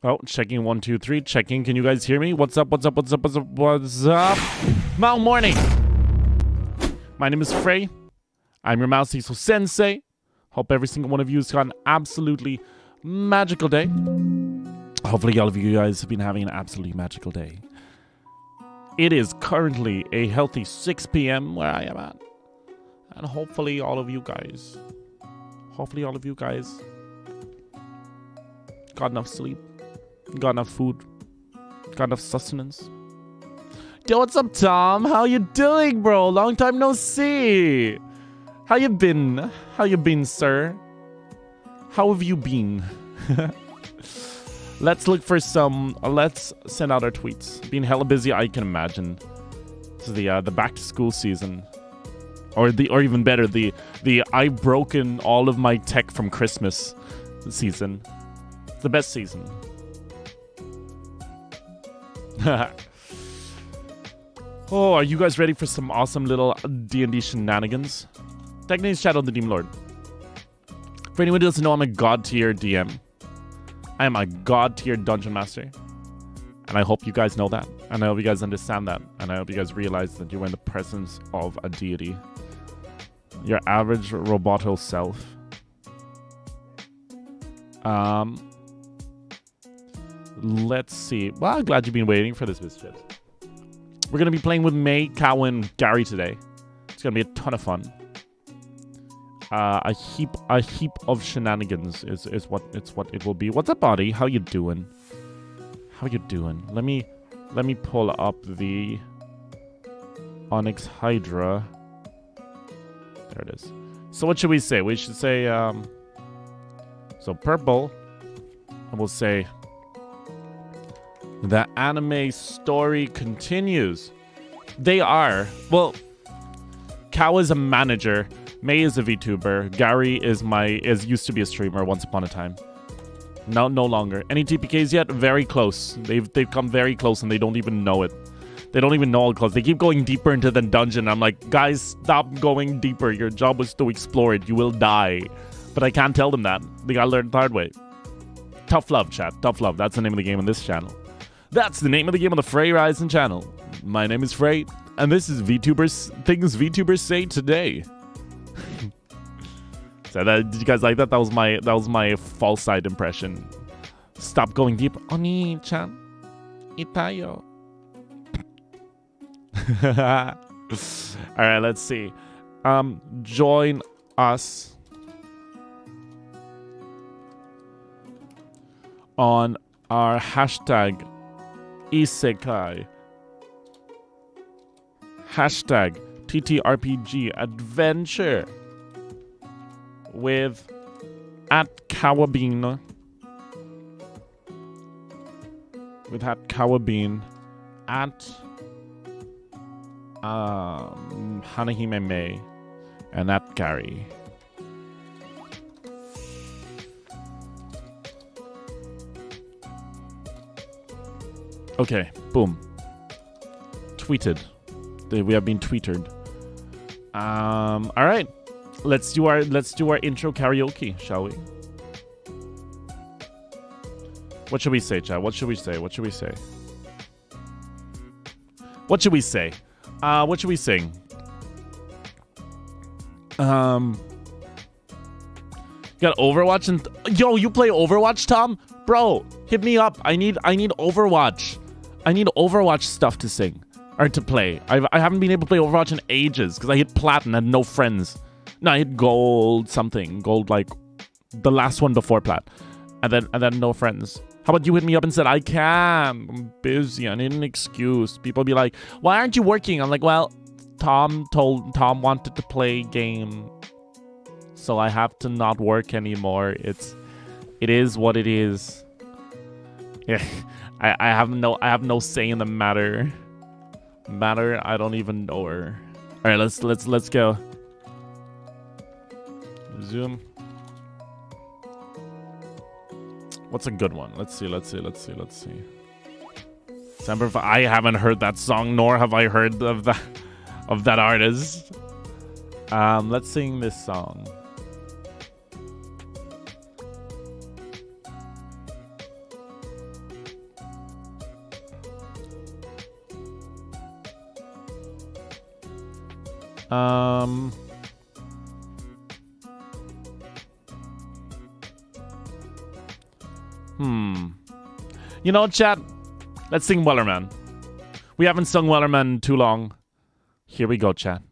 Oh, checking 1, 2, 3. Checking. Can you guys hear me? What's up? What's up? What's up? What's up? What's up? Mahou morning. My name is Fray. I'm your Mahou Sensei. Hope every single one of you has got an absolutely magical day. Hopefully all of you guys have been having an absolutely magical day. It is currently a healthy 6 p.m. where I am at. And hopefully all of you guys got enough sleep, got enough food, got enough sustenance. Yo, what's up, Tom? How you doing, bro? Long time no see. How you been? How you been, sir? How have you been? Let's look for some. Let's send out our tweets. Being hella busy, I can imagine. This is the back to school season, or even better, the I've broken all of my tech from Christmas season. It's the best season. Oh, are you guys ready for some awesome little D&D shenanigans? Technically, Shadow the Demon Lord. For anyone who doesn't know, I'm a god tier DM. I am a god tier dungeon master. And I hope you guys know that. And I hope you guys understand that. And I hope you guys realize that you're in the presence of a deity. Your average roboto self. Let's see. Well, I'm glad you've been waiting for this visit. We're going to be playing with Mei, Kawa, and Gary today. It's going to be a ton of fun. A heap of shenanigans is what it will be. What's up, buddy? How you doing? How you doing? Let me pull up the ONYX Hydra. There it is. So what should we say? We should say so purple. And we'll say the anime story continues. They are, well, Kawa's a manager. Mei is a VTuber. Gary is used to be a streamer once upon a time. No longer. Any TPKs yet? Very close. They've come very close and they don't even know it. They don't even know how close. They keep going deeper into the dungeon. I'm like, guys, stop going deeper. Your job was to explore it. You will die. But I can't tell them that. They gotta learn the hard way. Tough love, chat. Tough love. That's the name of the game on this channel. That's the name of the game on the Fray Rizon channel. My name is Fray, and this is things VTubers say today. So did you guys like that? That was my false side impression. Stop going deep. Oni-chan, itayo. All right, let's see. Join us on our hashtag ISEKAI. Hashtag TTRPG adventure with @Kawabin. With @Kawabin @Hanahime Mei and @Gary. Okay, boom. Tweeted. We have been tweeted. All right. Let's do our intro karaoke, shall we? What should we say, chat? What should we say? What should we say? What should we say? What should we sing? Got Overwatch and yo, you play Overwatch, Tom? Bro, hit me up. I need Overwatch. I need Overwatch stuff to sing or to play. I haven't been able to play Overwatch in ages because I hit platinum and had no friends. No, I hit gold something. Gold like the last one before plat. And then no friends. How about you hit me up and said, I can't. I'm busy. I need an excuse. People be like, why aren't you working? I'm like, well, Tom wanted to play game. So I have to not work anymore. It is what it is. Yeah. I have no say in the matter. I don't even know her. All right, let's go. Zoom. What's a good one? Let's see. I haven't heard that song, nor have I heard of that artist. Let's sing this song. You know, chat, let's sing Wellerman. We haven't sung Wellerman in too long. Here we go, chat.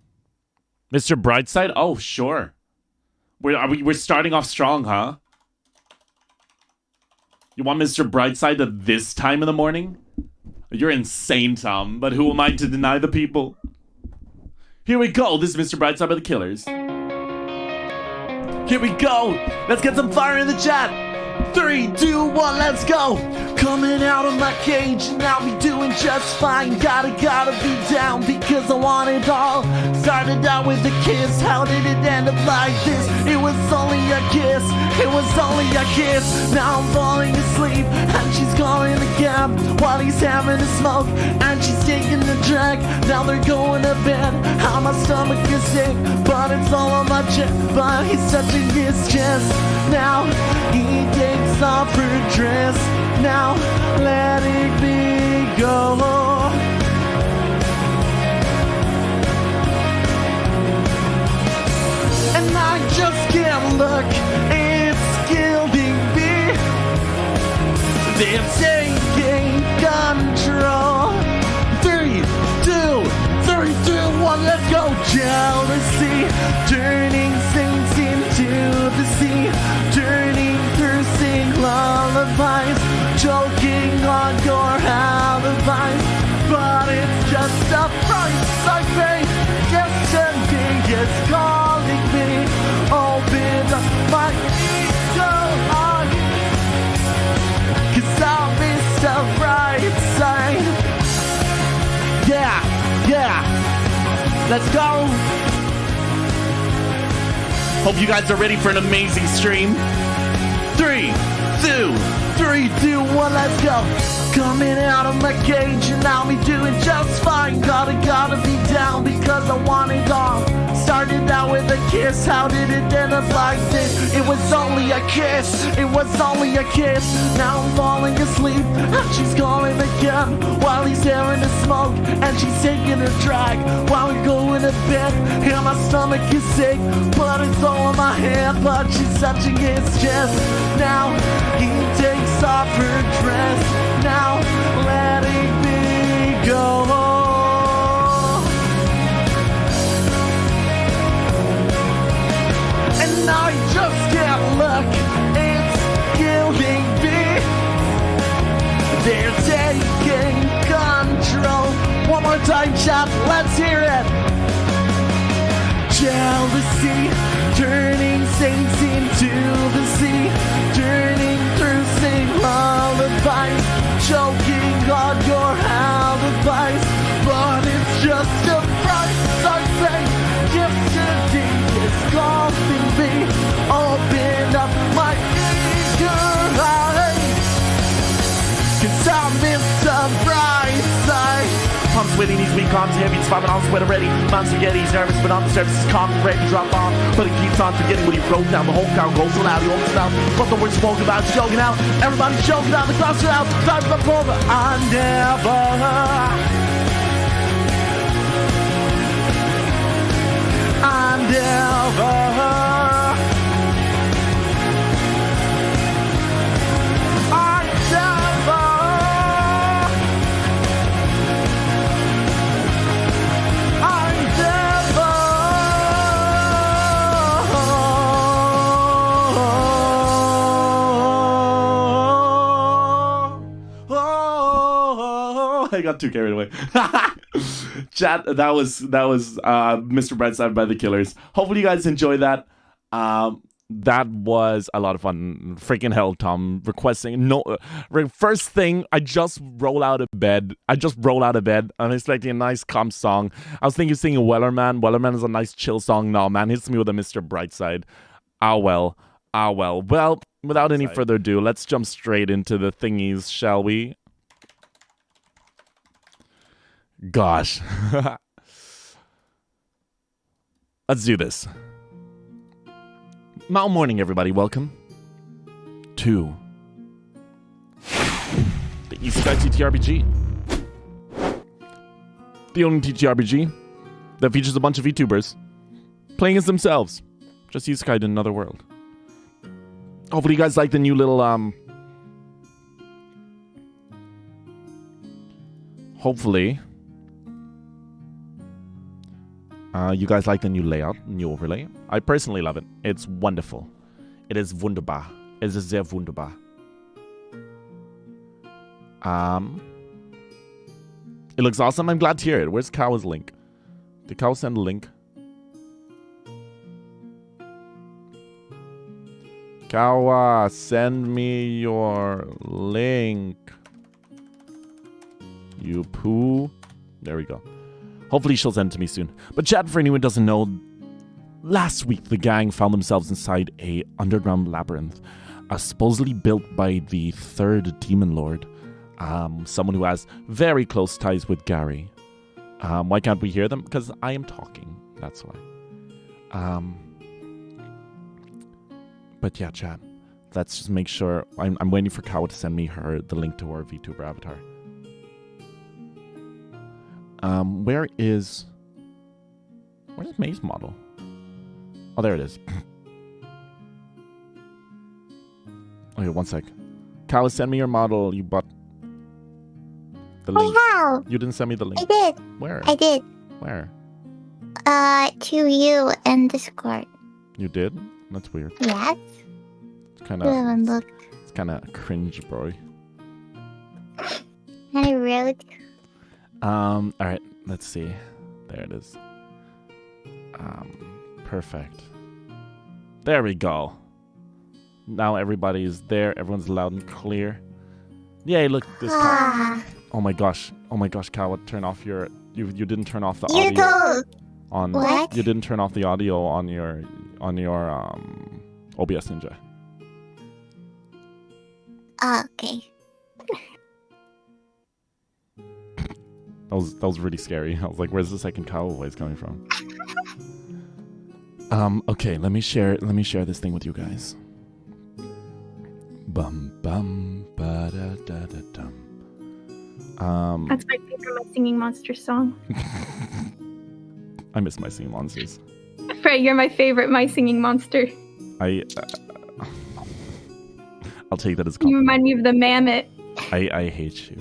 Mr. Brightside? Oh, sure. We're starting off strong, huh? You want Mr. Brightside at this time in the morning? You're insane, Tom, but who am I to deny the people? Here we go. This is Mr. Brightside by the Killers. Here we go. Let's get some fire in the chat. 3, 2, 1, let's go. Coming out of my cage and I'll be doing just fine. Gotta be down because I want it all. Started out with a kiss, how did it end up like this? It was only a kiss, it was only a kiss. Now I'm falling asleep and she's calling a cab while he's having a smoke and she's taking a drag. Now they're going to bed, how my stomach is sick, but it's all on my chest. But he's touching his chest. Now he takes off her dress. Now let it be go. And I just can't look, it's killing me. They're taking control. 3, 2, 1, let's go. Jealousy, turning saints into the sea, turning through sing lullabies, choking on your alibis. But it's just a price I pay. Yesterday is calling me. Open up my ego heart, 'cause I'll miss the bright side. Yeah, let's go. Hope you guys are ready for an amazing stream. 3, 2, 1, let's go. Coming out of my cage and I'll be doing just fine. Gotta be down because I want it all. Started out with a kiss, how did it end up like this? It was only a kiss, it was only a kiss. Now I'm falling asleep and she's calling again while he's having a smoke and she's taking a drag while we're going to bed. And my stomach is sick, but it's all in my hand. But she's touching his chest. Now he takes off her dress. Now letting me go. And I just can't look, it's killing me. They're taking control. One more time, chat, let's hear it. Jealousy, turning saints into the sea, turning through sing lullabies, choking on your alibis. But it's just a price I pay. Yesterday is calling me. Open up my eager eyes, 'cause I miss the bright side. I'm sweating these weak arms, heavy, swapping on sweat already. Man, spaghetti's nervous, but on the surface is calm and ready to drop off. But it keeps on forgetting what he wrote down. The whole crowd goes so loud, he opens out. What the words spoken about, joking out. Everybody's joking out, the crowd's out. Time to go over. I never I got too carried away. Chat, that was Mr. Brightside by the Killers. Hopefully you guys enjoyed that. That was a lot of fun. Freaking hell, Tom. Requesting first thing, I just roll out of bed. I'm expecting a nice calm song. I was thinking of singing Wellerman. Wellerman is a nice chill song. No, man, hits me with a Mr. Brightside. Ah well. Well, without any further ado, let's jump straight into the thingies, shall we? Gosh. Let's do this. Mahou morning, everybody. Welcome to the ISEKAI TTRPG. The only TTRPG that features a bunch of VTubers playing as themselves. Just isekai in another world. Hopefully you guys like the new little, hopefully, you guys like the new layout, new overlay. I personally love it. It's wonderful. It is wunderbar. Es ist sehr wunderbar. It looks awesome. I'm glad to hear it. Where's Kawa's link? Did Kawa send a link? Kawa, send me your link. You poo. There we go. Hopefully she'll send it to me soon. But chat, for anyone who doesn't know, last week the gang found themselves inside a underground labyrinth, supposedly built by the third demon lord, someone who has very close ties with Gary. Why can't we hear them? Because I am talking. That's why. But yeah, chat. Let's just make sure. I'm waiting for Kawa to send me the link to her VTuber avatar. Where's Mei's model? Oh, there it is. Okay, one sec. Kawa, send me your model. You bought the link. I have. You didn't send me the link. I did. Where? I did. Where? To you and Discord. You did? That's weird. Yes. It's kind You haven't looked. It's kind of cringe, bro. I wrote. All right. Let's see. There it is. Perfect. There we go. Now everybody's there. Everyone's loud and clear. Yay! Look, this. Oh my gosh! Oh my gosh, Kawa, turn off your. You didn't turn off the audio. Told. On What? You didn't turn off the audio on your OBS Ninja. Okay. That was really scary. I was like, "Where's the second Kawa voice coming from?" Okay, let me share this thing with you guys. Bum bum ba da da da dum. That's my favorite My Singing Monster song. I miss My Singing Monsters. Fray, you're my favorite My Singing Monster. I'll take that as a You compliment. remind me of the mammoth. I hate you.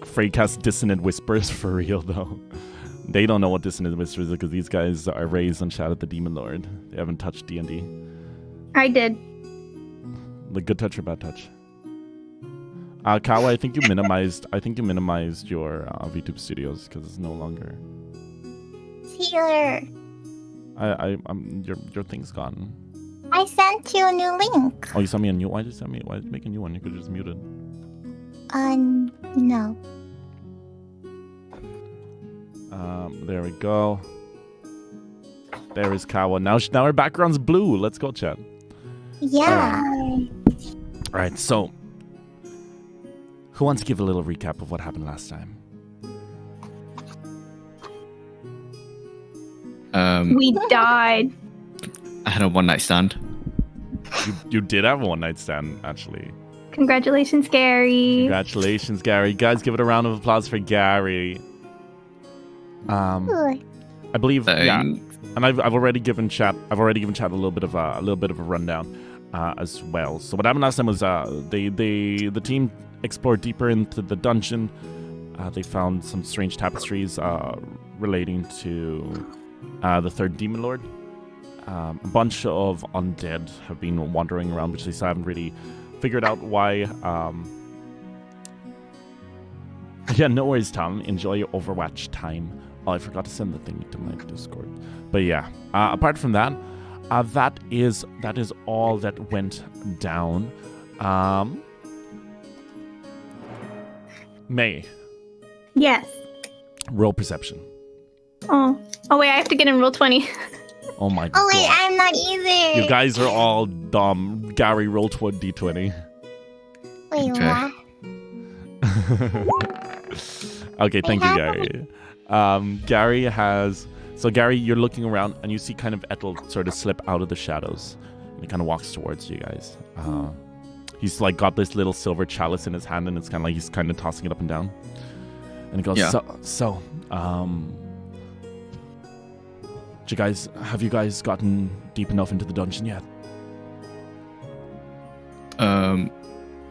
Fray casts Dissonant Whispers for real though. They don't know what Dissonant Whispers is because these guys are raised on Shadow the Demon Lord. They haven't touched D&D. I did. The good touch or bad touch? Kawa, I think you minimized your VTube Studios because it's no longer. Here. Your thing's gone. I sent you a new link. Oh, you sent me a new. Why did you make a new one? You could have just muted. No. There we go. There is Kawa. Now her background's blue. Let's go, chat. Yeah. All right. So, who wants to give a little recap of what happened last time? We died. I had a one-night stand. You did have a one-night stand, actually. Congratulations, Gary. Congratulations, Gary. Guys, give it a round of applause for Gary. I believe, yeah, and I've already given chat. a little bit of a rundown as well. So what happened last time was the team explored deeper into the dungeon. They found some strange tapestries relating to the third demon lord. A bunch of undead have been wandering around, which they still haven't really figured out why. Yeah, no worries, Tom. Enjoy your Overwatch time. Oh, I forgot to send the thing to my Discord. But yeah, apart from that, that is all that went down. Mei. Yes. Roll perception. Oh wait, I have to get in roll 20. Oh my god. Oh wait, I'm not either. You guys are all dumb. Gary, roll toward D20. Wait, Okay. what? Okay, thank you, Gary. Gary, you're looking around and you see kind of Ethel sort of slip out of the shadows. And he kind of walks towards you guys. He's like got this little silver chalice in his hand and it's kind of like he's kind of tossing it up and down. And he goes, Yeah. Have you guys gotten deep enough into the dungeon yet?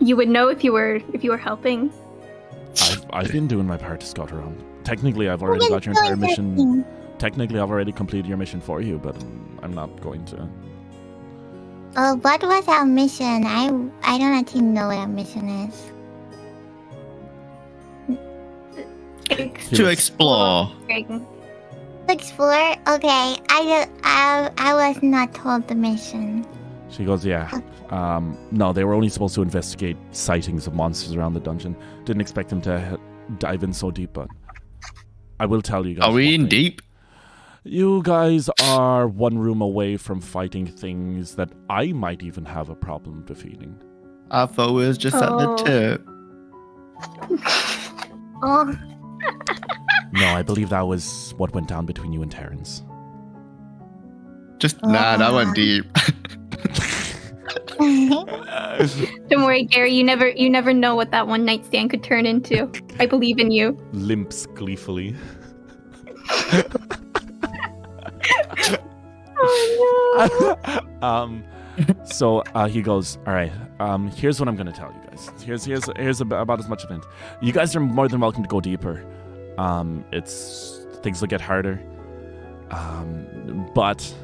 You would know if you were helping. I've been doing my part to scout around. Technically, I've already got your entire mission. Technically, I've already completed your mission for you, but I'm not going to. What was our mission? I don't actually know what our mission is. To explore. To explore? Okay, I was not told the mission. She goes, yeah. No, they were only supposed to investigate sightings of monsters around the dungeon. Didn't expect them to dive in so deep, but I will tell you guys. Are we in deep? You guys are one room away from fighting things that I might even have a problem defeating. I thought we was just at the tip. Oh. No, I believe that was what went down between you and Terrence. Nah, that went deep. Don't worry, Gary. You never know what that one night stand could turn into. I believe in you. Limps gleefully. Oh So he goes, all right, here's what I'm going to tell you guys. Here's about as much of it. You guys are more than welcome to go deeper. Things will get harder. But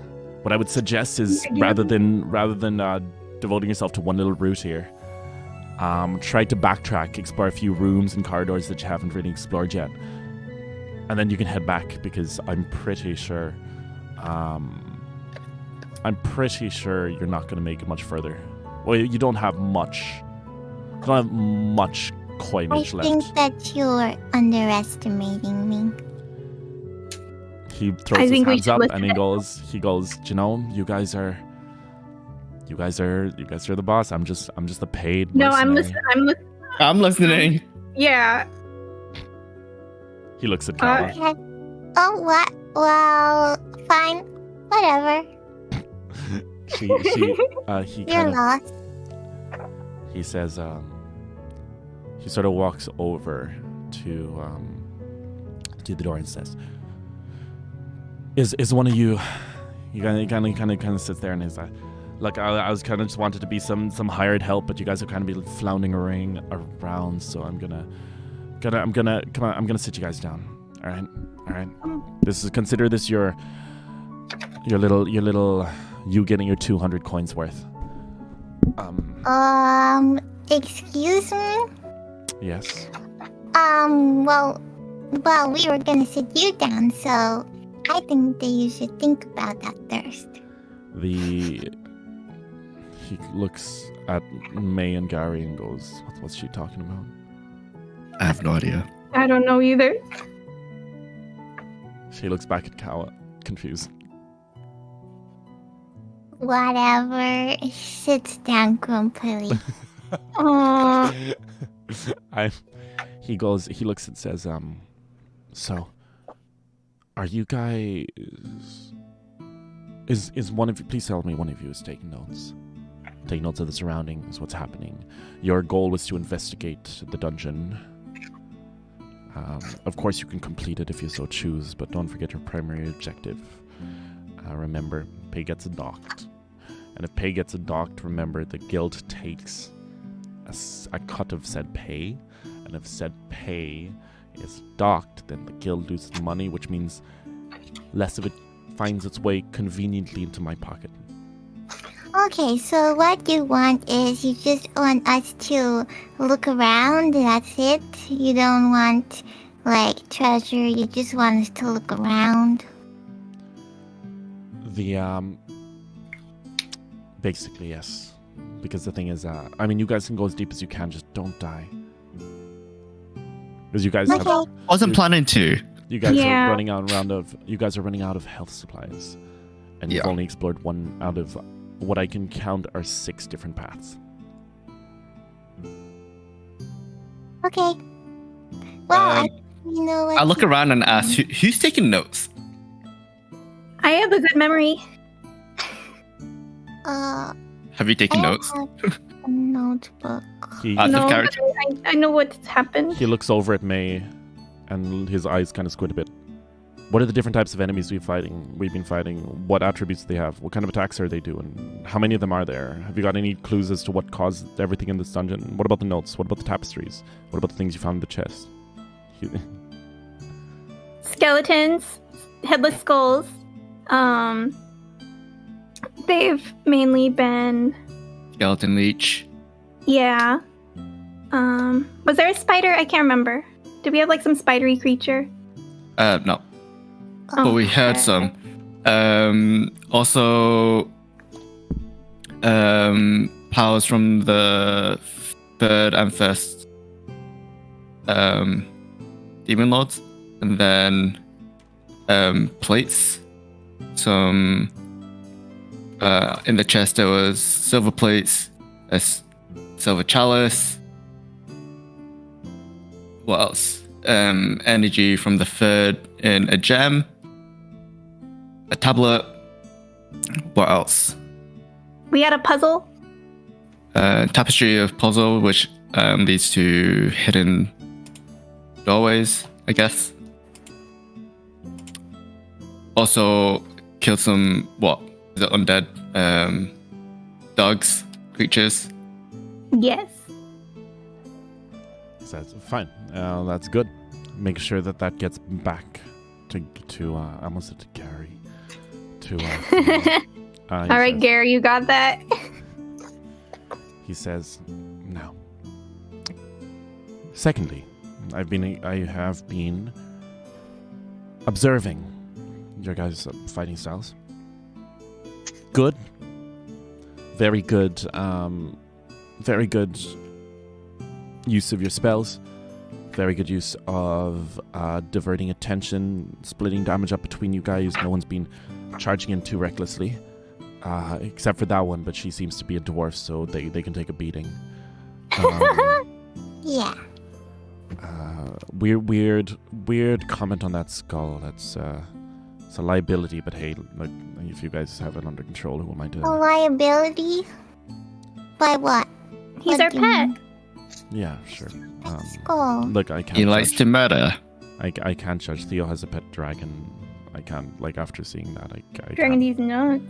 what I would suggest is rather than devoting yourself to one little route here, try to backtrack, explore a few rooms and corridors that you haven't really explored yet. And then you can head back, because I'm pretty sure you're not going to make it much further. Well, you don't have much. You don't have much coinage left. I think that you're underestimating me. He throws his hands up and he goes, you know, you guys are the boss. I'm just the paid no, mercenary. I'm listening. Yeah. He looks at Kawa. Okay. Oh, what? Well, fine. Whatever. You're lost. He says, he sort of walks over to the door and says, "Is one of you?" He kind of sits there and is like, "Look, I was kind of just wanted to be some hired help, but you guys are kind of be floundering around, so I'm gonna sit you guys down. All right. Consider this your little you getting your 200 coins worth." Excuse me? Yes. Well, we were gonna sit you down, so I think that you should think about that first. He looks at Mei and Gary and goes, "What's she talking about?" I have no idea. I don't know either. She looks back at Kawa, confused. Whatever. Sits down grumpily. He looks and says, so, are you guys... Is one of you... Please tell me one of you is taking notes. Take notes of the surroundings, what's happening. Your goal was to investigate the dungeon. Of course, you can complete it if you so choose, but don't forget your primary objective. Remember, pay gets docked. And if pay gets docked, remember the guild takes a cut of said pay. And if said pay is docked, then the guild loses money, which means less of it finds its way conveniently into my pocket. Okay, so what you want is you just want us to look around, that's it? You don't want, like, treasure, you just want us to look around? Basically, yes. Because the thing is, I mean, you guys can go as deep as you can, just don't die. Because you guys wasn't planning to. You guys are running out of health supplies. And you've only explored one out of what I can count are 6 different paths. Okay. Well, you know what? I look around and ask, who's taking notes? I have a good memory. Have you taken notes? A notebook. I know what's happened. He looks over at Mei, and his eyes kind of squint a bit. What are the different types of enemies we've been fighting? What attributes do they have? What kind of attacks are they doing? How many of them are there? Have you got any clues as to what caused everything in this dungeon? What about the notes? What about the tapestries? What about the things you found in the chest? Skeletons, headless skulls. They've mainly been... Skeleton leech. Yeah. Was there a spider? I can't remember. Did we have like some spidery creature? No. But we had some. Also, powers from the third and first demon lords, and then plates. Some in the chest there was silver plates, a silver chalice. What else? Energy from the third in a gem, a tablet. What else? We had a puzzle. Tapestry of puzzle, which leads to hidden doorways, I guess. Also killed some, what is it, undead dogs, creatures. Yes. That's fine. That's good. Make sure that gets back to I almost said to Gary. All right, Gary, you got that. He says, "No." Secondly, I have been observing your guys' fighting styles. Good. Very good. Very good use of your spells. Very good use of diverting attention, splitting damage up between you guys. No one's been charging in too recklessly, except for that one, but she seems to be a dwarf, so they can take a beating. Yeah. Weird comment on that skull. It's a liability, but hey, like, if you guys have it under control, who am I to... A liability? By what? He's What our do you pet. mean? Yeah, sure. Skull. Look, I can't. He likes judge. to murder. I can't judge. Theo has a pet dragon. I can't, like, after seeing that, I Dragging can't. these notes.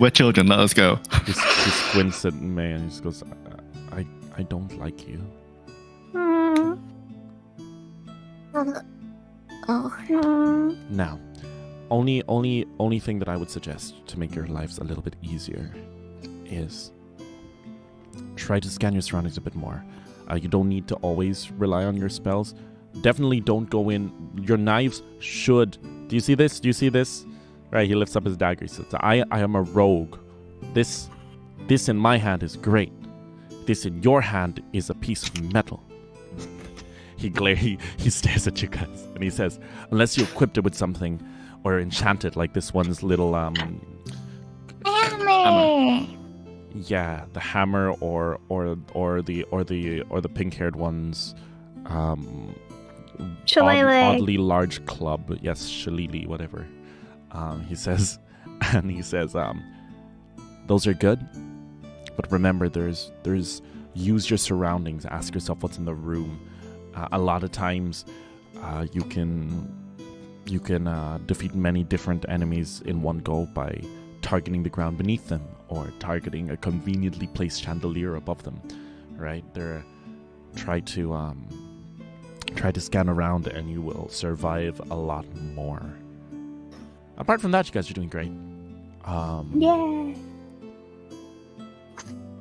We're children, let us go. He squints at Mei and he just goes, I don't like you. Oh. Now, only thing that I would suggest to make your lives a little bit easier is try to scan your surroundings a bit more. You don't need to always rely on your spells. Definitely don't go in. Your knives should. Do you see this? Do you see this? Right, he lifts up his dagger. He says, I am a rogue. This in my hand is great. This in your hand is a piece of metal. He stares at you guys and he says, unless you equipped it with something or enchanted like this one's little Hammer. yeah, the hammer or the pink-haired one's oddly large club. Yes, shillelagh, whatever. He says, those are good, but remember, there's use your surroundings. Ask yourself what's in the room. A lot of times, you can defeat many different enemies in one go by targeting the ground beneath them or targeting a conveniently placed chandelier above them. Right? Try to scan around, and you will survive a lot more. Apart from that, you guys are doing great. Yeah.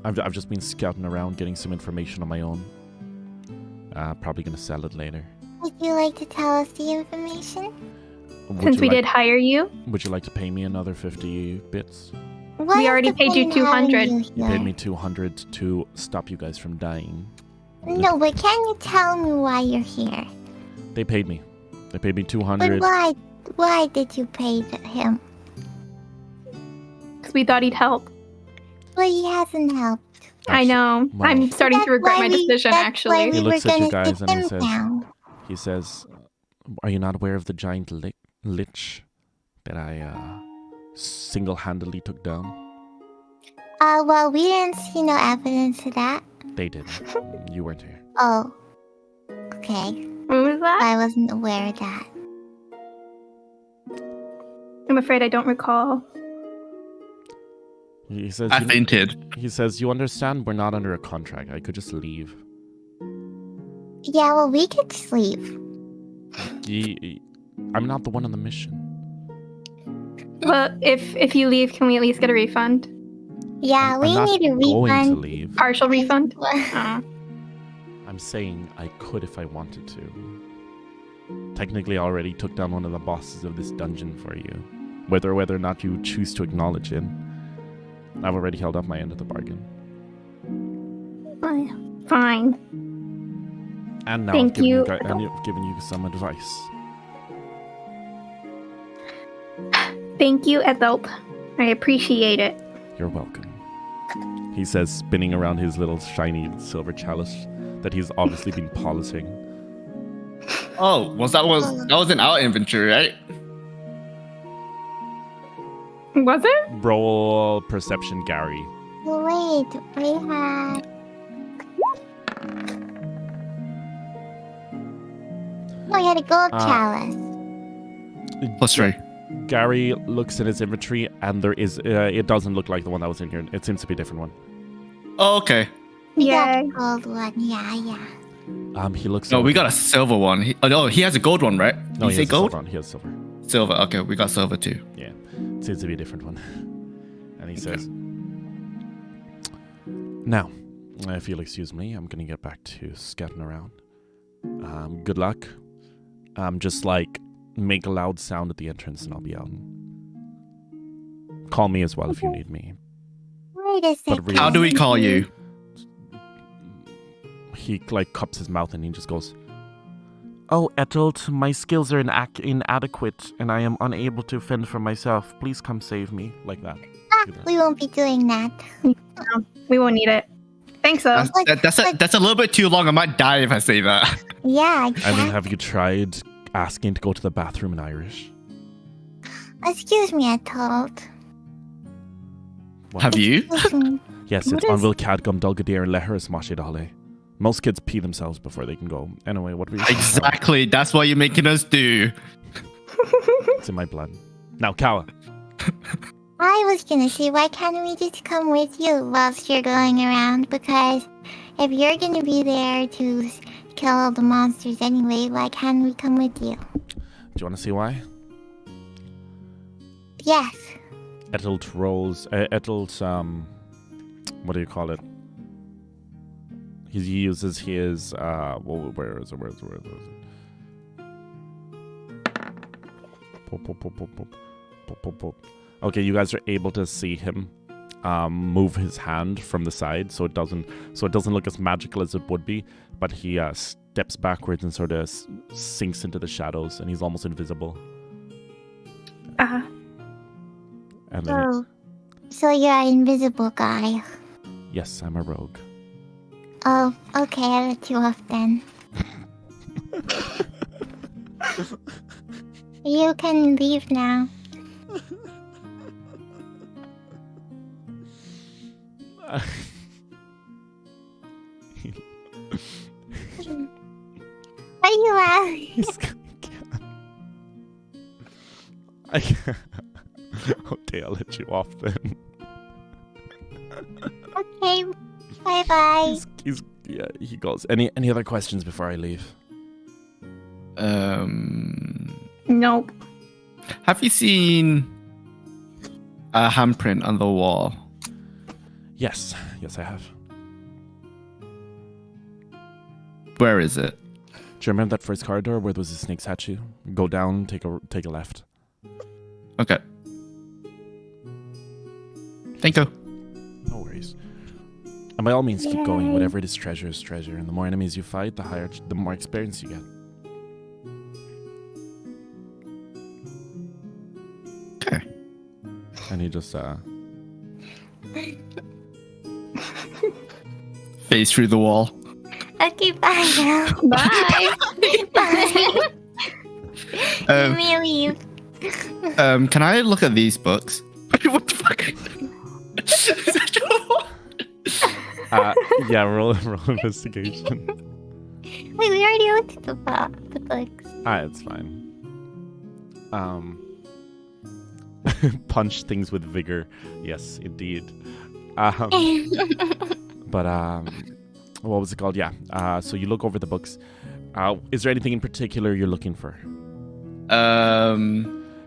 I've just been scouting around, getting some information on my own. Probably gonna sell it later. Would you like to tell us the information? Since we did hire you, Would you like to pay me another 50 bits? What we is already the paid you point in having 200. you You here? paid me 200 to stop you guys from dying. No, but can you tell me why you're here? They paid me. They paid me But 200. why did you pay him? because we thought he'd help. Well, he hasn't helped. I know. Well, I'm starting to That's regret why my we- decision, that's why actually. He we looks were at you gonna guys sit and he him says- down. He says, are you not aware of the giant lich that I single-handedly took down? Well, we didn't see no evidence of that. They did. You weren't here. Oh. Okay. What was that? I wasn't aware of that. I'm afraid I don't recall. He says, I fainted. He says, you understand we're not under a contract. I could just leave. Yeah, well, we could sleep. I'm not the one on the mission. Well, if you leave, can we at least get a refund? Yeah, we I'm not need a going to refund. leave. Partial refund? I'm saying I could if I wanted to. Technically, I already took down one of the bosses of this dungeon for you. Whether or not you choose to acknowledge it, I've already held up my end of the bargain. Fine. And now Thank you. I've given you some advice. Thank you, adult. I appreciate it. You're welcome. He says, spinning around his little shiny silver chalice that he's obviously been polishing. Oh, that was in our inventory, right? Was it? Roll perception, Gary. Wait, I had... No, I had a gold chalice. +3. Gary looks in his inventory, and there is. It doesn't look like the one that was in here. It seems to be a different one. Oh, okay. We got Yay. a gold one, yeah. He looks. No, we got a silver one. He has a gold one, right? No, Did you say gold? Silver. He has silver. Silver. Okay, we got silver too. Yeah, it seems to be a different one. And he says, "Now, if you'll excuse me, I'm gonna get back to scouting around. Good luck. Just like make a loud sound at the entrance, and I'll be out. Call me as well if you need me." Wait a second. really- How do we call you? He like cups his mouth and he just goes, "Oh, Etelt, my skills are inadequate and I am unable to fend for myself. Please come save me." Like that. We won't be doing that. No, we won't need it. Thanks, though. That's a little bit too long. I might die if I say that. Yeah, I exactly. mean, have you tried asking to go to the bathroom in Irish? Excuse me, I told. What? Have you? Excuse me. Yes, it's Anvil Cadgum Dulgadir and Leheris Mashidale. Most kids pee themselves before they can go. Anyway, what were you saying? Exactly. That's what you're making us do. It's in my blood. Now, Kawa. I was gonna say, why can't we just come with you whilst you're going around? Because if you're gonna be there to kill all the monsters anyway, why can't we come with you? Do you want to see why? Yes. Etelt rolls. Etelt's what do you call it? He uses his where is it? Pop. Okay, you guys are able to see him move his hand from the side, so it doesn't look as magical as it would be. But he steps backwards and sort of sinks into the shadows, and he's almost invisible. And then So you're an invisible guy. yes, I'm a rogue. Oh, okay, I let you off then. You can leave now. Why are you laughing? I can't. Okay, I'll let you off then. Okay, bye-bye. Yeah, he goes. Any other questions before I leave? Nope. Have you seen a handprint on the wall? Yes, I have. Where is it? Do you remember that first corridor where there was a snake statue? Go down, take a left. Okay. Thank you. No worries. And by all means, keep going. Whatever it is, treasure is treasure. And the more enemies you fight, the more experience you get. Okay. And he just Face through the wall. Okay, bye now. Bye. Bye. Let me leave. Can I look at these books? What the fuck? yeah, roll investigation. Wait, we already looked at the books. It's fine. Punch things with vigor. Yes, indeed. But what was it called? Yeah. So you look over the books. Is there anything in particular you're looking for?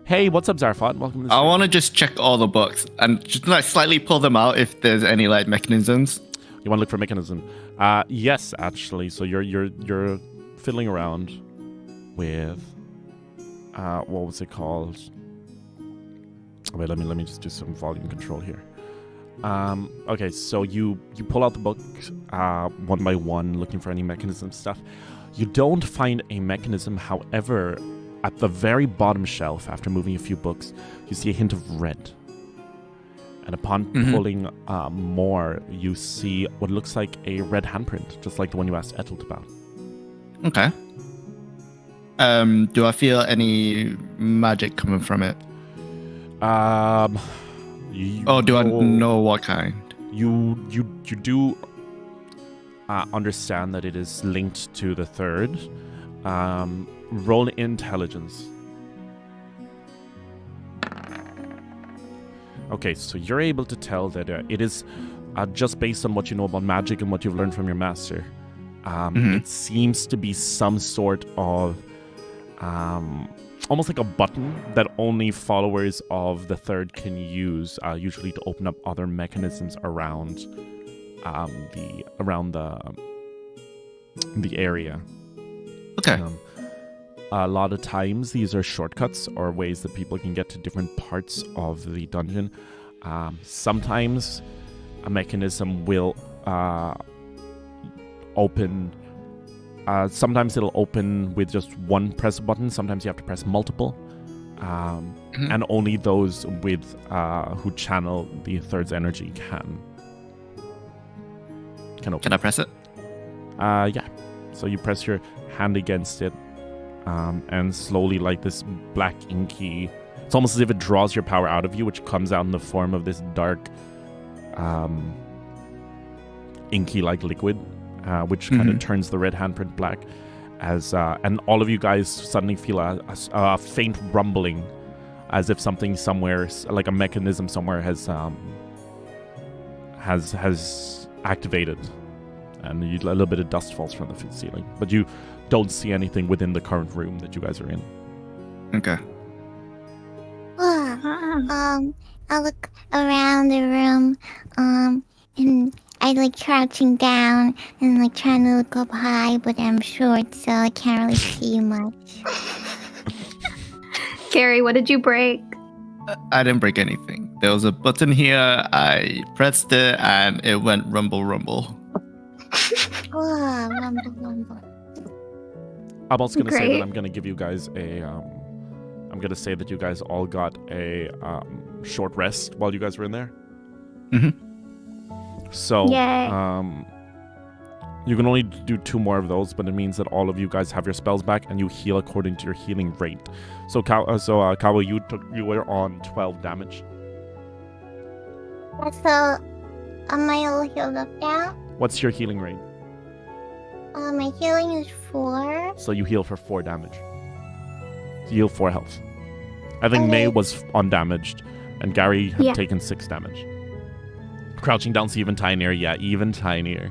Hey, what's up, Zarfot? Welcome to the I stream. want to just check all the books and just like slightly pull them out if there's any like mechanisms. You want to look for mechanism? Yes, actually. So you're fiddling around with what was it called? Wait, let me just do some volume control here. Okay, so you pull out the book one by one, looking for any mechanism stuff. You don't find a mechanism. However, at the very bottom shelf, after moving a few books, you see a hint of red. And upon pulling more, you see what looks like a red handprint, just like the one you asked Etelt about. Okay. Do I feel any magic coming from it? Or do I know what kind? You do understand that it is linked to the third. Roll intelligence. Okay, so you're able to tell that it is just based on what you know about magic and what you've learned from your master. It seems to be some sort of almost like a button that only followers of the third can use, usually to open up other mechanisms around the area. Okay. A lot of times these are shortcuts or ways that people can get to different parts of the dungeon. Sometimes a mechanism will open. Sometimes it'll open with just one press button. Sometimes you have to press multiple. And only those with who channel the third's energy can open. Can I press it? Yeah. So you press your hand against it, and slowly, like this black inky, it's almost as if it draws your power out of you, which comes out in the form of this dark, inky-like liquid, which kind of turns the red handprint black. And all of you guys suddenly feel a faint rumbling, as if something somewhere, like a mechanism somewhere, has activated. And a little bit of dust falls from the ceiling. But you don't see anything within the current room that you guys are in. Okay. I look around the room, and I like crouching down and like trying to look up high, but I'm short, so I can't really see much. Gary, what did you break? I didn't break anything. There was a button here. I pressed it, and it went rumble, rumble. Whoa, rumble, rumble. I'm also gonna say Great. that I'm gonna give you guys a. I'm gonna say that you guys all got a short rest while you guys were in there. So, Yay. you can only do 2 more of those, but it means that all of you guys have your spells back and you heal according to your healing rate. So, Kawa, you were on 12 damage. So, am I all healed up now? What's your healing rate? My healing is 4. So you heal for 4 damage. You heal 4 health. I think Okay. Mei was undamaged, and Gary had Yeah. taken 6 damage. Crouching down's even tinier. Yeah, even tinier.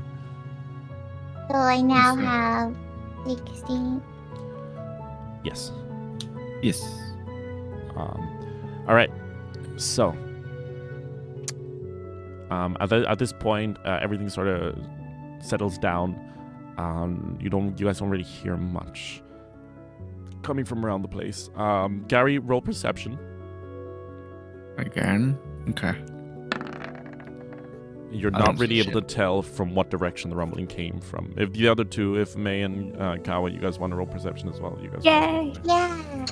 So I now have 16. Yes. Yes. All right. So, at this point, everything sort of settles down. You guys don't really hear much coming from around the place. Gary, roll perception. Again? Okay. You're I not don't really see able to tell from what direction the rumbling came from. If the other two, if Mei and Kawa, you guys want to roll perception as well, you guys. Yay. Yeah.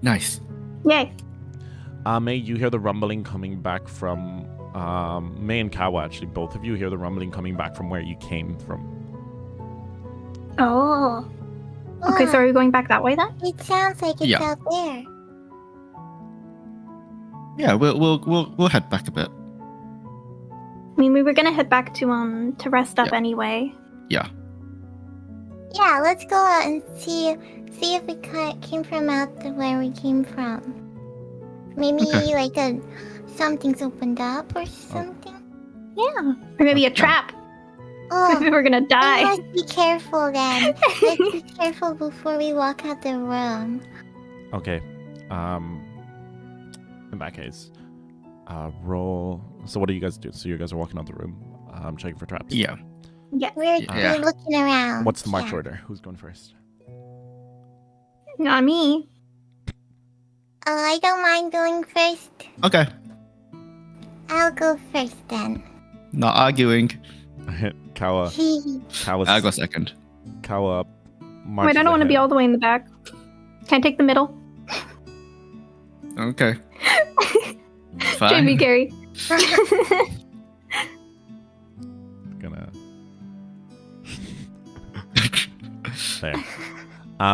Nice. Yay. Mei, you hear the rumbling coming back from Mei and Kawa. Actually, both of you hear the rumbling coming back from where you came from. Oh. Okay, so are we going back that way then? It sounds like it's Yeah. out there. Yeah, we'll head back a bit. I mean, we were gonna head back to rest up anyway. Yeah. Yeah, let's go out and see if we came from out where we came from. Maybe like something's opened up or something. Yeah, or maybe a trap. Oh, Maybe we're gonna die. we must be careful then. Let's be careful before we walk out the room. Okay. In that case, roll. So what do you guys do? So you guys are walking out the room, checking for traps. Yeah. Yeah. We're Yeah. looking around. What's the march order? Who's going first? Not me. I don't mind going first. Okay. I'll go first then. Not arguing. Kawa. I'll go second. Kawa. Wait, I don't want to be all the way in the back. Can I take the middle? Okay. Fine. Jamie Gary. Gonna. There.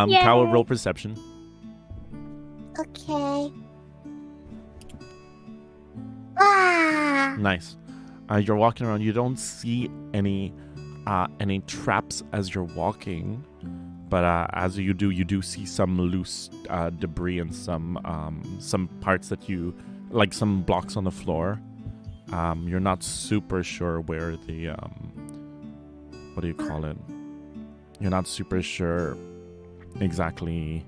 Yay. Kawa, roll perception. Okay. Ah! Nice. You're walking around. You don't see any traps as you're walking, but as you do see some loose debris and some parts that you like, some blocks on the floor. You're not super sure where the what do you call it? You're not super sure exactly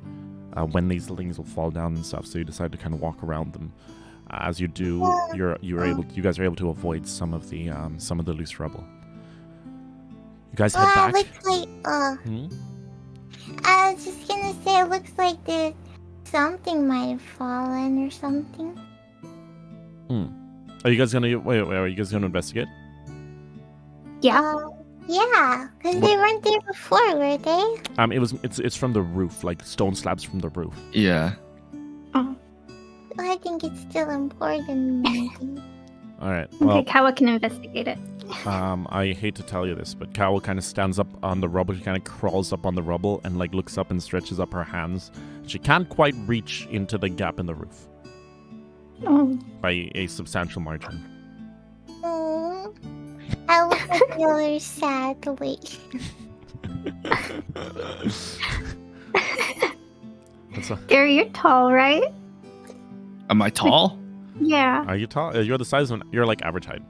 when these things will fall down and stuff. So you decide to kind of walk around them. As you do, you guys are able to avoid some of the loose rubble. You guys head back. Looks like, I was just gonna say, it looks like something might have fallen or something. Are you guys gonna wait? Are you guys gonna investigate? Yeah. Yeah, because they weren't there before, were they? It's from the roof, like stone slabs from the roof. Yeah. Oh. I think it's still important. Maybe. All right. Well, Okay, Kawa can investigate it. I hate to tell you this, but Kawa kind of stands up on the rubble. She kind of crawls up on the rubble and like looks up and stretches up her hands. She can't quite reach into the gap in the roof Oh. by a substantial margin. Oh, I look at the other sadly. Gary, you're tall, right? Am I tall? Yeah. Are you tall? You're the size of you're like average height.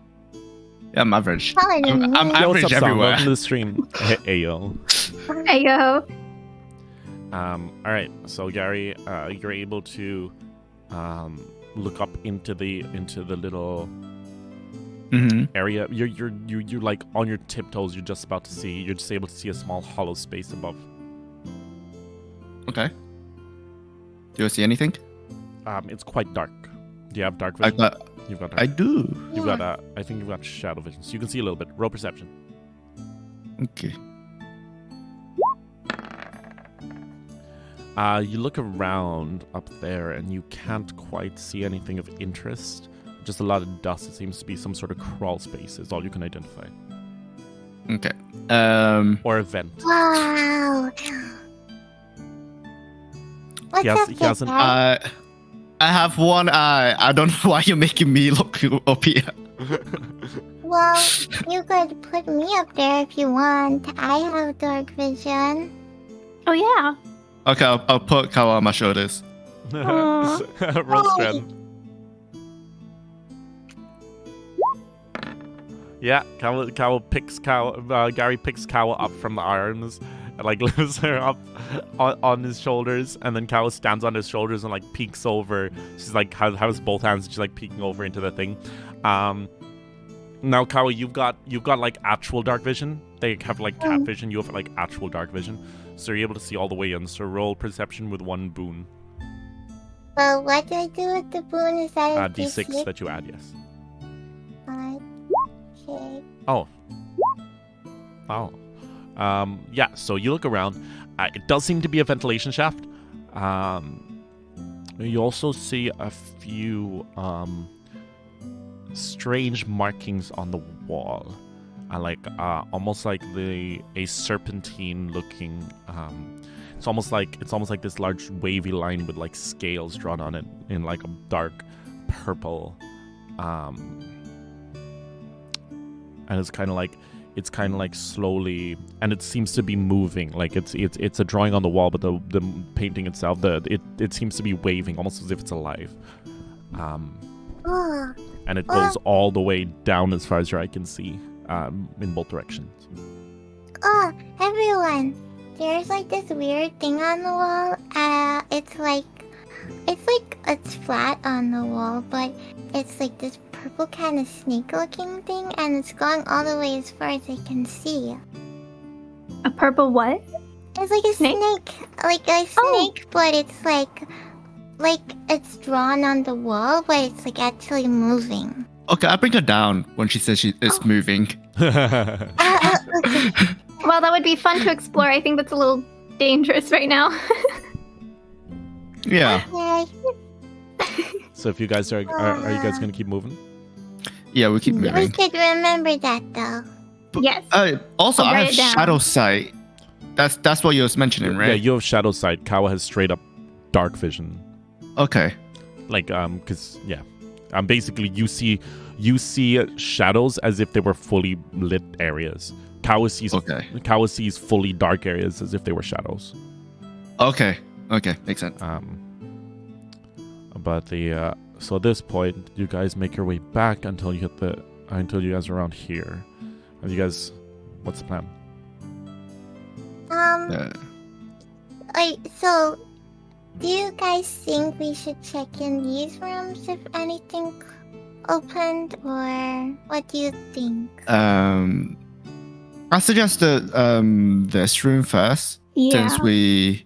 Yeah, I'm average. Taller than I'm me. Yo, what's average up, Sam? everywhere. Welcome to the stream. Hey, yo. Hey, yo. All right. So Gary, you're able to look up into the little area. You're like on your tiptoes. You're just about to see. You're just able to see a small hollow space above. Okay. Do you see anything? It's quite dark. Do you have dark vision? You've got dark. I do. You've got I think you've got shadow vision, so you can see a little bit. Roll perception. Okay. You look around up there, and you can't quite see anything of interest. Just a lot of dust. It seems to be some sort of crawl space. Is all you can identify. Okay. Or a vent. Wow. What's up he there, hasn't- Dad? I have one eye. I don't know why you're making me look up here. Well, you could put me up there if you want. I have dark vision. Oh, yeah. Okay, I'll put Kawa on my shoulders. Roll strength. Yeah, Gary picks Kawa up from the arms and like lifts her up on his shoulders, and then Kawa stands on his shoulders and like peeks over. She's like has both hands. She's like peeking over into the thing. Now Kawa, you've got like actual dark vision. They have like cat vision. You have like actual dark vision, so you're able to see all the way in. So roll perception with 1 boon. Well, what do I do with the boon? Is that a D6 that you add, yes. Okay. Oh. Yeah, so you look around. It does seem to be a ventilation shaft. You also see a few strange markings on the wall. Almost like a serpentine looking it's almost like this large wavy line with like scales drawn on it in like a dark purple and it's kind of like slowly, and it seems to be moving. Like it's a drawing on the wall, but the painting itself, it seems to be waving, almost as if it's alive. And it goes all the way down as far as your eye can see, in both directions. Oh, everyone! There's like this weird thing on the wall. It's flat on the wall, but it's like this purple kind of snake-looking thing, and it's going all the way as far as I can see. A purple what? It's like a snake, like a snake, but it's like it's drawn on the wall, but it's like actually moving. Okay, I bring her down when she says it's moving. Okay. Well, that would be fun to explore. I think that's a little dangerous right now. Yeah. Okay. So if you guys are you guys gonna keep moving? Yeah, we keep We moving. should remember that though. Yes. Also, I'll I write have it down. shadow sight. That's what you was mentioning, right? Yeah, you have shadow sight. Kawa has straight up dark vision. Okay. Like because basically you see shadows as if they were fully lit areas. Kawa sees fully dark areas as if they were shadows. Okay, makes sense. But so at this point, you guys make your way back until you guys are around here. And you guys, what's the plan? So, do you guys think we should check in these rooms if anything opened, or what do you think? I suggest this room first, Yeah. since we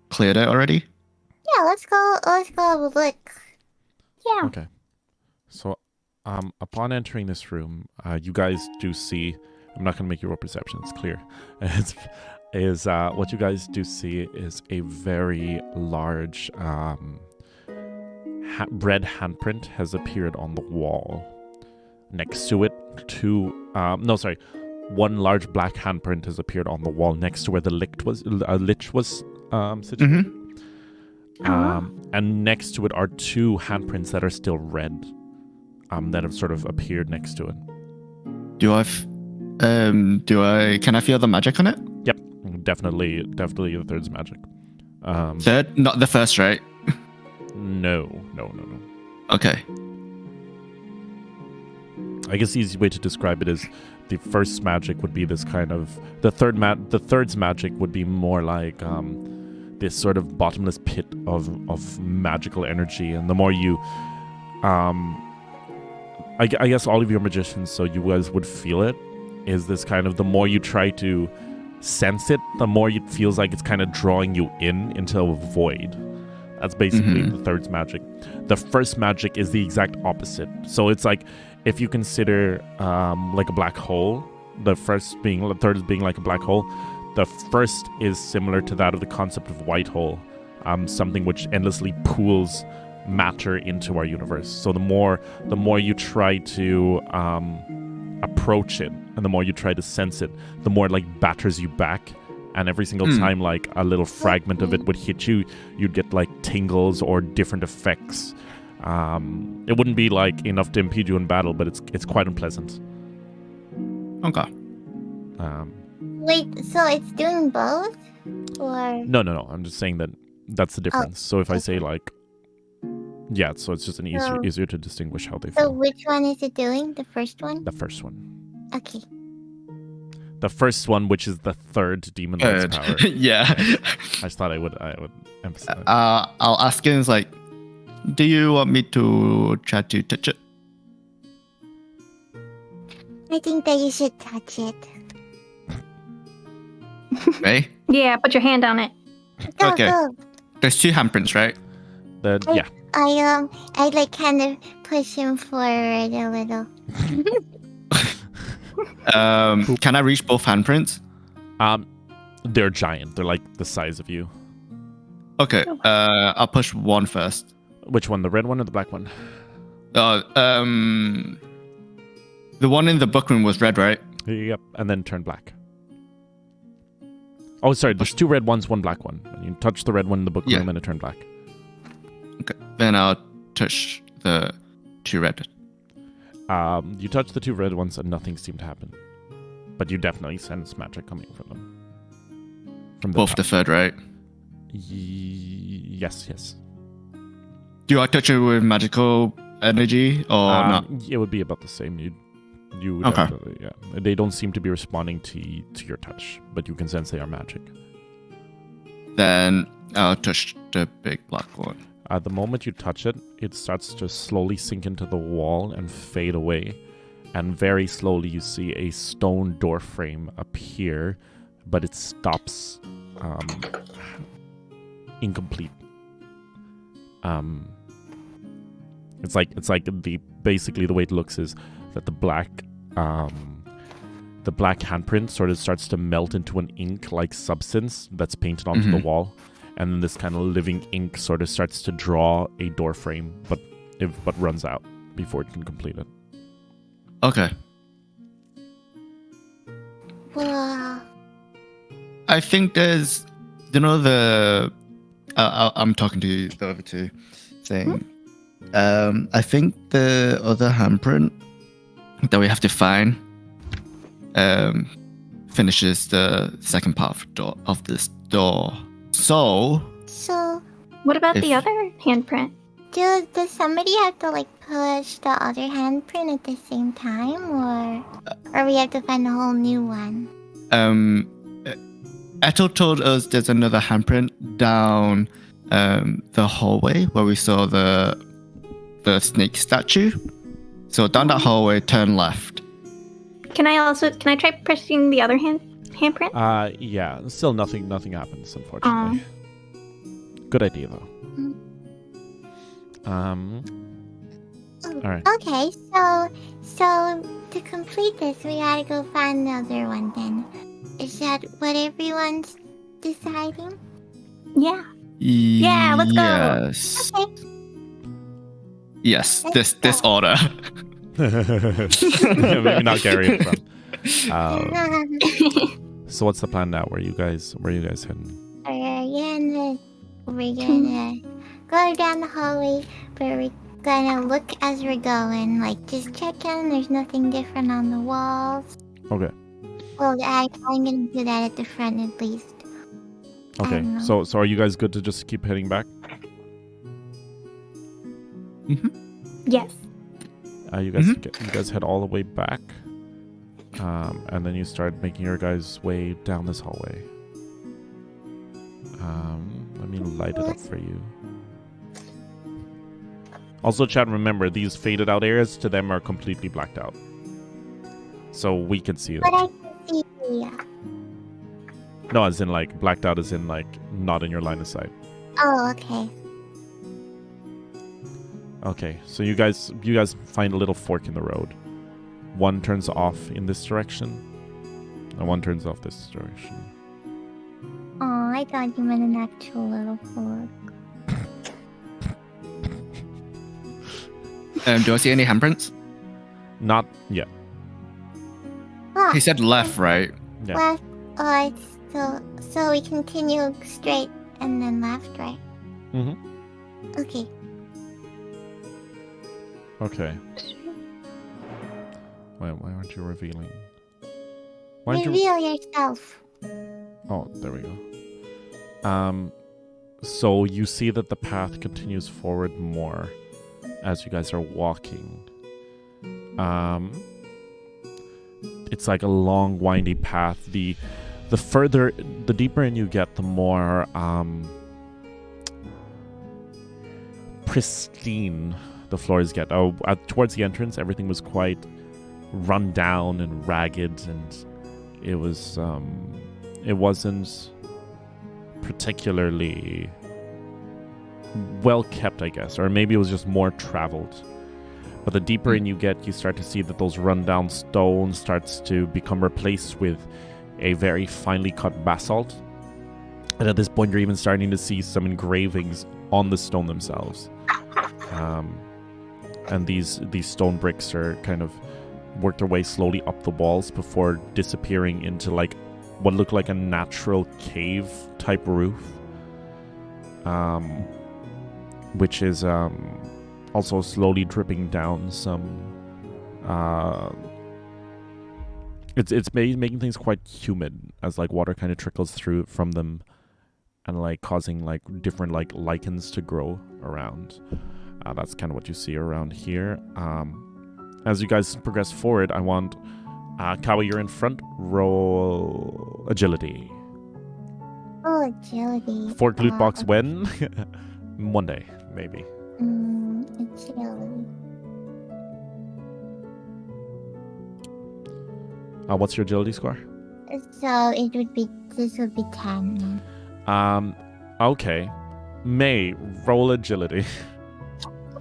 cleared it already. Yeah, let's go have a look. Yeah. Okay. So, upon entering this room, you guys do see. I'm not gonna make you roll perception. It's clear. What you guys do see is a very large red handprint has appeared on the wall. Next to it, one large black handprint has appeared on the wall next to where the lich was situated. And next to it are two handprints that are still red, that have sort of appeared next to it. Can I feel the magic on it? Yep, definitely the third's magic. Third, not the first, right? No. Okay. I guess the easy way to describe it is the first magic would be this kind of the third's magic would be more like this sort of bottomless pit of magical energy, and the more you I guess all of your magicians, so you guys would feel it, is this kind of, the more you try to sense it, the more it feels like it's kind of drawing you into a void. That's basically the third's magic. The first magic is the exact opposite. So it's like, if you consider like a black hole, the third is being like a black hole. The first is similar to that of the concept of white hole, something which endlessly pools matter into our universe. So the more you try to approach it, and the more you try to sense it, the more it like batters you back. And every single time like a little fragment of it would hit you, you'd get like tingles or different effects. It wouldn't be like enough to impede you in battle, but it's quite unpleasant. Okay. Wait, so it's doing both? Or... No. I'm just saying that's the difference. So if I say like, yeah, so it's just easier to distinguish how they feel. So which one is it doing? The first one? The first one. Okay. The first one, which is the third demon lord's power. Yeah. I just thought I would emphasize. I'll ask him, like, do you want me to try to touch it? I think that you should touch it. Right? Yeah, put your hand on it. Go, Okay. go. There's two handprints, right? Yeah. I like kind of push him forward a little. Can I reach both handprints? They're giant. They're like the size of you. Okay. I'll push one first. Which one? The red one or the black one? The one in the book room was red, right? Yep. And then turn black. Oh, sorry. There's two red ones, one black one. And you touch the red one in the book room and it turned black. Okay. Then I'll touch the two red. You touch the 2 red ones and nothing seemed to happen. But you definitely sense magic coming from them. From Both the third, right? Yes. Do I touch it with magical energy or not? It would be about the same. You would Okay. definitely, yeah. They don't seem to be responding to your touch, but you can sense they are magic. Then I'll touch the big black one. The moment you touch it, it starts to slowly sink into the wall and fade away. And very slowly you see a stone door frame appear, but it stops incomplete. It's like basically the way it looks is that the black handprint sort of starts to melt into an ink-like substance that's painted onto the wall, and then this kind of living ink sort of starts to draw a door frame, but runs out before it can complete it. Okay. Wow. I think there's, I'm talking to the other 2 thing. I think the other handprint that we have to find finishes the second part of this door. So What about the other handprint? Does somebody have to like push the other handprint at the same time, or we have to find a whole new one? Ethel told us there's another handprint down the hallway where we saw the snake statue. So down that hallway, turn left. Can I try pushing the other handprint? Yeah. Still nothing happens, unfortunately. Good idea though. All right. Okay, so to complete this, we gotta go find the other one then. Is that what everyone's deciding? Yeah. Yeah, let's go. Yes. Okay. Yes, this order. Maybe not Gary in front. So what's the plan now? Where are you guys heading? We're gonna go down the hallway, but we're gonna look as we're going. Like, just check in. There's nothing different on the walls. Okay. Well, I'm gonna do that at the front at least. Okay. So are you guys good to just keep heading back? Yes. You guys head all the way back, and then you start making your guys' way down this hallway. Let me light it up for you. Also, chat, remember, these faded out areas to them are completely blacked out. So we can see them. But I can see. No, as in like blacked out as in like not in your line of sight. Oh, okay. Okay, so you guys find a little fork in the road. One turns off in this direction, and one turns off this direction. Oh, I thought you meant an actual little fork. Do I see any handprints? Not yet. Ah, He said left, right? Yeah. left. Oh, it's still. So we continue straight and then left, right? Okay. Okay. Why aren't you revealing? Why aren't you... Reveal yourself. Oh, there we go. So you see that the path continues forward more as you guys are walking. It's like a long, windy path. The deeper in you get, the more pristine the floors get. Towards the entrance, everything was quite run down and ragged, and it wasn't particularly well kept, I guess, or maybe it was just more traveled. But the deeper in you get, you start to see that those rundown stones starts to become replaced with a very finely cut basalt. And at this point, you're even starting to see some engravings on the stone themselves. And these stone bricks are kind of work their way slowly up the walls before disappearing into like what looked like a natural cave type roof, which is also slowly dripping down some It's making things quite humid as like water kind of trickles through from them, and like causing like different like lichens to grow around. That's kind of what you see around here. As you guys progress forward, I want Kawa, you're in front. Roll agility. Oh, agility. Forked loot box when? One day, maybe. Agility. What's your agility score? So this would be 10. Okay. May, roll agility.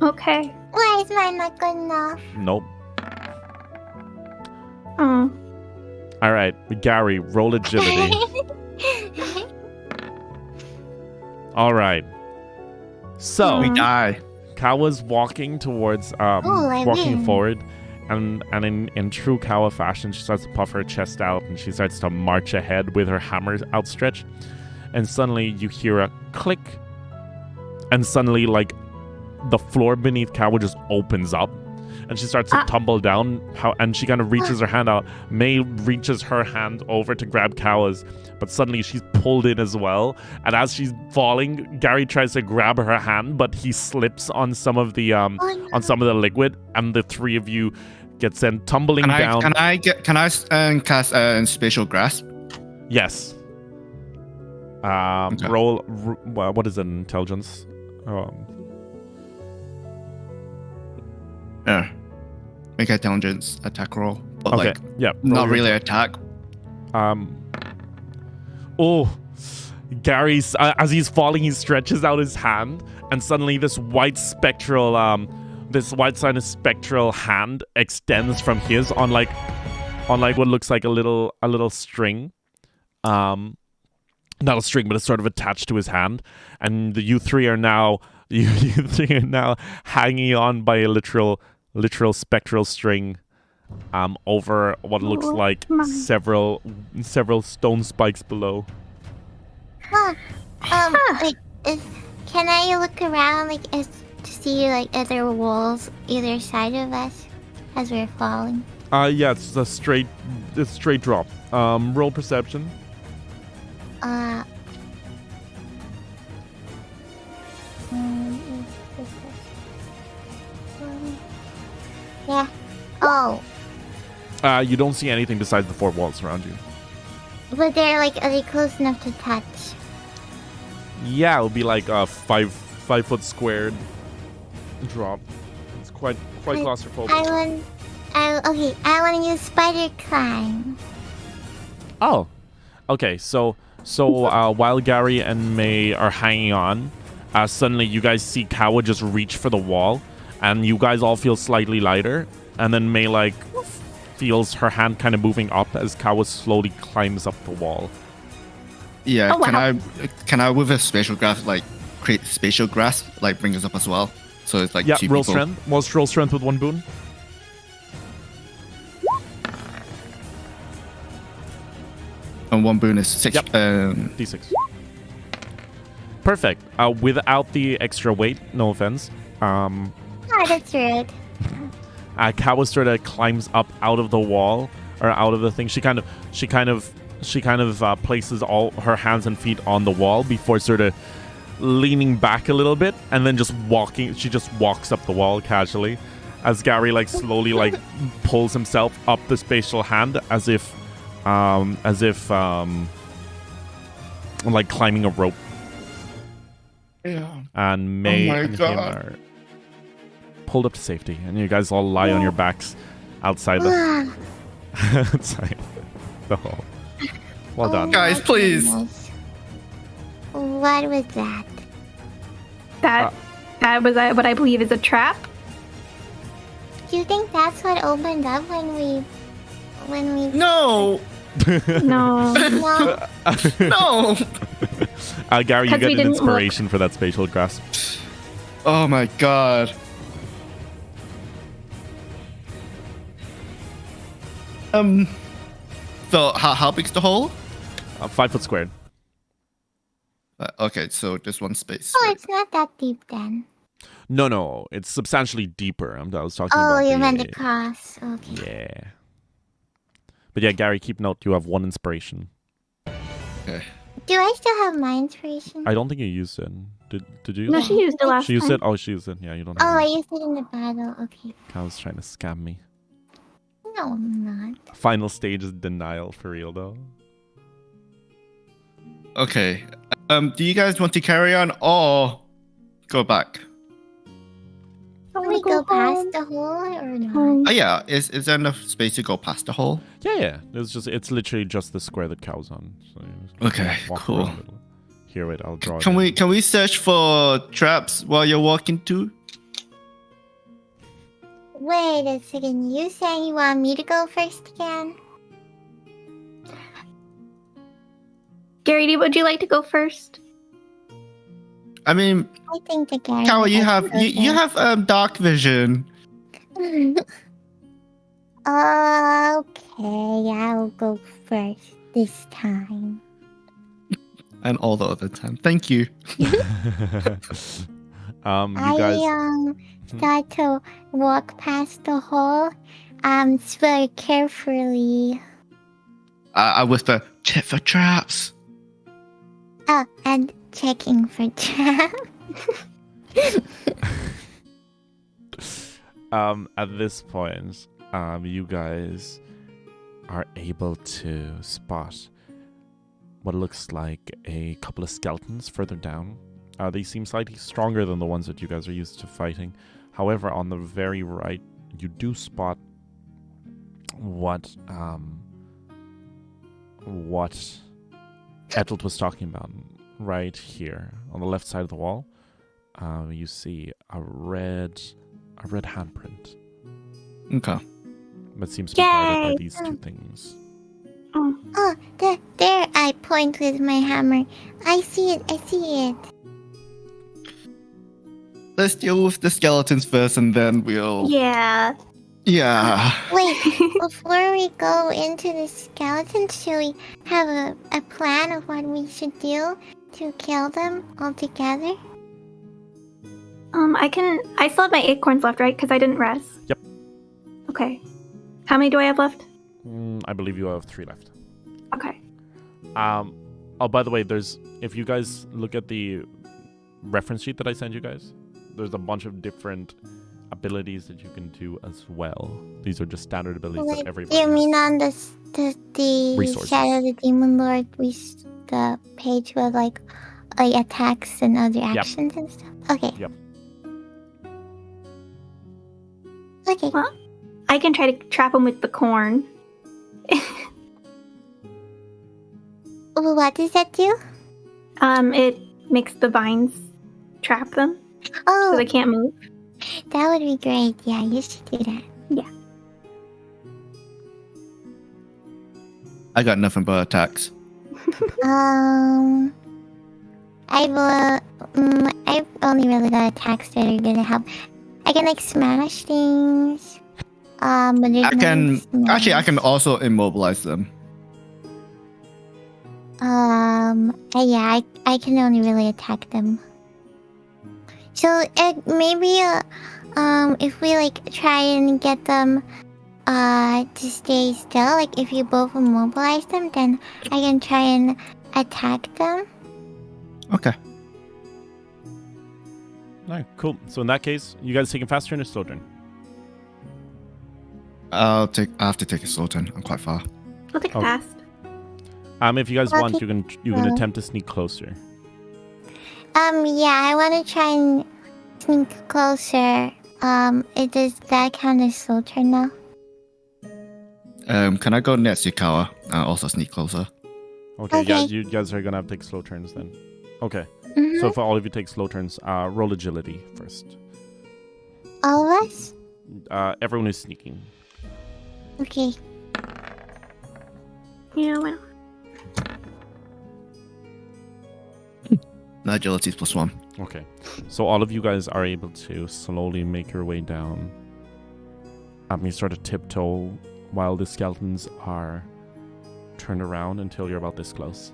Okay. Why is mine not good enough? Nope. Oh. All right, Gary, roll agility. All right. So We die. Kawa's walking towards, walking forward, and in true Kawa fashion, she starts to puff her chest out, and she starts to march ahead with her hammer outstretched, and suddenly you hear a click, and suddenly like the floor beneath Kawa just opens up, and she starts to tumble down. And she kind of reaches her hand out. Mei reaches her hand over to grab Kawa's, but suddenly she's pulled in as well. And as she's falling, Gary tries to grab her hand, but he slips on some of the on some of the liquid, and the three of you get sent tumbling down. Can I cast spatial grasp? Yes. Okay. Roll. What is it? Intelligence. Yeah. Make an intelligence attack roll, but Okay. like Yeah. not really attack. Oh, Gary's as he's falling, he stretches out his hand, and suddenly this white spectral, sided spectral hand extends from his on like what looks like a little string, not a string, but it's sort of attached to his hand, and you three are now hanging on by a literal spectral string. Over what looks like several stone spikes below. Huh. Like, can I look around, like, to see, like, other walls either side of us as we're falling? Yeah, it's a straight drop. Roll perception. Yeah. Oh. You don't see anything besides the four walls around you. But are they close enough to touch? Yeah, it would be like a 5 foot squared drop. It's quite claustrophobic. I want to use spider climb. Oh, okay. So while Gary and Mei are hanging on, suddenly you guys see Kawa just reach for the wall, and you guys all feel slightly lighter, and then Mei like feels her hand kind of moving up as Kawa slowly climbs up the wall. Yeah, Oh, wow. can I with a spatial grasp like create spatial grasp, like bring us up as well? So it's like Yeah, two roll people. strength. Most roll strength with 1 boon. And 1 boon is 6. Yep. D6. Perfect. Without the extra weight, no offense. Oh, that's rude. Kawa sort of climbs up out of the wall, or out of the thing. She kind of places all her hands and feet on the wall before sort of leaning back a little bit, and then just walking. She just walks up the wall casually, as Gary like slowly like pulls himself up the spatial hand, as if like climbing a rope. Yeah. And Mei my and him God. are pulled up to safety, and you guys all lie on your backs outside the outside the hole. Well done. Guys, please. Goodness. What was that? That was what I believe is a trap. Do you think that's what opened up when we? No. No. No. No. Gary, you 'Cause get we an didn't inspiration for that spatial grasp. Oh my god. So how big's the hole? 5 foot squared. Okay, so just one space. Oh, it's not that deep then. No, it's substantially deeper. I was talking Oh, about you meant the cross. Okay. Yeah. But yeah, Gary, keep note. You have 1 inspiration. Okay. Do I still have my inspiration? I don't think you used it. Did you? No, she used it last She used time. it? Oh, she used it. Yeah, you don't Oh, have I it. used it in the battle. Okay. Kawa's trying to scam me. No, I'm not. Final stage is denial for real, though. Okay. Do you guys want to carry on or go back? I Can wanna we go past home. the hole or not? Home. Oh yeah. Is there enough space to go past the hole? Yeah. It's literally just the square that Kawa's on. So you just Okay, walk cool. around it. Here, wait, I'll draw Can it. we search for traps while you're walking too? Wait a second. You saying you want me to go first again? Gary, would you like to go first? I mean, I think the guy. Kawa, you have dark vision. Okay, I'll go first this time. And all the other time. Thank you. You guys. Start to walk past the hole. Very carefully. I whisper, check for traps. Oh, and checking for traps. At this point, you guys are able to spot what looks like a couple of skeletons further down. They seem slightly stronger than the ones that you guys are used to fighting. However, on the very right, you do spot what Etelt was talking about. Right here, on the left side of the wall, you see a red handprint. Okay. That seems to be guided by Yay! these 2 things. Oh, there! I point with my hammer. I see it. Let's deal with the skeletons first and then we'll... Yeah. Yeah. Wait, before we go into the skeletons, should we have a plan of what we should do to kill them all together? I still have my acorns left, right? Because I didn't rest. Yep. Okay. How many do I have left? I believe you have 3 left. Okay. Oh, by the way, if you guys look at the reference sheet that I sent you guys, there's a bunch of different abilities that you can do as well. These are just standard abilities that everybody You has. mean on the Resources. Shadow of the Demon Lord, the page with like attacks and other actions and stuff? Okay. Yep. Okay. Well, I can try to trap them with the corn. Well, what does that do? It makes the vines trap them Oh, so they can't move. that would be great. Yeah, you should do that. I got nothing but attacks. I've only really got attacks that are gonna help. I can like smash things. But there's I can... no smash. Actually, I can also immobilize them. Yeah, I can only really attack them. So maybe if we like try and get them to stay still, like if you both immobilize them, then I can try and attack them. Okay. Alright, cool. So in that case, you guys taking fast turn or slow turn? I have to take a slow turn. I'm quite far. I'll take Okay. fast. If you guys I'll want, take you can attempt to sneak closer. Yeah, I want to try and sneak closer. Does that count as slow turn now? Can I go next to Kawa? Also sneak closer. Okay, yeah, Okay. you guys are gonna have to take slow turns then. Okay. Mm-hmm. So for all of you take slow turns, roll agility first. All of us? Everyone who's sneaking. Okay. Yeah, why not? My agility is +1. Okay. So all of you guys are able to slowly make your way down. You sort of tiptoe while the skeletons are turned around until you're about this close.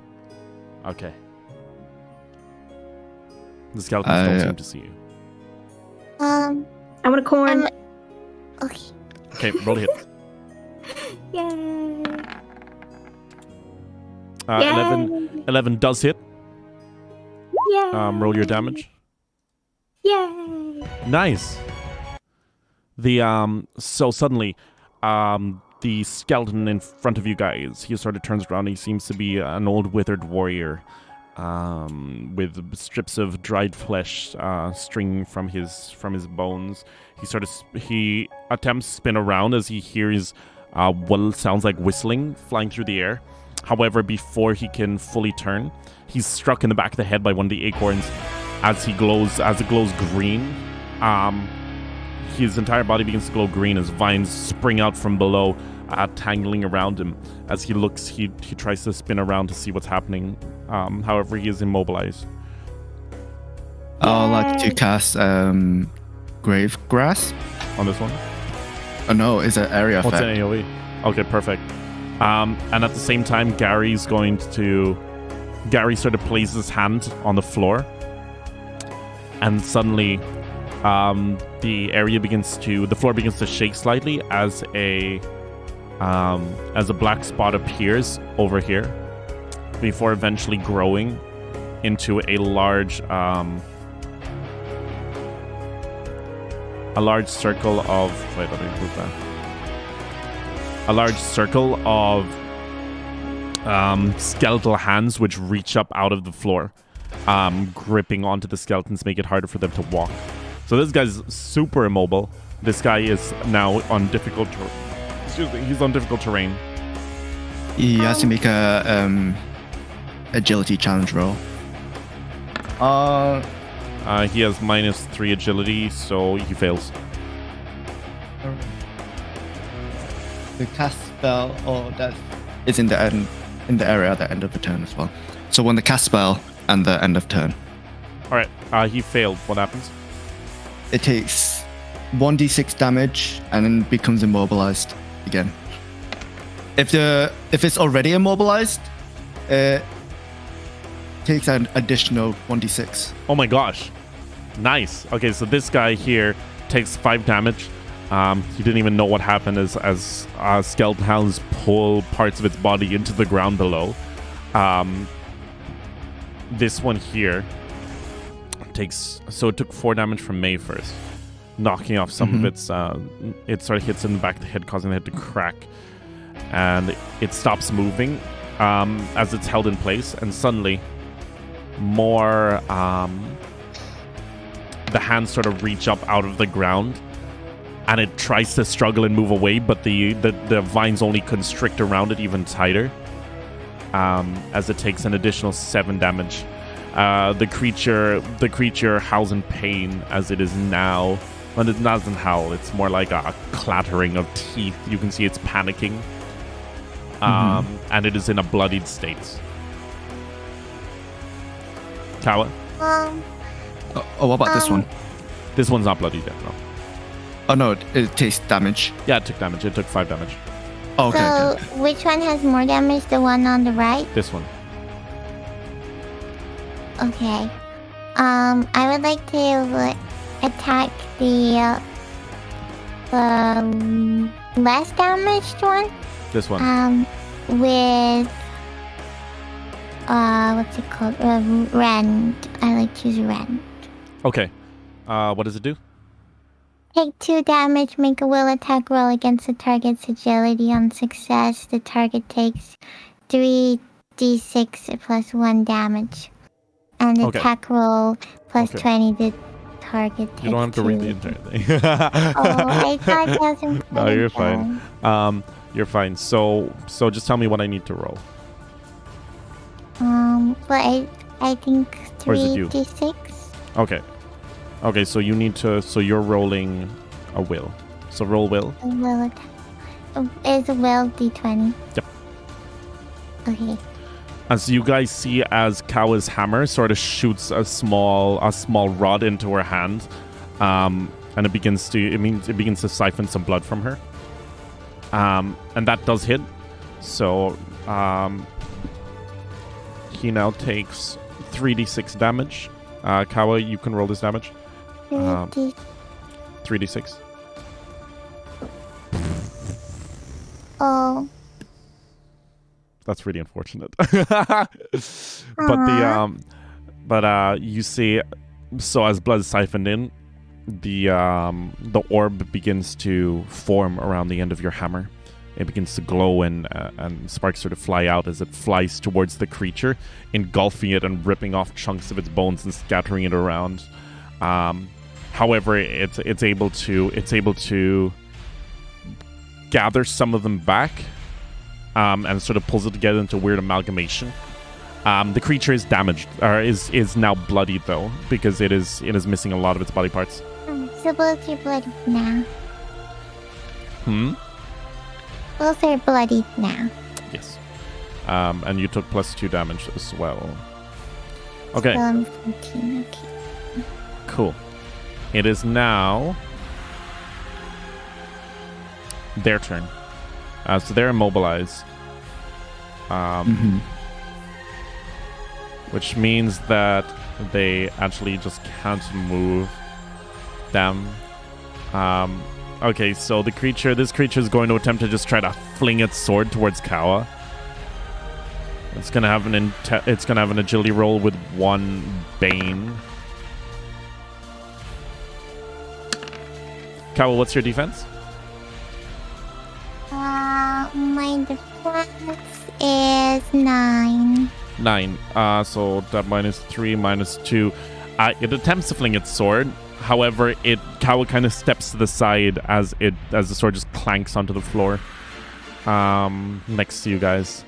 Okay. The skeletons don't seem to see you. Um, I want a corn. okay. Okay, roll a hit. Yay. 11 does hit. Yay. Roll your damage. Yay. Nice. So suddenly, the skeleton in front of you guys, he sort of turns around. He seems to be an old withered warrior, with strips of dried flesh stringing from his bones. He attempts to spin around as he hears what sounds like whistling flying through the air. However, before he can fully turn, he's struck in the back of the head by one of the acorns as it glows green. His entire body begins to glow green as vines spring out from below, tangling around him. As he looks, he tries to spin around to see what's happening. However, he is immobilized. I'd like to cast Grave Grasp. On this one? Oh no, it's an area What's effect. an AoE? Okay, perfect. And at the same time, Gary sort of places his hand on the floor. And suddenly, the floor begins to shake slightly as a black spot appears over here, before eventually growing into a large circle of. Wait, let me move that. A large circle of skeletal hands which reach up out of the floor, gripping onto the skeletons, make it harder for them to walk. So this guy's super immobile. This guy is now on difficult he's on difficult terrain. He has to make a agility challenge roll. He has -3 agility, so he fails. The cast spell, that is in the area at the end of the turn as well. So when the cast spell and the end of turn. Alright, he failed. What happens? It takes 1d6 damage and then becomes immobilized again. If it's already immobilized, it takes an additional 1d6. Oh my gosh. Nice. Okay, so this guy here takes 5 damage. He didn't even know what happened as skeleton hounds pull parts of its body into the ground below. This one here it took 4 damage from Mei first, knocking off some of its. It sort of hits in the back of the head, causing the head to crack, and it stops moving as it's held in place, and suddenly more the hands sort of reach up out of the ground, and it tries to struggle and move away, but the vines only constrict around it even tighter, as it takes an additional 7 damage. The creature howls in pain as it is now. Well, it doesn't howl. It's more like a clattering of teeth. You can see it's panicking, and it is in a bloodied state. Kawa? What about this one? This one's not bloodied yet, no. Oh no, it takes damage. Yeah, it took damage. It took 5 damage. Oh, okay. So, which one has more damage? The one on the right? This one. Okay. I would like to attack the less damaged one. This one. With what's it called? Rend. I like to use rend. Okay. What does it do? Take 2 damage. Make a will attack roll against the target's agility. On success, the target takes 3d6 plus 1 damage. And attack roll plus 20, the target takes. You don't have to 2. read the entire thing. I thought that was important. No, you're fine. You're fine. So just tell me what I need to roll. But I think Or is it you? 3d6. Okay. Okay, so you need to. So you're rolling a will. So roll will. A will attack. Is a will d20? Yep. Okay. As you guys see, as Kawa's hammer sort of shoots a small rod into her hand, and it begins to siphon some blood from her. And that does hit. So he now takes 3d6 damage. Kawa, you can roll this damage. 3d. 3d6. Oh. That's really unfortunate. But you see, so as blood is siphoned in, the orb begins to form around the end of your hammer. It begins to glow and sparks sort of fly out as it flies towards the creature, engulfing it and ripping off chunks of its bones and scattering it around. However, it's able to gather some of them back and sort of pulls it together into a weird amalgamation. The creature is damaged, or is now bloodied though, because it is missing a lot of its body parts. So both are bloody now. Both are bloody now. Yes. And you took +2 damage as well. Okay. 14, okay. Cool. It is now their turn. So they're immobilized. Which means that they actually just can't move them. Okay, so this creature is going to attempt to just try to fling its sword towards Kawa. It's gonna have an agility roll with 1 bane. Kawa, what's your defense? My defense is 9. 9. So that -3, -2. It attempts to fling its sword. However, Kawa kind of steps to the side as the sword just clanks onto the floor next to you guys.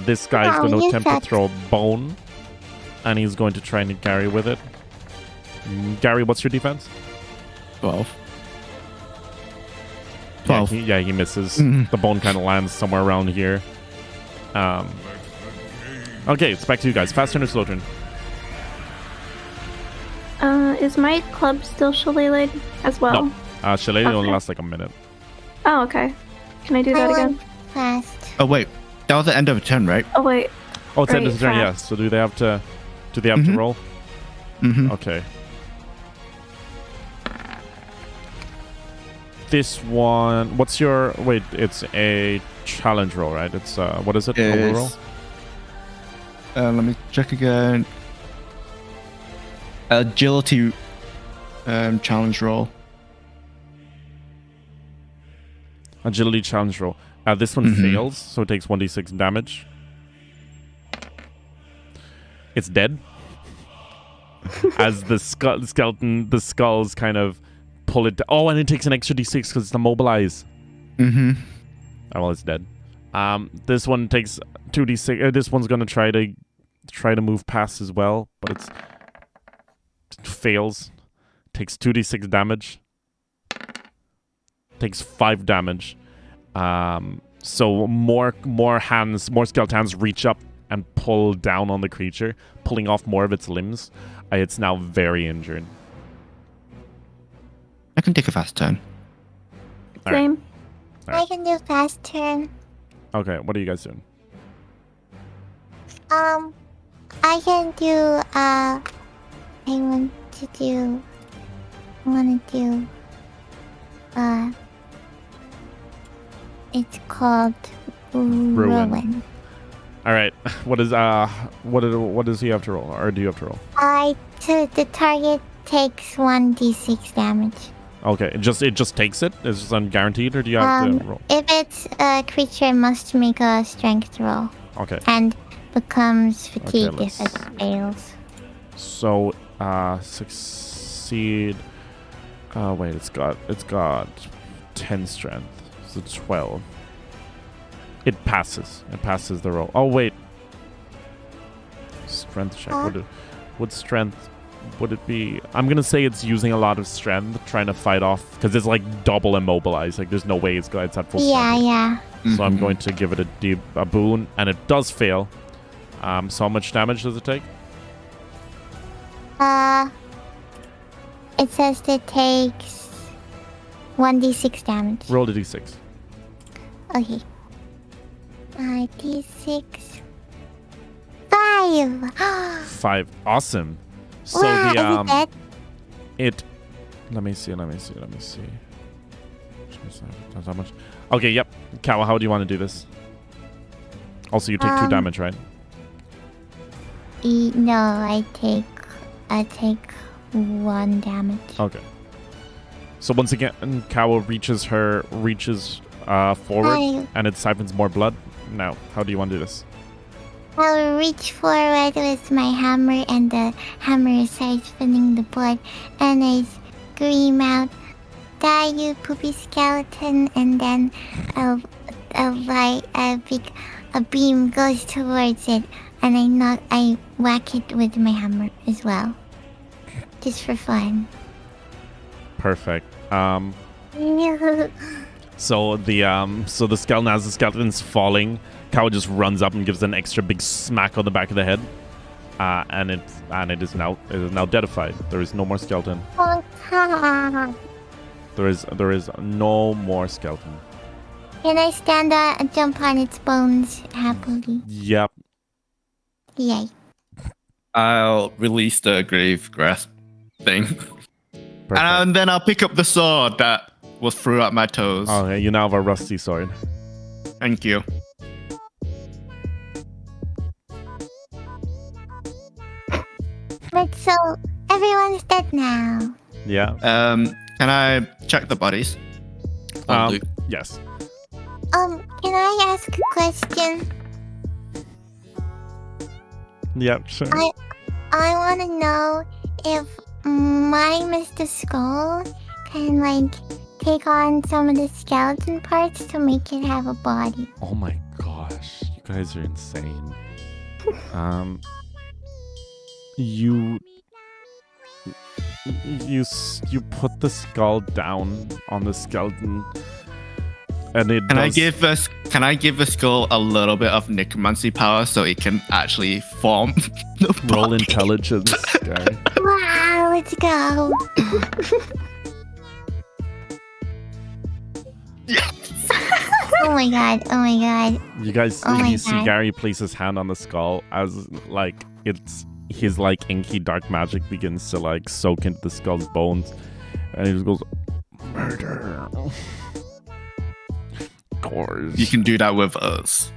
This guy is going to attempt to throw a bone, and he's going to try and hit Gary with it. Gary, what's your defense? 12. 12. Yeah, he misses. The bone kind of lands somewhere around here. Okay, it's back to you guys. Fast turn or slow turn? Is my club still shillelagh as well? No. Shillelagh only lasts like a minute. Oh, okay. Can I do that again? Fast. Oh wait, that was the end of a turn, right? Oh wait. Oh, it's end of the turn. Fast. Yes. So do they have to roll? Okay. This one. What's your? Wait, it's a challenge roll, right? It's what is it? A roll? Let me check again. Agility challenge roll. Agility challenge roll. This one fails, so it takes 1d6 damage. It's dead. As the skulls kind of pull it. Oh, and it takes an extra d6 because it's immobilized. Oh, well, it's dead. This one takes 2d6. This one's gonna try to move past as well, but it fails. Takes 2d6 damage. Takes 5 damage. So more skeleton hands reach up and pull down on the creature, pulling off more of its limbs. It's now very injured. I can take a fast turn. Same. I can do fast turn. Okay, what are you guys doing? I can do, I want to do, it's called Ruin. All right. What does he have to roll, or do you have to roll? The target takes 1d6 damage. Okay, it just takes it. It's just unguaranteed, or do you have to roll? If it's a creature, it must make a strength roll. Okay. And becomes fatigued Okay, if it fails. So succeed. Wait, it's got 10 strength. So 12. It passes. It passes the roll. Oh wait. Strength check. What strength would it be? I'm gonna say it's using a lot of strength, trying to fight off, because it's like double immobilized. Like there's no way it's at full strength. Yeah. So I'm going to give it a boon, and it does fail. So how much damage does it take? It says it takes 1d6 damage. Roll the d6. Okay. D6. 5. 5. Awesome. So wow, is it dead? it Let me see. Not that much. Okay, yep. Kawa, how do you want to do this? Also, you take 2 damage, right? No, I take 1 damage. Okay. So once again, Kawa reaches forward, and it siphons more blood. Now, how do you want to do this? I'll reach forward with my hammer, and the hammer starts siphoning the blood, and I scream out, "Die, you poopy skeleton!" And then a beam goes towards it, and I whack it with my hammer as well, just for fun. Perfect. So the skeleton, as the skeleton's falling, Kawa just runs up and gives an extra big smack on the back of the head, and it is now deadified. There is no more skeleton. There is no more skeleton. Can I stand up and jump on its bones happily? Yep. Yay. I'll release the grave grasp thing. Perfect. And then I'll pick up the sword that was through at my toes. Okay, you now have a rusty sword. Thank you. But so everyone's dead now. Yeah. Can I check the bodies? Yes. Can I ask a question? Yep, sure. I want to know if my Mr. Skull can take on some of the skeleton parts to make it have a body. Oh my gosh, you guys are insane. You put the skull down on the skeleton, and it Can I give the skull a little bit of necromancy power so it can actually form the roll body? intelligence, guy. Wow, let's go. Oh my god. You guys, Oh my you see God. Gary place his hand on the skull as his inky dark magic begins to soak into the skull's bones, and he just goes, "Murder." Course. You can do that with us.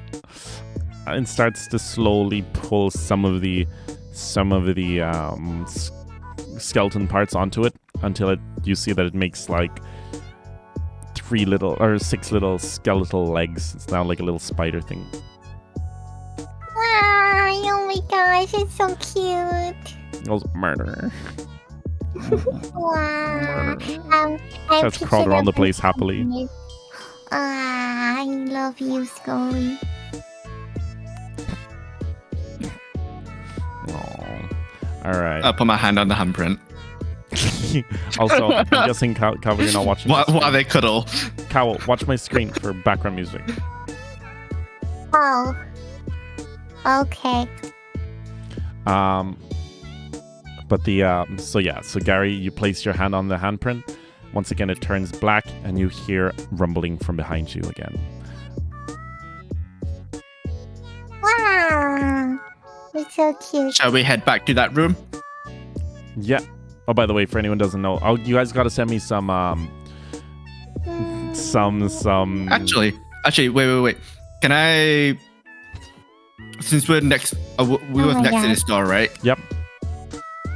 And starts to slowly pull some of the skeleton parts onto it until you see that it makes 6 little skeletal legs. It's now like a little spider thing. Oh my gosh, it's so cute. It goes, "Murder." Wow. Starts to crawl around the place happily. I love you, Scully. All right. I'll put my hand on the handprint. Also, I'm guessing Kawa, you're not watching. Why they cuddle? Kawa, watch my screen for background music. Oh. Okay. But so Gary, you place your hand on the handprint. Once again, it turns black, and you hear rumbling from behind you again. Wow. It's so cute. Shall we head back to that room? Yeah. Oh, by the way, for anyone who doesn't know, you guys got to send me some. Actually, wait. Can I? Since we're next, we were next to this door, right? Yep.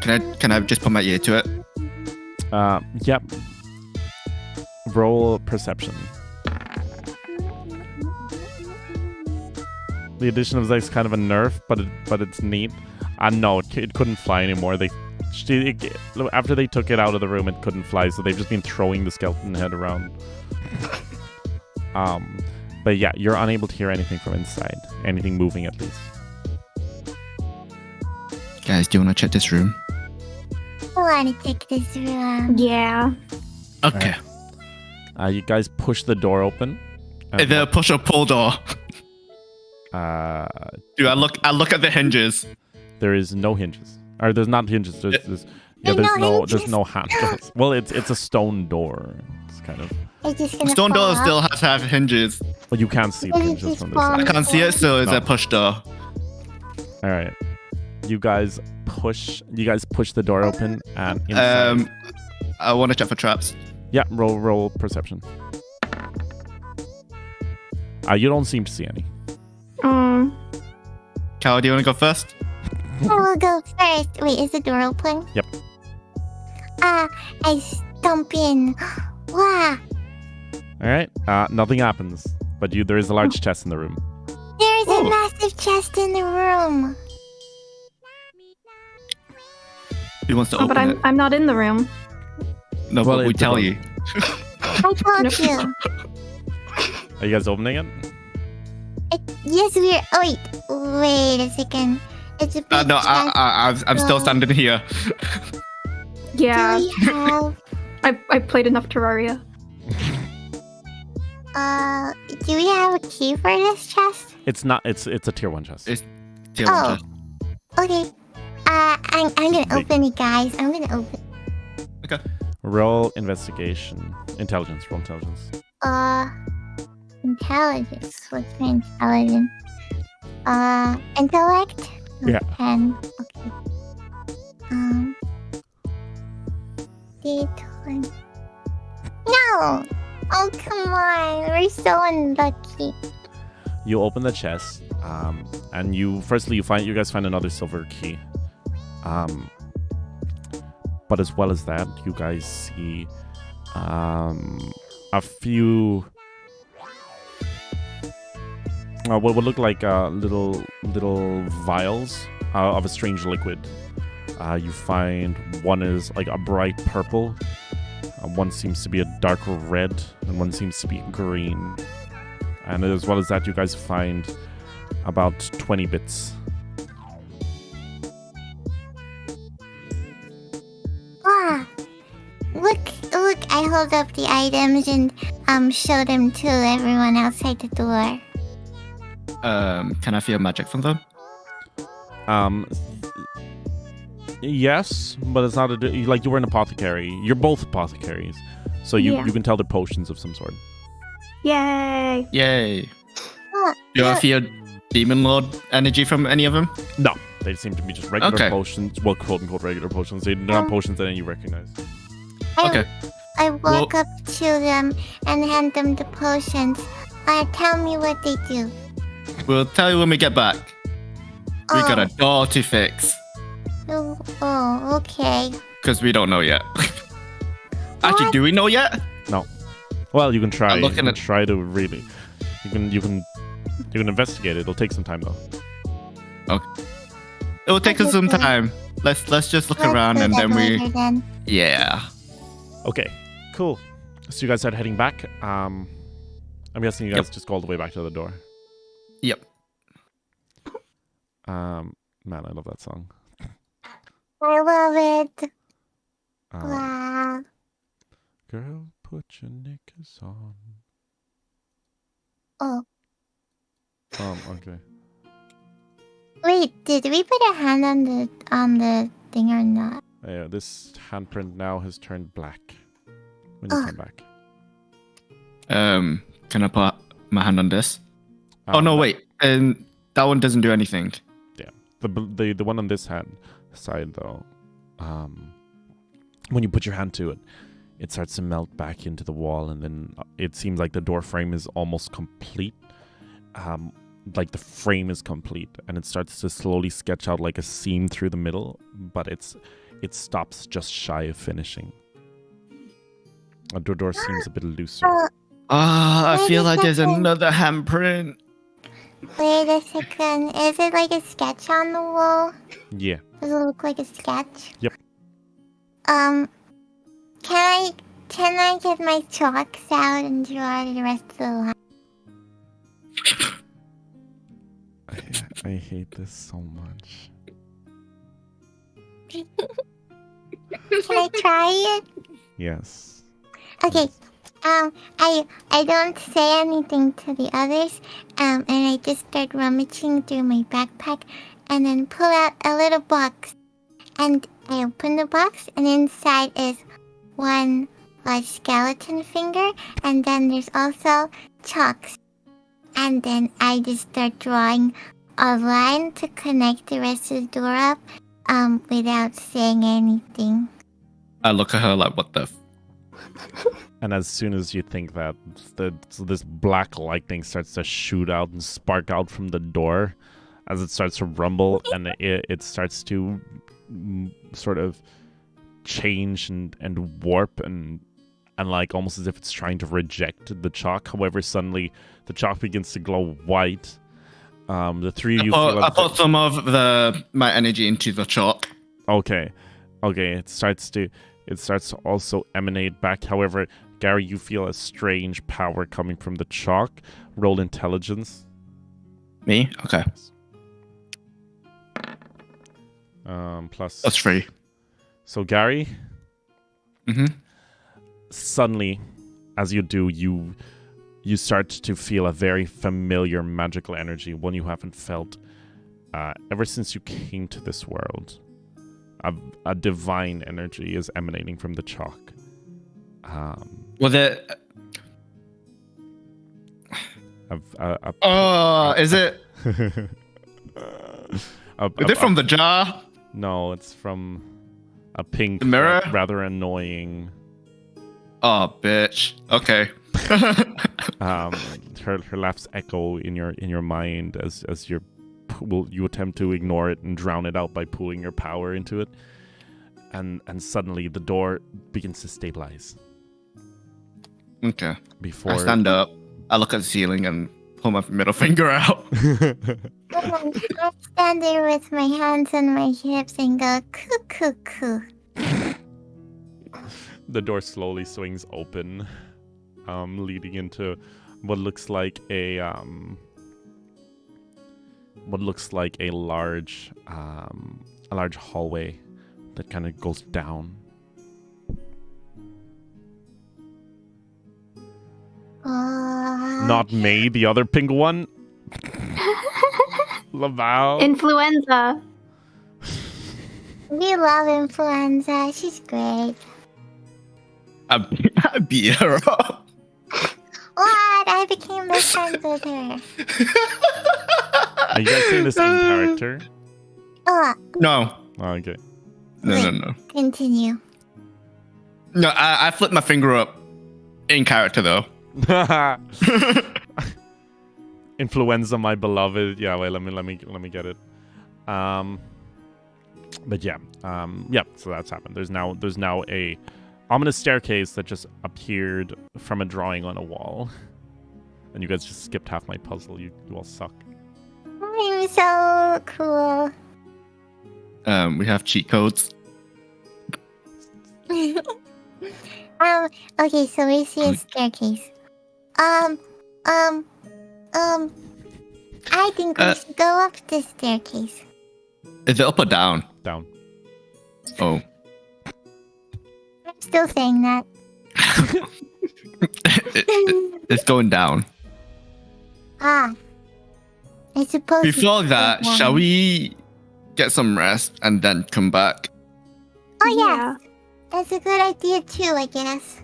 Can I just put my ear to it? Yep. Roll perception. The addition of Zeke's kind of a nerf, but it's neat. No, it couldn't fly anymore. After they took it out of the room, it couldn't fly, so they've just been throwing the skeleton head around. But yeah, you're unable to hear anything from inside. Anything moving, at least. Guys, do you want to check this room? I want to take this room. Yeah. Okay. You guys push the door open. The push or pull door. Dude, I look at the hinges. There is no hinges. Or there's not hinges. There's no handles. Well, it's a stone door. It's kind of. It's just gonna Stone fall door off. still has to have hinges. Well, you can't see the hinges from this I side. can't see it, so it's No. a push door. All right. You guys push the door open, and inside. I want to check for traps. Yeah, roll perception. You don't seem to see any. Kawa, do you want to go first? I will go first. Wait, is the door open? Yep. I stomp in. Wow. All right. Nothing happens, but there is a large chest in the room. There is a massive chest in the room. Who wants to open but it? I'm not in the room. No, Well, but we it's tell open. you. I told you. Are you guys opening it? Yes, we're. Oh, wait a second. It's a big No, chest. I'm still standing here. Yeah, Do we have? I played enough Terraria. Do we have a key for this chest? It's not. It's a tier 1 chest. It's tier 1 Oh. chest. Okay. I'm gonna Wait. open it, guys. I'm gonna open. Okay. Roll investigation. Intelligence. Roll intelligence. Intelligence. What's my intelligence? Intellect? Yeah. 10. Okay. D20. No! Oh, come on. We're so unlucky. You open the chest, and you guys find another silver key. But as well as that, you guys see a few what would look like little vials of a strange liquid. You find one is like a bright purple, one seems to be a darker red, and one seems to be green. And as well as that, you guys find about 20 bits. Wow. Look, I hold up the items and show them to everyone outside the door. Can I feel magic from them? Yes, but it's not like you were an apothecary. You're both apothecaries, so you can tell they're potions of some sort. Yay! Yay. Oh, Do I look, feel demon lord energy from any of them? No, they seem to be just regular Okay. potions. Well, quote unquote regular potions. They're not potions that you recognize. Okay. I walk up to them and hand them the potions. Tell me what they do. We'll tell you when we get back. We got a Oh. door to fix. Oh, okay. Because we don't know yet. Actually, What? do we know yet? No. Well, you can try. I'm looking You can at- try to really. You can investigate it. It'll take some time though. It will take us some Okay. time. Let's just look Let's around do and that then we. later then. Yeah. Okay, cool. So you guys start heading back. I'm guessing you guys just go all the way back to the door. Yep. Man, I love that song. I love it. Um, Wow. Girl, put your knickers on. Oh, Okay. wait. Did we put a hand on the thing or not? Yeah, this handprint now has turned black when you come back. Can I put my hand on this? Oh no, that- wait. And that one doesn't do anything. Yeah, the one on this side though, when you put your hand to it, it starts to melt back into the wall, and then it seems like the door frame is almost complete. Like the frame is complete, and it starts to slowly sketch out like a seam through the middle, but it stops just shy of finishing. The door seems a bit looser. I Wait feel a like there's second. another handprint. Wait a second. Is it like a sketch on the wall? Yeah. Does it look like a sketch? Yep. Can I get my chalks out and draw the rest of the line? I hate this so much. Can I try it? Yes. Okay. I don't say anything to the others. And I just start rummaging through my backpack, and then pull out a little box. And I open the box, and inside is one skeleton finger, and then there's also chalks. And then I just start drawing a line to connect the rest of the door up, without saying anything. I look at her like, what the? And as soon as you think that, this black lightning starts to shoot out and spark out from the door as it starts to rumble, and it starts to sort of change and warp and like almost as if it's trying to reject the chalk. However, suddenly the chalk begins to glow white. The three of you feel I put some of my energy into the chalk. Okay. It starts to also emanate back. However, Gary, you feel a strange power coming from the chalk. Roll intelligence. Me? Okay. Plus. That's 3. So Gary. Mm-hmm. Suddenly, as you do, you start to feel a very familiar magical energy, one you haven't felt ever since you came to this world. A divine energy is emanating from the chalk. Was it? Is it? Is it from the jar? No, it's from a pink, mirror? rather annoying. Oh, bitch. Okay. Her laughs echo in your mind as you attempt to ignore it and drown it out by pooling your power into it, and suddenly the door begins to stabilize. Okay. Before I stand up, I look at the ceiling and pull my middle finger out. I stand there with my hands on my hips and go coo coo coo. The door slowly swings open, leading into what looks like a large hallway that kind of goes down. Not Mei, the other pink one. Laval. Influenza. We love Influenza. She's great. I beat her up. What? I became best friends with her. Are you guys saying this in character? No. Oh, okay. No. Continue. No, I flipped my finger up in character though. Influenza, my beloved. Yeah, wait, let me get it. But yeah. So that's happened. There's now a ominous staircase that just appeared from a drawing on a wall. And you guys just skipped half my puzzle. You all suck. I'm so cool. We have cheat codes. Okay, so we see a staircase. I think we should go up this staircase. Is it up or down? Down. Oh. I'm still saying that. It's going down. I suppose. Before that, down. shall we get some rest and then come back? Oh yeah. That's a good idea too, I guess.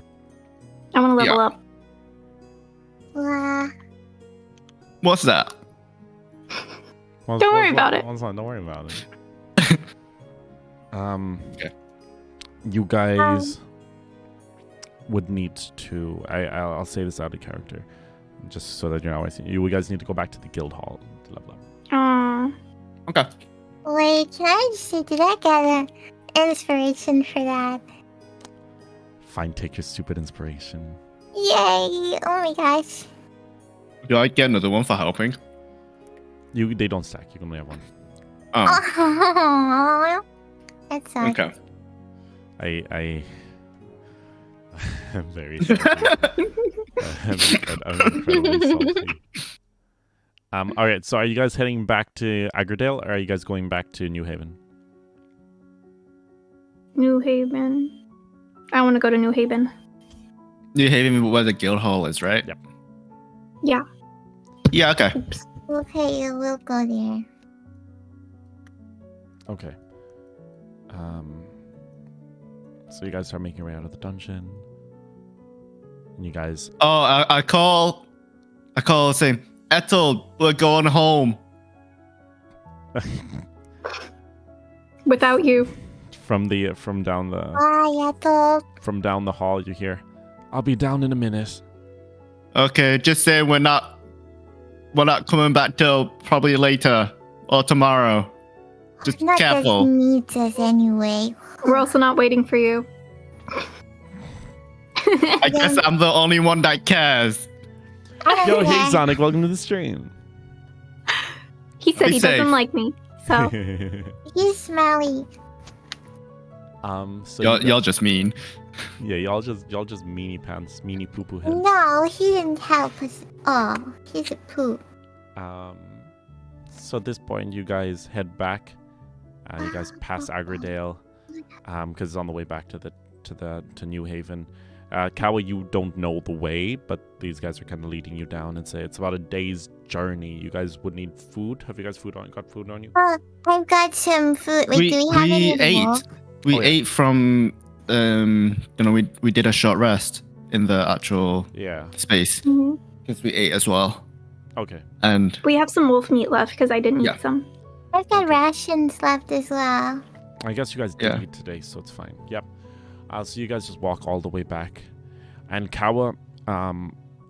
I want to level up. What's that? Don't worry about it. Don't worry about it. Okay. You guys would need to. I'll say this out of character, just so that you're not wasting. You guys need to go back to the guild hall to level up. Aww. Okay. Wait, can I just say, did I get an inspiration for that? Fine, take your stupid inspiration. Yay! Oh my gosh. Do I get another one for helping? They don't stack. You can only have one. Oh. That sucks. Okay. I'm very salty. I'm incredibly salty. All right. So, are you guys heading back to Agridale, or are you guys going back to New Haven? New Haven. I want to go to New Haven. New Haven, where the guild hall is, right? Yep. Yeah. Yeah. Okay. Oops. Okay, we'll go there. Okay. So you guys start making your way out of the dungeon, and you guys. Oh, I call saying, Ethel, we're going home. Without you. from down the hall. You hear, "I'll be down in a minute." Okay, just say we're not coming back till probably later or tomorrow. Just be careful. Needs us anyway. We're also not waiting for you. I guess I'm the only one that cares. Yo, hey Sonic, welcome to the stream. He said he doesn't like me, so. He's smelly. So y'all just mean. Yeah, y'all just meanie pants, meanie poo poo heads. No, he didn't help us. Oh, he's a poo. So at this point, you guys head back. You guys pass Agridale, because it's on the way back to New Haven. Kawa, you don't know the way, but these guys are kind of leading you down and say it's about a day's journey. You guys would need food. Have you guys got food on you? I've got some food. Wait, do we have any more? We ate from we did a short rest in the actual space because we ate as well. Okay. And we have some wolf meat left because I didn't eat some. I've got rations left as well. I guess you guys did eat today, so it's fine. Yep. So you guys just walk all the way back, and Kawa,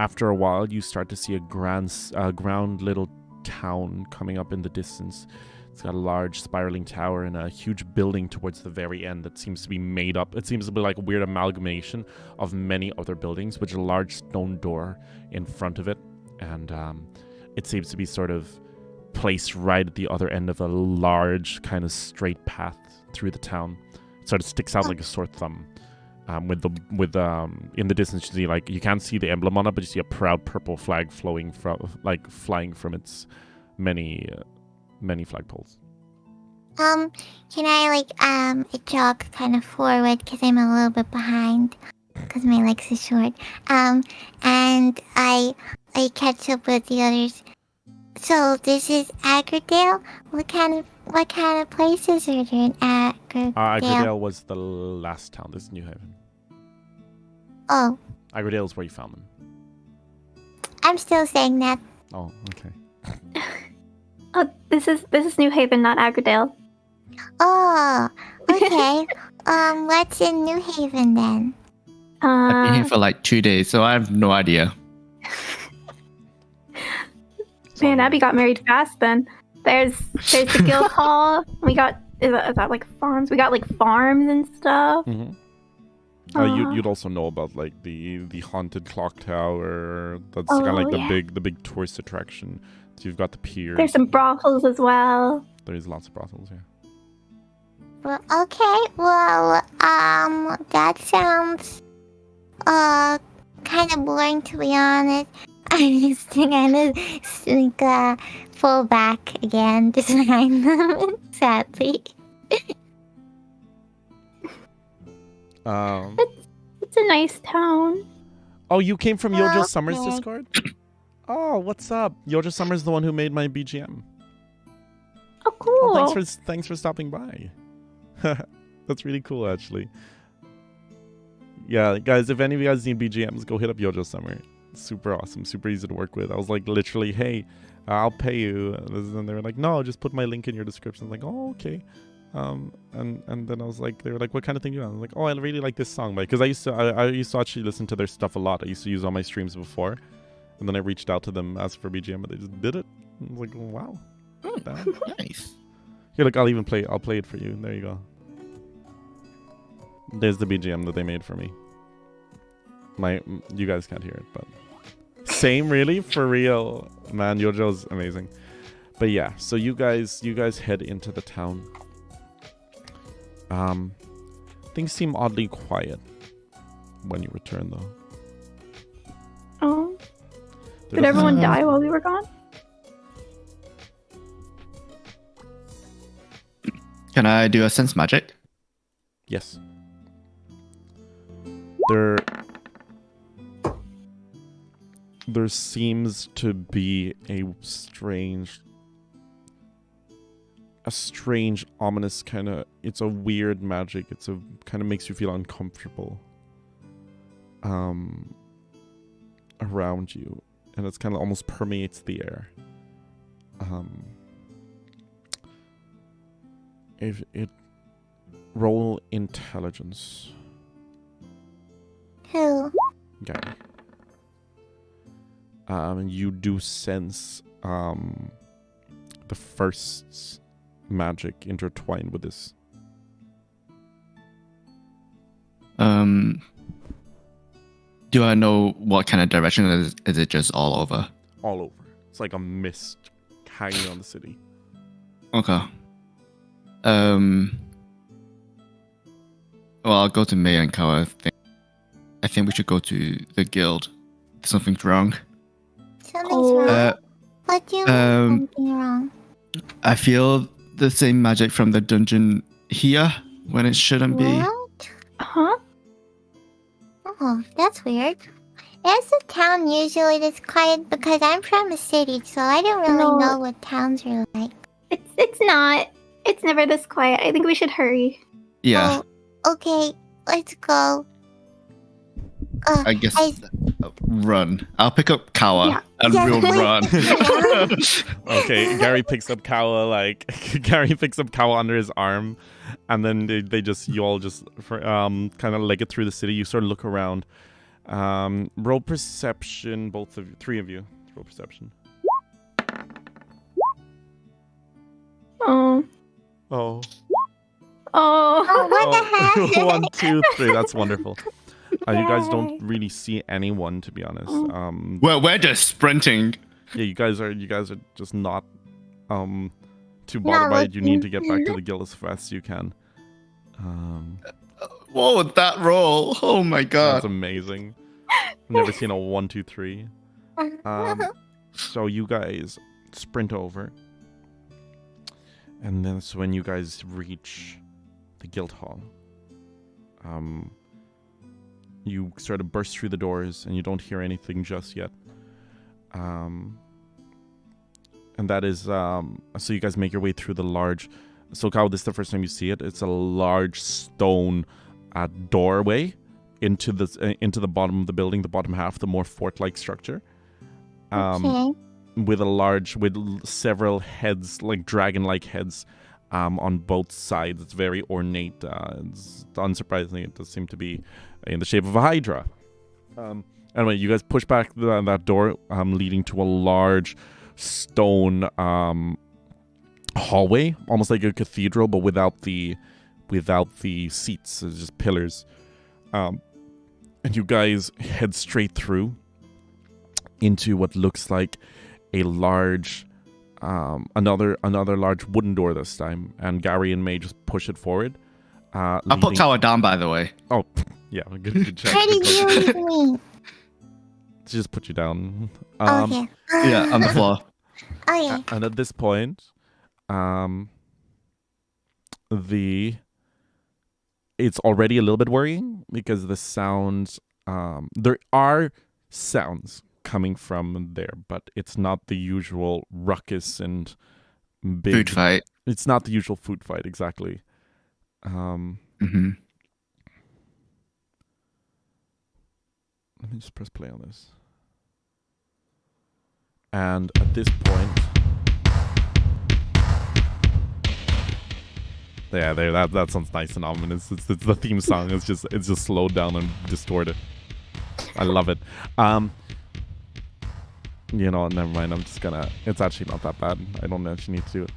after a while, you start to see a ground little town coming up in the distance. It's got a large spiraling tower and a huge building towards the very end that seems to be made up. It seems to be like a weird amalgamation of many other buildings, with a large stone door in front of it, and it seems to be sort of placed right at the other end of a large kind of straight path through the town. It sort of sticks out like a sore thumb. In the distance, you see, like, you can't see the emblem on it, but you see a proud purple flag flying from its many flagpoles. Can I jog kind of forward because I'm a little bit behind because my legs are short. And I catch up with the others. So this is Agridale. What kind of places are there in Agridale? Agridale was the last town. This is New Haven. Oh. Agridale is where you found them. I'm still saying that. Oh, okay. This is New Haven, not Agridale. Oh, okay. What's in New Haven then? I've been here for like 2 days, so I have no idea. Man, Abby got married fast then. There's the guild hall. We got is that like farms? We got like farms and stuff. Mm-hmm. You'd also know about like the haunted clock tower. That's kind of like the big tourist attraction. So you've got the pier. There's some brothels as well. There's lots of brothels, yeah. Well, okay. Well, that sounds kind of boring, to be honest. I just kind of fall back again to find them, sadly. It's a nice town. Oh, you came from Yojo Summers Discord? Oh, what's up? Yojo Summers is the one who made my BGM. Oh, cool. Oh, thanks for stopping by. That's really cool, actually. Yeah, guys, if any of you guys need BGMs, go hit up Yojo Summer. It's super awesome, super easy to work with. I was like, literally, hey, I'll pay you. And they were like, no, just put my link in your description. I was like, oh, okay. And then I was like, they were like, what kind of thing do you want? I was like, oh, I really like this song, because I used to actually listen to their stuff a lot. I used to use all my streams before, and then I reached out to them, asked for BGM, but they just did it. I was like, wow, nice. Here, look, I'll play it for you. There you go. There's the BGM that they made for me. You guys can't hear it, but same, really, for real, man. Yojo's amazing. But yeah, so you guys head into the town. Things seem oddly quiet when you return, though. Oh, did everyone die while we were gone? Can I do a sense magic? Yes. There seems to be a strange, ominous kind of, it's a weird magic. It's a kind of makes you feel uncomfortable around you, and it's kind of almost permeates the air. Roll intelligence. Who? Okay. You do sense the first magic intertwined with this. Do I know what kind of direction is it just all over? All over. It's like a mist hanging on the city. Okay. Well, I'll go to Mei and Kawa. I think we should go to the guild. Something's wrong. Something's wrong. What do you mean something wrong? I feel the same magic from the dungeon here when it shouldn't be. What? Huh? Oh, that's weird. Is the town usually this quiet? Because I'm from a city, so I don't really know what towns are like. It's not. It's never this quiet. I think we should hurry. Yeah. Oh, okay, let's go. I guess run. I'll pick up Kawa and we'll run. Okay, Gary picks up Kawa under his arm, and then you all just kind of leg it through the city. You sort of look around. Roll perception, three of you. Roll perception. Oh. Oh. Oh, what the heck? 1, 2, 3. That's wonderful. You guys don't really see anyone, to be honest. Well, we're just sprinting. Yeah, you guys are just not too bothered by it. You need to get back to the guild as fast as you can. What was that roll? Oh my god. That's amazing. Never seen a 1, 2, 3. So you guys sprint over. And then so when you guys reach the guild hall, you sort of burst through the doors and you don't hear anything just yet. And that is, so you guys make your way through the large, so Kawa, this is the first time you see it. It's a large stone doorway into the bottom of the building, the bottom half, the more fort-like structure. Okay. With several heads, like dragon-like heads, on both sides. It's very ornate. It's unsurprisingly, it does seem to be in the shape of a hydra. Anyway, you guys push back that door, leading to a large stone hallway, almost like a cathedral, but without the seats. It's just pillars. And you guys head straight through into what looks like a large, another large wooden door this time. And Gary and Mei just push it forward. I'll put Kawa down, by the way. Oh, yeah, good check. Where did you leave me? To just put you down. Okay. Yeah, on the floor. Okay. And at this point, it's already a little bit worrying because the sounds, there are sounds coming from there, but it's not the usual ruckus and big Food fight. It's not the usual food fight, exactly. Let me just press play on this. And at this point, yeah, that sounds nice and ominous. It's the theme song. It's just slowed down and distorted. I love it. You know, never mind. I'm just gonna. It's actually not that bad. I don't actually need to do it.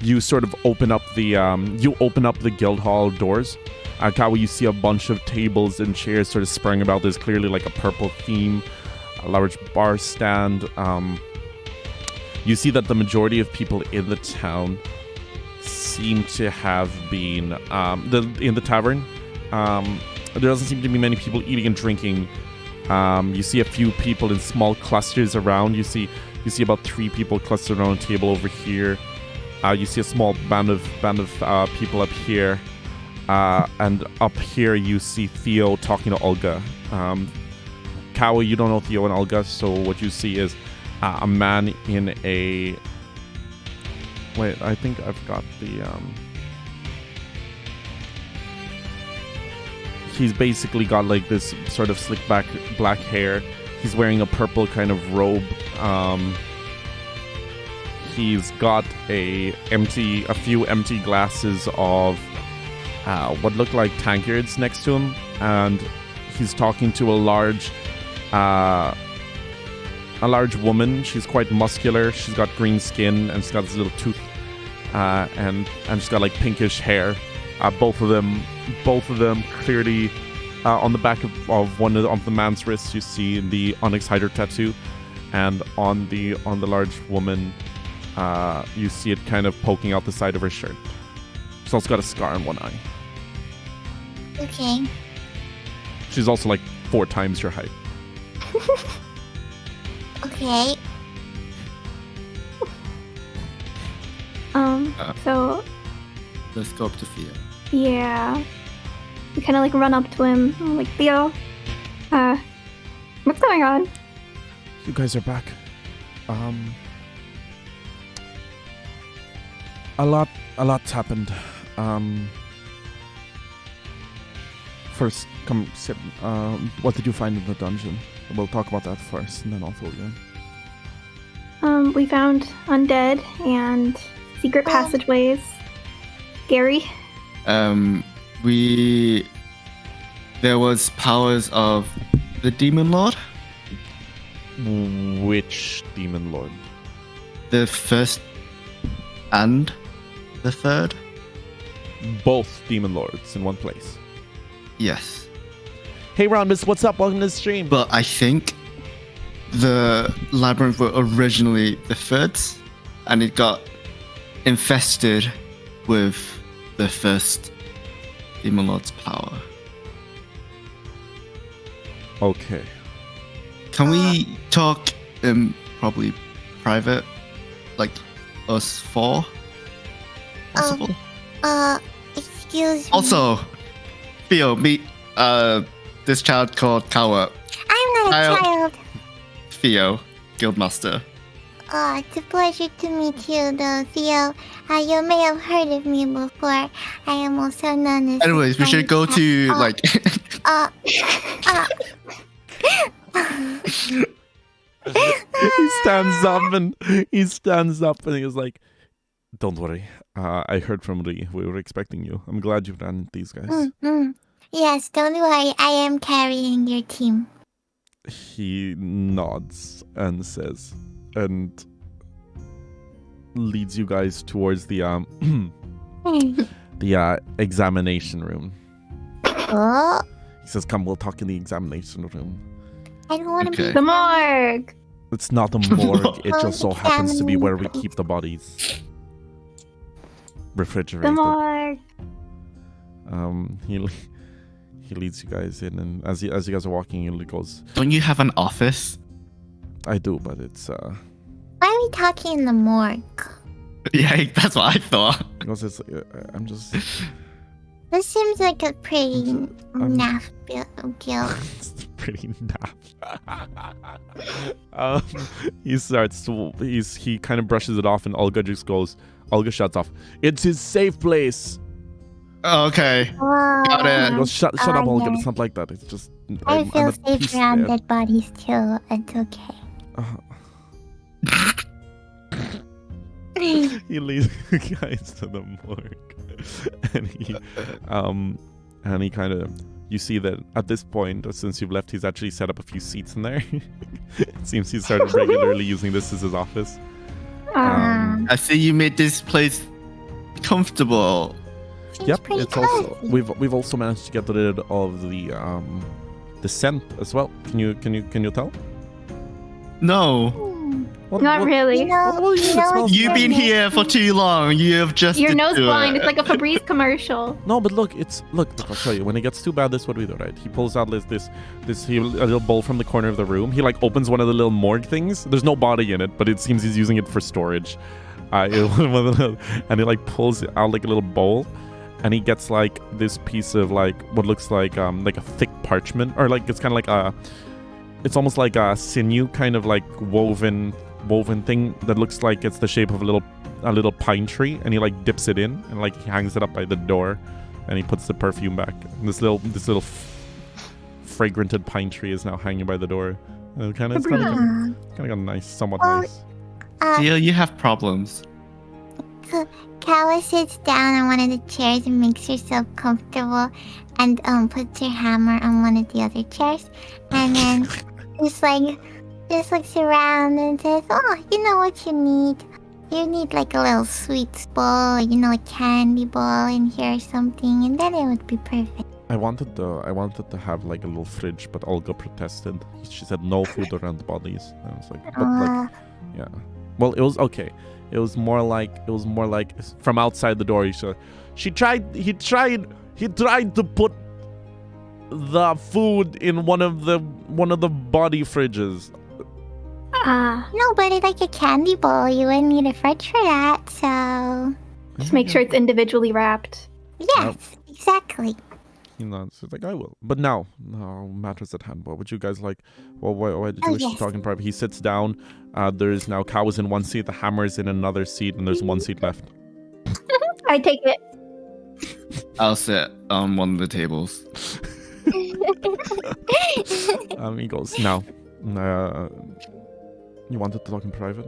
You sort of open up the guild hall doors. Kawa, you see a bunch of tables and chairs sort of spraying about. There's clearly like a purple theme, a large bar stand. You see that the majority of people in the town seem to have been in the tavern. There doesn't seem to be many people eating and drinking. You see a few people in small clusters around. You see about 3 people clustered around a table over here. You see a small band of people up here. And up here you see Theo talking to Olga. Kawa, you don't know Theo and Olga, so what you see is a man in a... Wait, I think I've got the... He's basically got like this sort of slick back black hair. He's wearing a purple kind of robe. He's got a few empty glasses of what look like tankards next to him, and he's talking to a large woman. She's quite muscular. She's got green skin and she's got this little tooth, and she's got like pinkish hair. Both of them clearly on the back of one of the man's wrists. You see the ONYX Hider tattoo, and on the large woman, you see it kind of poking out the side of her shirt. She's also got a scar on one eye. Okay. She's also like 4 times your height. Okay. So Let's go up to Theo. yeah, we kind of like run up to him. I'm like, Theo, what's going on? You guys are back. A lot's happened. First, come sit. What did you find in the dungeon? We'll talk about that first, and then I'll fill you in. We found undead and secret passageways. Gary? There was powers of the Demon Lord. Which demon lord? The first and the third? Both demon lords in one place. Yes. Hey Rhombus, what's up? Welcome to the stream. But I think the labyrinth were originally the thirds, and it got infested with the first Demon Lord's power. Okay. Can we talk in probably private? Like us 4? Possible? Excuse me. Also, Theo, meet this child called Kawa. I'm not a child. Theo, Guildmaster. It's a pleasure to meet you, though, Theo. You may have heard of me before. I am also known as... Anyways, we should go to, like... He stands up and he's like, "Don't worry. I heard from Ri. We were expecting you. I'm glad you ran these guys." Yes, don't worry. I am carrying your team. He nods and says, and leads you guys towards the examination room. Oh, He says, "Come, we'll talk in the examination room." I don't want to Okay. be... The morgue! It's not the morgue. It just so happens to be where we keep the bodies. Refrigerated. The morgue! He leads you guys in, and as you guys are walking, he goes, Don't you have an office? "I do, but it's Why are we talking in the morgue? Yeah, that's what I thought. He goes, I'm just This seems like a pretty naff guild. it's pretty naff." He kind of brushes it off, and Olga shuts off. "It's his safe place." Okay. Whoa. Got it. He goes, shut up, Olga. yeah. It's not like that. It's just I I'm feel a safe piece around there. dead bodies too. It's okay. He leads you guys to the morgue, and he kind of, you see that at this point, since you've left, he's actually set up a few seats in there. It seems he started regularly using this as his office. I see you made this place comfortable. Seems Yep, pretty it's also cozy. we've also managed to get rid of the scent as well. Can you tell? No. Not really. You know, Well, yeah, it smells You've been here for too long. You have just Your nose into blind. it. It's like a Febreze commercial. No, but look, I'll show you. When it gets too bad, this is what we do, right? He pulls out a little bowl from the corner of the room. He like opens one of the little morgue things. There's no body in it, but it seems he's using it for storage. And he like pulls out like a little bowl, and he gets like this piece of like what looks like a thick parchment, or like it's kind of like it's almost like a sinew kind of like woven thing that looks like it's the shape of a little pine tree, and he like dips it in and like he hangs it up by the door, and he puts the perfume back. And this little fragranted pine tree is now hanging by the door. It's kind of got a nice, somewhat Well, nice. Theo, you have problems. So Kawa sits down on one of the chairs and makes herself comfortable, and puts her hammer on one of the other chairs, and then just looks around and says, "Oh, you know what you need? You need like a little sweets ball, a candy ball in here or something, and then it would be perfect." I wanted to have like a little fridge, but Olga protested. She said no food around the bodies. I was like, but like, yeah. Well, it was okay. It was more like from outside the door. He tried to put the food in one of the body fridges. No, but it's like a candy bowl. You wouldn't need a fridge for that, so... Just make sure it's individually wrapped. Yes, exactly. He nods. He's like, I will. But now matters at hand. What would you guys like? Well, why did you wish to talk in private? He sits down. There's now Kawa's in one seat, the hammer's in another seat, and there's one seat left. I take it. I'll sit on one of the tables. He goes, now. You wanted to talk in private?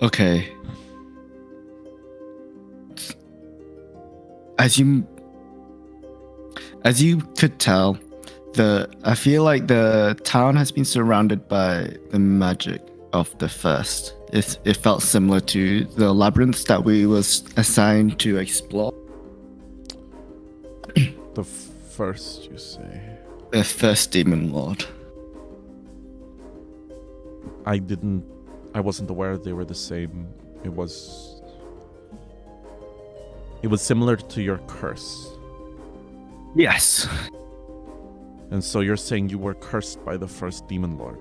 Okay. As you could tell, I feel like the town has been surrounded by the magic of the first. It felt similar to the labyrinths that we was assigned to explore. The first, you say? The first demon lord. I wasn't aware they were the same. It was similar to your curse. Yes. And so you're saying you were cursed by the first demon lord?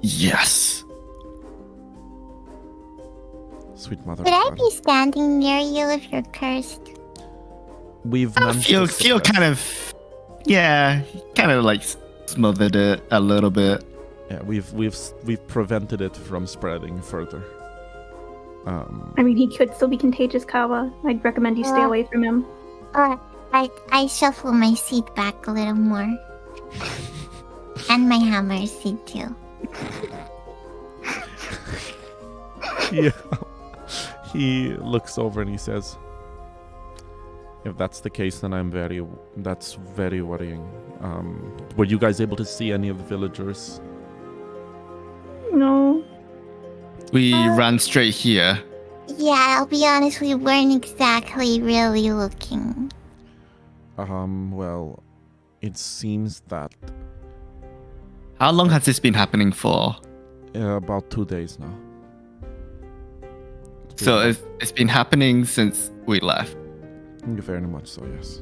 Yes. Sweet mother. Would I be standing near you if you're cursed? We've I feel kind of like smothered it a little bit. Yeah, we've prevented it from spreading further. I mean, he could still be contagious, Kawa. I'd recommend you stay away from him. I shuffle my seat back a little more. And my hammer seat too. Yeah. He looks over and he says, if that's the case, then that's very worrying. Were you guys able to see any of the villagers? No. We ran straight here. Yeah, I'll be honest, we weren't exactly really looking. Well, it seems that... How long has this been happening for? About 2 days now. So it's been happening since we left? Very much so, yes.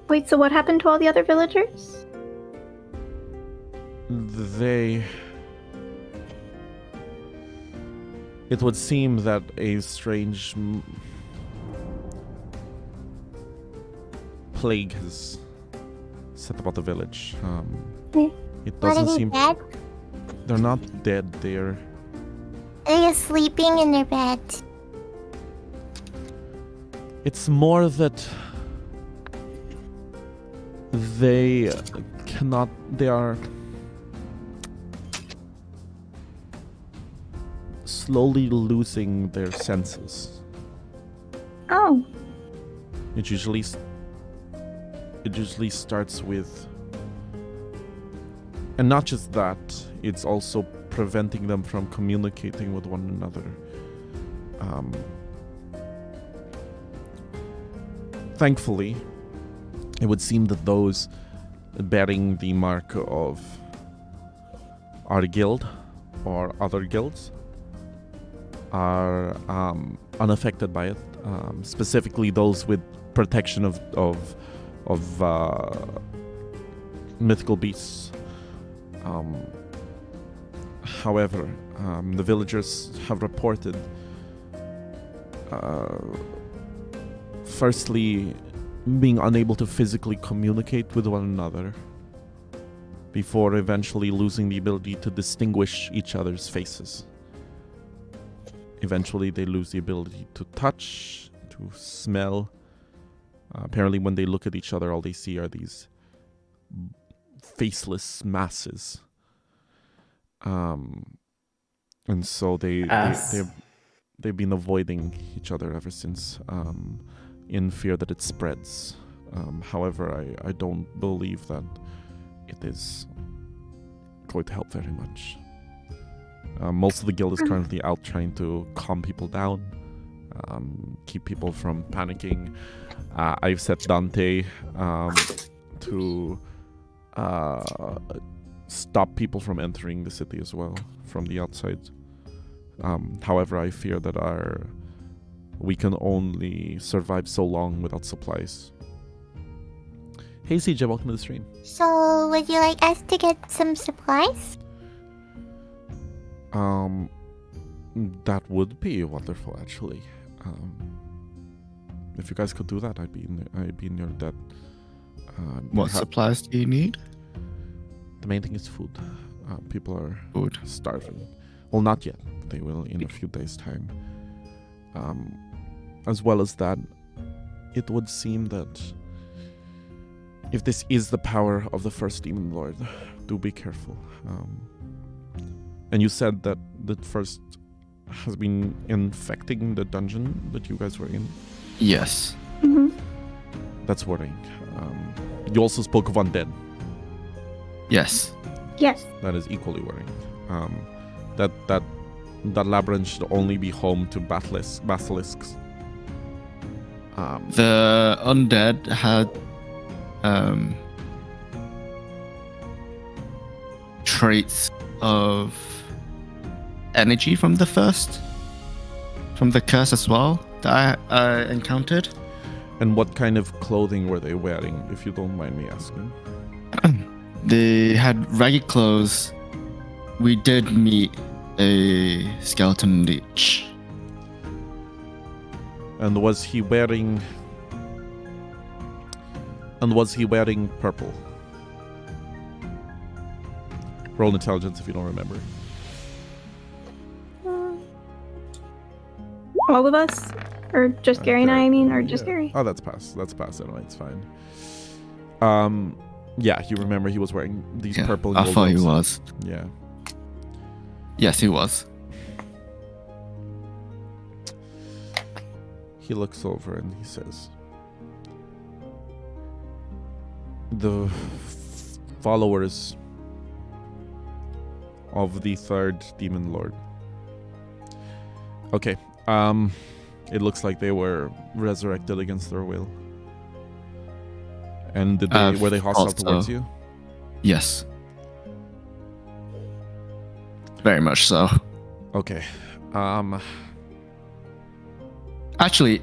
Wait, so what happened to all the other villagers? It would seem that a strange plague has set about the village. It doesn't seem... Dead? They're not dead, they're... Are they sleeping in their beds? It's more that they are slowly losing their senses. Oh. It usually starts with, and not just that, it's also preventing them from communicating with one another. Thankfully, it would seem that those bearing the mark of our guild or other guilds are unaffected by it. Specifically, those with protection of mythical beasts. However, the villagers have reported, firstly, being unable to physically communicate with one another before eventually losing the ability to distinguish each other's faces. Eventually, they lose the ability to touch, to smell. Apparently, when they look at each other, all they see are these faceless masses. And so Us. they've been avoiding each other ever since, in fear that it spreads. However, I don't believe that it is going to help very much. Most of the guild is currently out trying to calm people down, keep people from panicking. I've set Dante to stop people from entering the city as well from the outside. However, I fear that we can only survive so long without supplies. Hey CJ, welcome to the stream. So, would you like us to get some supplies? That would be wonderful, actually. If you guys could do that, I'd be in your debt. What supplies do you need? The main thing is food. People are Food. starving. Well, not yet. They will in a few days' time. As well as that, it would seem that if this is the power of the first demon lord, do be careful. And you said that the first has been infecting the dungeon that you guys were in? Yes. Mm-hmm. That's worrying. You also spoke of undead. Yes. Yes. That is equally worrying. That labyrinth should only be home to basilisks. The undead had traits of energy from the curse as well that I encountered. And what kind of clothing were they wearing, if you don't mind me asking? They had ragged clothes. We did meet a skeleton leech. And was he wearing purple? Roll intelligence if you don't remember. All of us? Or just Gary and I mean, or just Yeah. Gary? Oh, that's past anyway, it's fine. Yeah, you remember he was wearing these Yeah, purple and I gold thought he robes. was. Yeah. Yes, he was. He looks over and he says, the followers of the third demon lord. Okay. It looks like they were resurrected against their will. And were they hostile thought so. towards you? Yes. Very much so. Okay. Actually,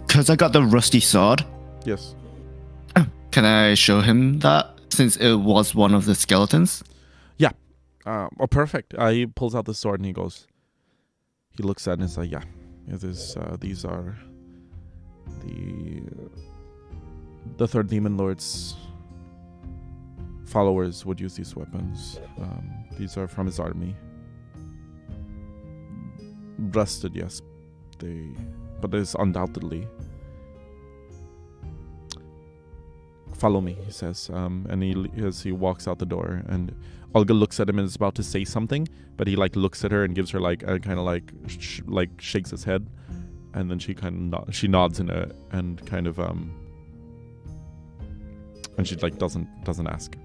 because I got the rusty sword, Yes. can I show him that since it was one of the skeletons? Oh, perfect. He pulls out the sword and he looks at it and is like, yeah, it is, these are the third demon lord's followers would use these weapons. These are from his army. Rusted, yes. But it is undoubtedly. Follow me, he says. And as he walks out the door, and Olga looks at him and is about to say something, but he looks at her and gives her a kind of shakes his head, and then she she nods and she doesn't ask.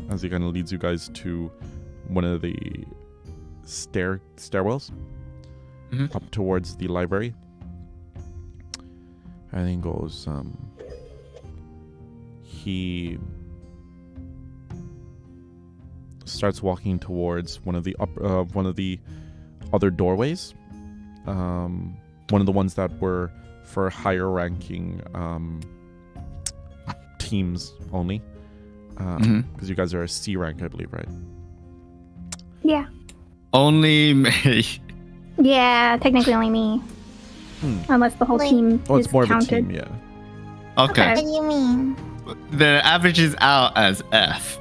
As he kind of leads you guys to one of the stairwells up towards the library, and then goes. He starts walking towards one of the other doorways, one of the ones that were for higher ranking teams only, because you guys are a C rank, I believe, right? Yeah. Only me. Yeah, technically only me. Unless the whole team Oh, it's is more counted. of a team, yeah. Okay. What do you mean? The average is out as F.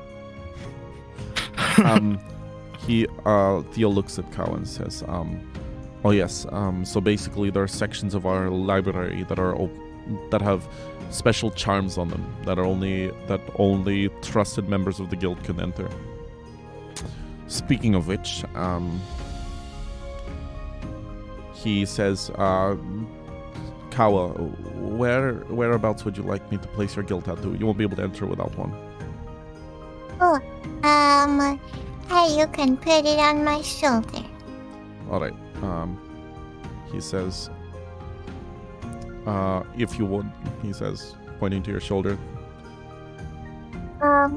Theo looks at Kawa and says, oh yes, so basically there are sections of our library that have special charms on them that only trusted members of the guild can enter. Speaking of which, he says, Kawa, whereabouts would you like me to place your guild tattoo? You won't be able to enter without one. Oh, you can put it on my shoulder. All right. He says, if you would, he says, pointing to your shoulder. I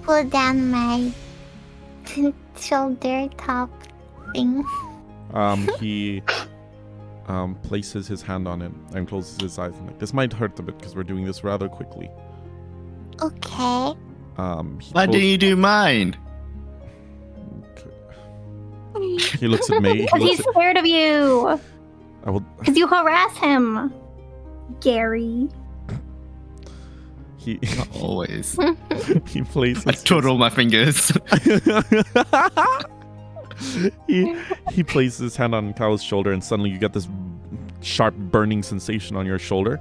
pull down my shoulder top thing. He places his hand on it and closes his eyes. And like, this might hurt a bit because we're doing this rather quickly. Okay. Why didn't you do mine? He looks at me. Because he's scared of you. I will. Because you harass him, Gary. Not always. He places. I twiddle my fingers. he places his hand on Kawa's shoulder, and suddenly you get this sharp burning sensation on your shoulder,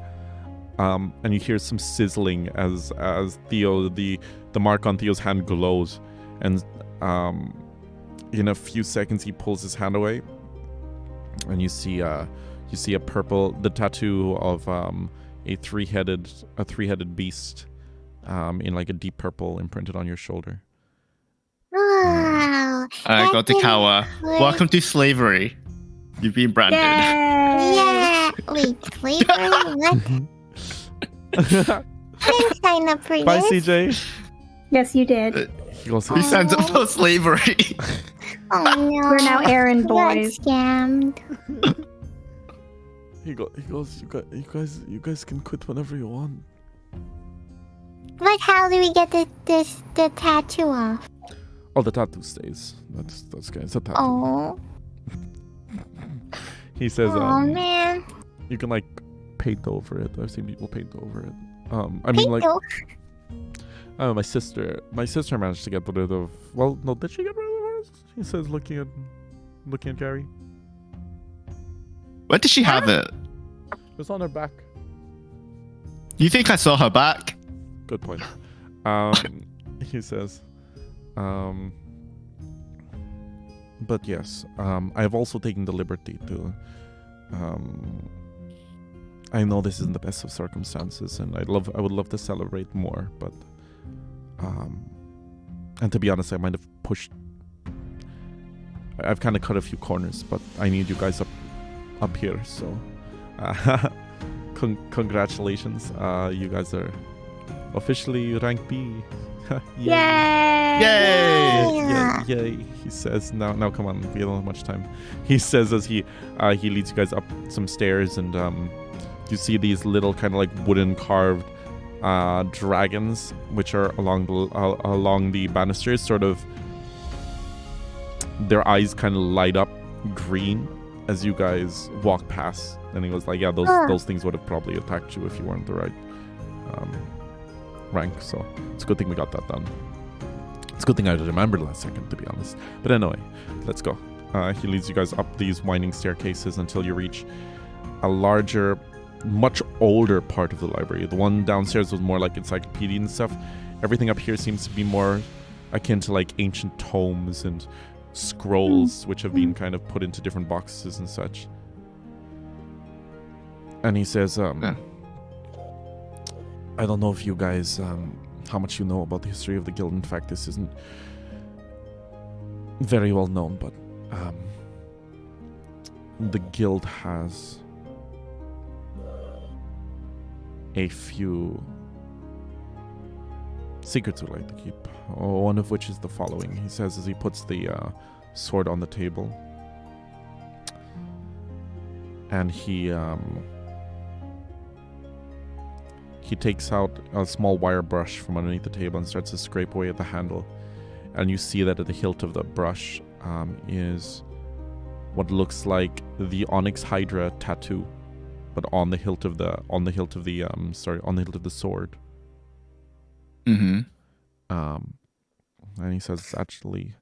and you hear some sizzling as Theo, the mark on Theo's hand glows, and in a few seconds he pulls his hand away, and you see a purple, the tattoo of a three-headed beast, in like a deep purple imprinted on your shoulder. Wow. I got to Kawa. Welcome to slavery. You've been branded. Yeah. Wait, slavery? What? I didn't sign up for Bye, this. CJ. Yes, you did. He goes, He signs up for slavery. Oh no. We're now errand Got boys. scammed. he goes, you guys can quit whenever you want. But how do we get the tattoo off? Oh, the tattoo stays. That's good. It's a tattoo. Oh. He says, Oh man. you can like paint over it. I've seen people paint over it. I mean, like, Pinto. my sister managed to get rid of. Well, no, did she get rid of hers? He says, looking at Gary. Where did she have it? It was on her back. You think I saw her back? Good point. He says, but yes, I have also taken the liberty to. I know this isn't the best of circumstances, and I would love to celebrate more, but and to be honest, I might have pushed. I've kind of cut a few corners, but I need you guys up here. So, congratulations! You guys are officially rank B. Yay! Yeah. Yay! He says, "Now, come on, we don't have much time." He says as he leads you guys up some stairs, and you see these little kind of like wooden carved dragons, which are along the banisters. Sort of, their eyes kind of light up green as you guys walk past. And he was like, "Yeah, those things would have probably attacked you if you weren't the right rank." So it's a good thing we got that done. It's a good thing I remembered last second, to be honest. But anyway, let's go. He leads you guys up these winding staircases until you reach a larger, much older part of the library. The one downstairs was more like encyclopedia and stuff. Everything up here seems to be more akin to like ancient tomes and scrolls, which have been kind of put into different boxes and such. And he says, I don't know if you guys, how much you know about the history of the guild. In fact, this isn't very well known, but the guild has a few secrets we'd like to keep. One of which is the following. He says as he puts the sword on the table. And he takes out a small wire brush from underneath the table and starts to scrape away at the handle. And you see that at the hilt of the brush is what looks like the ONYX Hydra tattoo, but on the hilt of the sword. Mm-hmm. And he says, it's actually,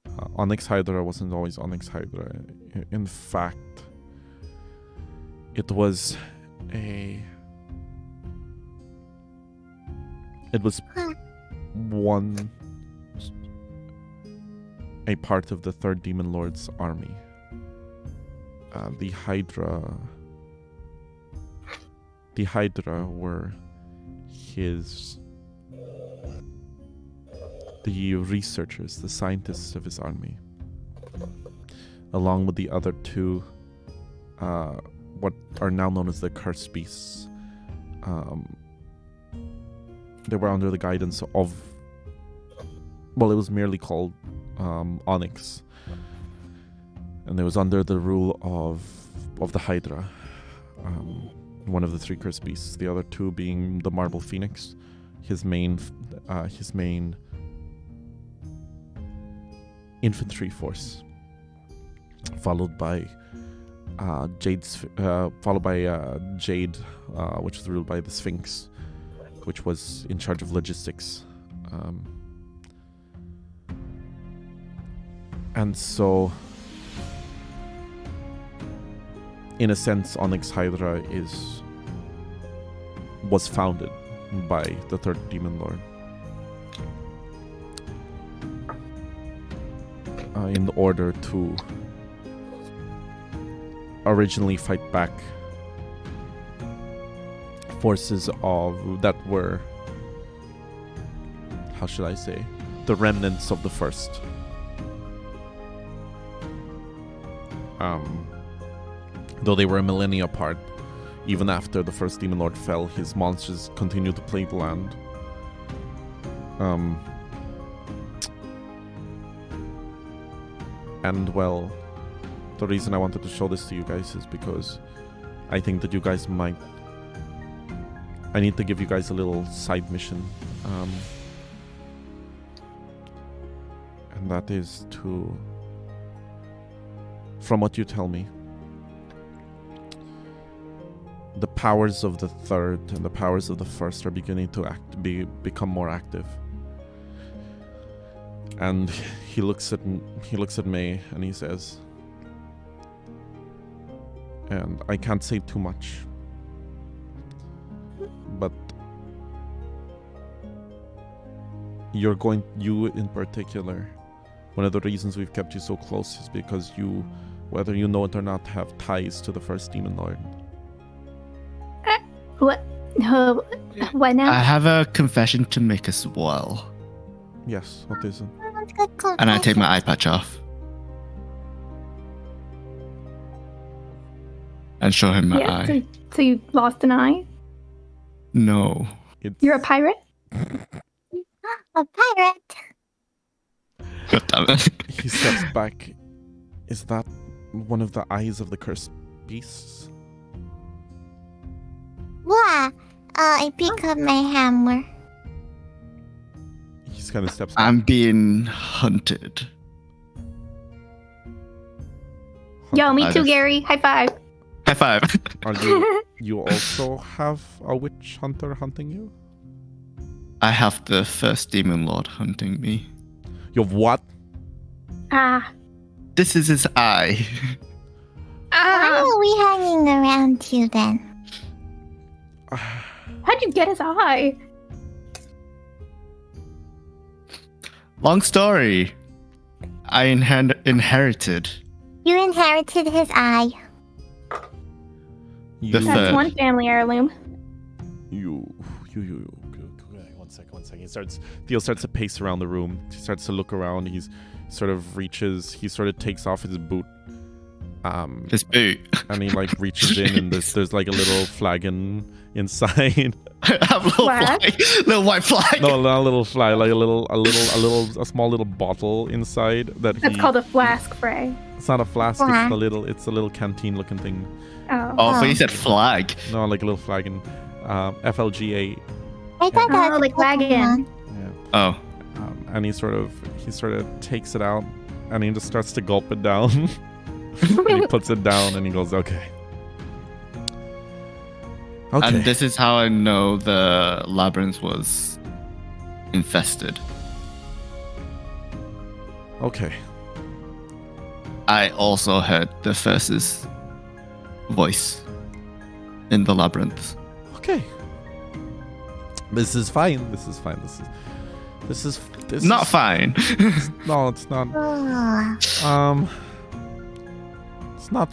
ONYX Hydra wasn't always ONYX Hydra. In fact, it was one a part of the third Demon Lord's army. The Hydra were the researchers, the scientists of his army, along with the other two, what are now known as the Cursed Beasts. They were under the guidance of, well, it was merely called ONYX, and it was under the rule of the Hydra, one of the three Cursed Beasts. The other two being the Marble Phoenix, his main infantry force, followed by Jade, which was ruled by the Sphinx, which was in charge of logistics. And so, in a sense, ONYX Hydra was founded by the third Demon Lord. In order to originally fight back forces that were, how should I say, the remnants of the first. Though they were a millennia apart, even after the first Demon Lord fell, his monsters continued to plague the land. And well, the reason I wanted to show this to you guys is because I think that you guys might... I need to give you guys a little side mission. And that is to... From what you tell me, the powers of the third and the powers of the first are beginning to become more active. And he looks at Mei and he says, and I can't say too much, but you in particular, one of the reasons we've kept you so close is because you, whether you know it or not, have ties to the first Demon Lord. What? What now? I have a confession to make as well. Yes, what is it? And I take my eye patch off. And show him my eye. So you lost an eye? No. You're a pirate? A pirate. God damn it. He steps back. Is that one of the eyes of the Cursed Beasts? What? I pick up my hammer. He just kind of steps back. I'm being hunted. Yo, me too, Gary. High five. High five. Are you also have a witch hunter hunting you? I have the first Demon Lord hunting me. You have what? This is his eye. Why are we hanging around you then? How'd you get his eye? Long story. I inherited. You inherited his eye. That's one family heirloom. One second. Theo starts to pace around the room. He starts to look around. He sort of takes off his boot. His boot. And he like reaches in, and there's like a little flagon inside. I have a little flag. Little white flag. No, not a little flag, like a small little bottle inside That's called a flask, Fray. It's not a flask, it's a little canteen looking thing. Oh, but you said flag. No, like a little flagon. FLGA. I thought that was like wagon. Yeah. Oh. And he sort of takes it out, and he just starts to gulp it down. And he puts it down, and he goes, okay. And this is how I know the labyrinth was infested. Okay. I also heard the first's voice in the labyrinth. Okay. This is fine. This is Not fine. No, it's not. Oh. It's not.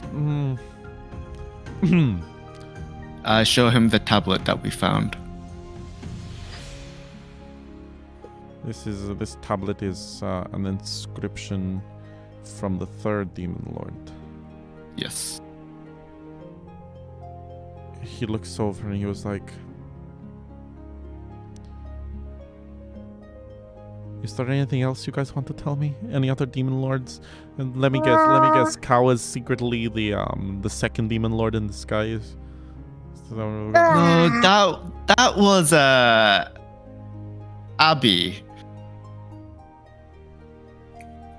Show him the tablet that we found. This tablet is an inscription from the third demon lord. Yes. He looks over and he was like, "Is there anything else you guys want to tell me? Any other demon lords?" And let me guess. Kawa is secretly the second demon lord in disguise. So, No, that was Abby.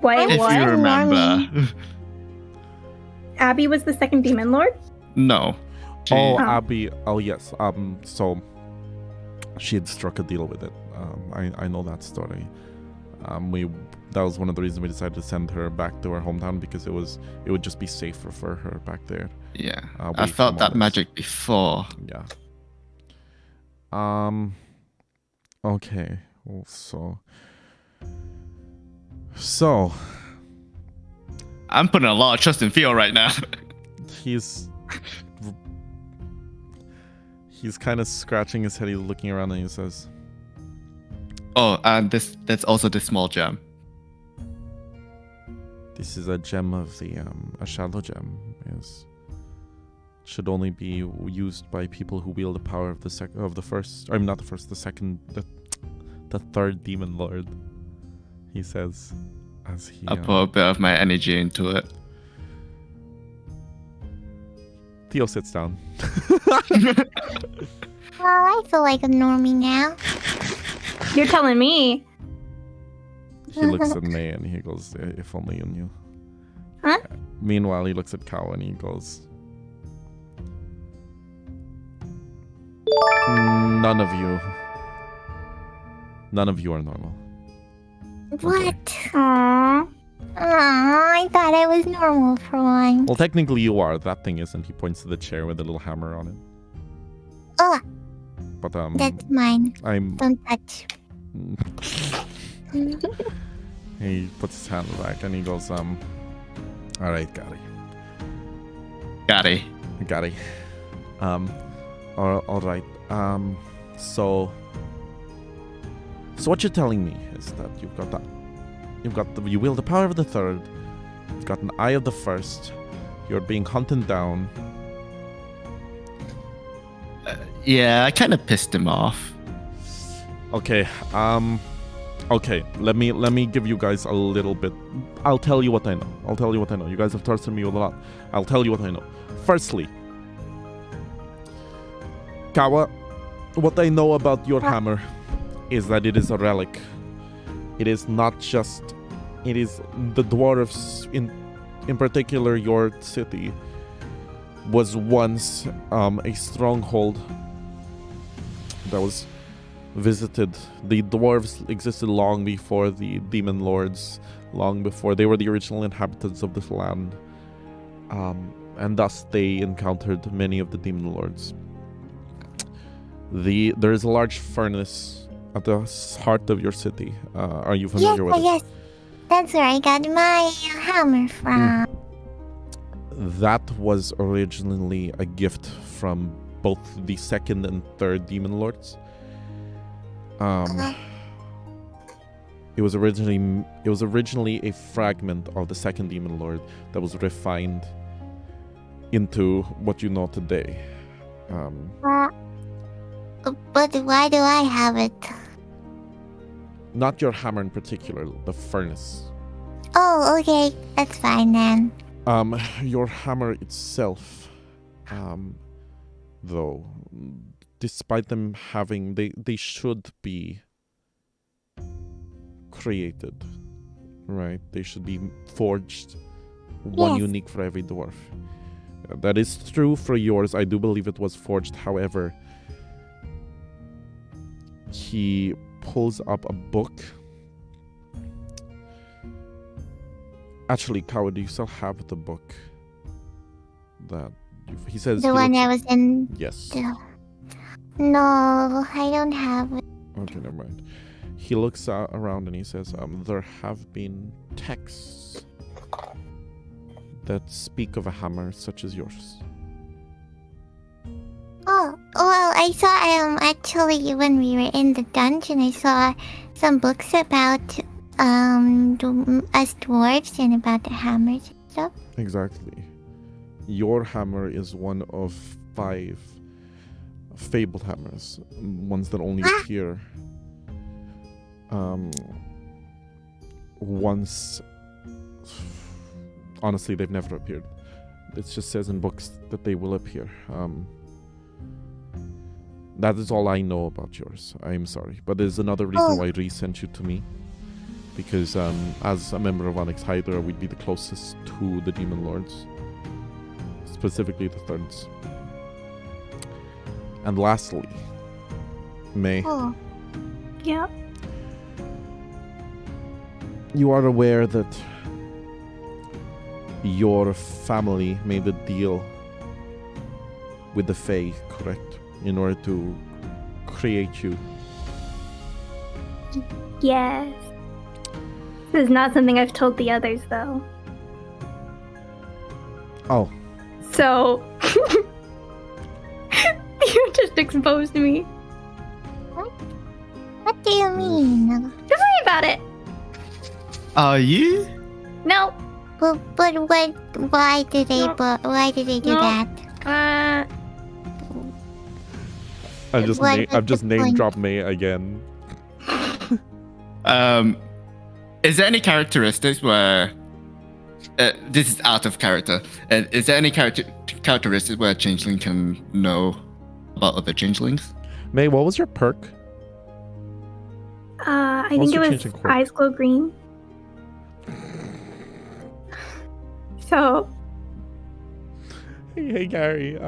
Wait, If what? you remember. Abby was the second demon lord? No. Oh, Oh. Abby. Oh, yes. So she had struck a deal with it. I know that story. That was one of the reasons we decided to send her back to her hometown, because it would just be safer for her back there. Yeah. away I from felt all that this. magic before. Yeah. Okay. Well, so I'm putting a lot of trust in Theo right now. he's kind of scratching his head. He's looking around and he says, Oh, and that's also the small gem. "This is a gem of a shadow gem. Yes, should only be used by people who wield the power of the third demon lord." He says, as he I put a bit of my energy into it. Theo sits down. Well, I feel like a normie now. You're telling me. He looks at Mei and he goes, "If only you knew." Huh? Meanwhile, he looks at Kawa and he goes, None of you are normal." What? Aww. I thought I was normal for once. Well, technically you are. That thing isn't. He points to the chair with a little hammer on it. Oh, But that's mine. I'm. Don't touch. He puts his hand back and he goes, "All right, Gotti. got it. All right. So what you're telling me is that you wield the power of the third. You've got an eye of the first. You're being hunted down. Yeah, I kind of pissed him off. Okay. Okay. Let me give you guys a little bit. I'll tell you what I know. You guys have trusted me with a lot. I'll tell you what I know. Firstly, Kawa, what I know about your hammer is that it is a relic. It is not just. It is the dwarves, in particular your city, was once a stronghold that was visited. The dwarves existed long before the demon lords, long before they were the original inhabitants of this land, and thus they encountered many of the demon lords. There is a large furnace at the heart of your city. Are you familiar with it? Yes. That's where I got my hammer from. That was originally a gift from both the second and third demon lords. It was originally a fragment of the second demon lord that was refined into what you know today. But why do I have it? Not your hammer in particular, the furnace. Oh, okay. That's fine then. Your hammer itself, though, despite them having, they should be created, right? They should be forged, one Yes. unique for every dwarf. That is true for yours. I do believe it was forged. However, he pulls up a book. Actually, Kawa, do you still have the book? He says The one that was in. Yes. No, I don't have it. Okay, never mind. He looks around and he says, there have been texts that speak of a hammer such as yours. Oh, well, I saw actually when we were in the dungeon, I saw some books about us dwarves and about the hammers and stuff. Exactly. Your hammer is one of 5 fabled hammers, ones that only appear once. Honestly, they've never appeared. It just says in books that they will appear. That is all I know about yours. I'm sorry, but there's another reason why Rhys sent you to me. Because as a member of ONYX Hydra, we'd be the closest to the Demon Lords. Specifically the Thirds. And lastly, Mei. Oh. Yeah. You are aware that your family made a deal with the Fray, correct? In order to create you. Yes. This is not something I've told the others, though. Oh. So... you just exposed me. What do you mean? Don't worry about it. Are you? No. But what? Why did they? No. Why did they do No. that? I've just What's the name point? dropped Mei again. Is there any characteristics where this is out of character? Is there any characteristics where a changeling can know about other changelings? Mei, what was your perk? I What's think your it changing was quirk? eyes glow green. So, Hey Gary.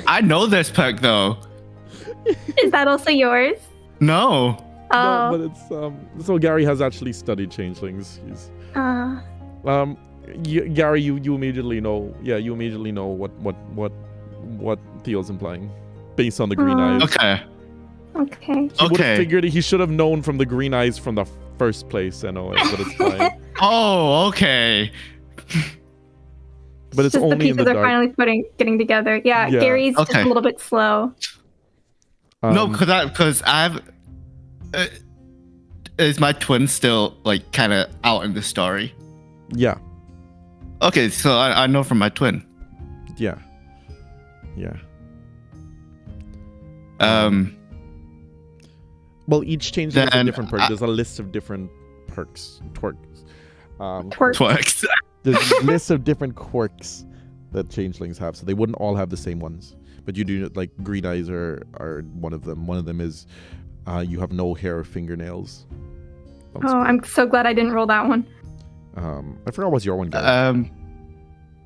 I know this perk though. is that also yours? No. Oh. No, but it's so Gary has actually studied changelings. He's Gary, you immediately know. Yeah, you immediately know what Theo's implying, based on the green eyes. Okay. Okay. He would have figured he should have known from the green eyes from the first place. I know it, but it's fine. Oh, okay. But it's just the only in pieces the are dark. finally getting together. Yeah, Yeah. Gary's just Okay. a little bit slow. No, because I've. Is my twin still like kind of out in the story? Yeah, Okay, so I know from my twin. yeah. Well, each changeling has a Then different perk. There's a list of different perks, twerks. Twerk. There's a list of different quirks that changelings have, so they wouldn't all have the same ones. But you do, like, green eyes are one of them. One of them is you have no hair or fingernails. Oh, I'm so glad I didn't roll that one. I forgot what's your one, Gary.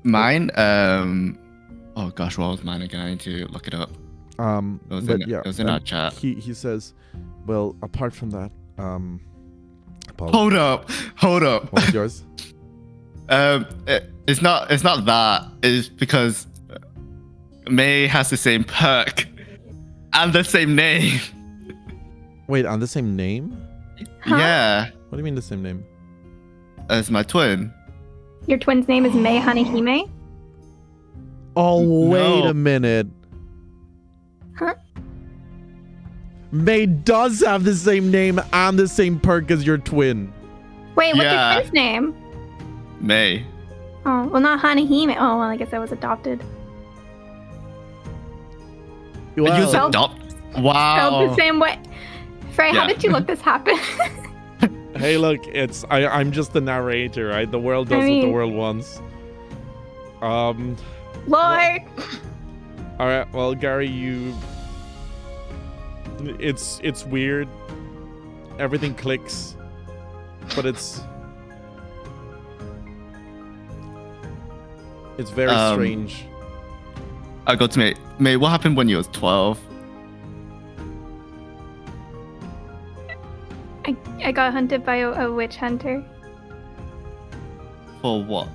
Mine. Oh gosh, what was mine again? I need to look it up. It was in our chat. He says, well, apart from that, Paul, Hold up. what was yours? It's not that. It's because Mei has the same perk and the same name. Wait, on the same name? Huh? Yeah, What do you mean the same name? as my twin. Your twin's name is Mei Hanahime? Oh, wait No. a minute. Huh? Mei does have the same name and the same perk as your twin. Wait, what's Yeah. your twin's name? Mei. Oh, well, not Hanahime. Oh, well, I guess I was adopted. You Wow. use adopt. Spelled Wow. the same way. Fray, how Yeah. did you let this happen? Hey, look, I'm just the narrator, right? The world does what the mean- world wants. Lord! All right. Well, Gary, it's weird. Everything clicks, but it's very strange. I go to Mei. Mei, what happened when you was 12? I got hunted by a witch hunter For what?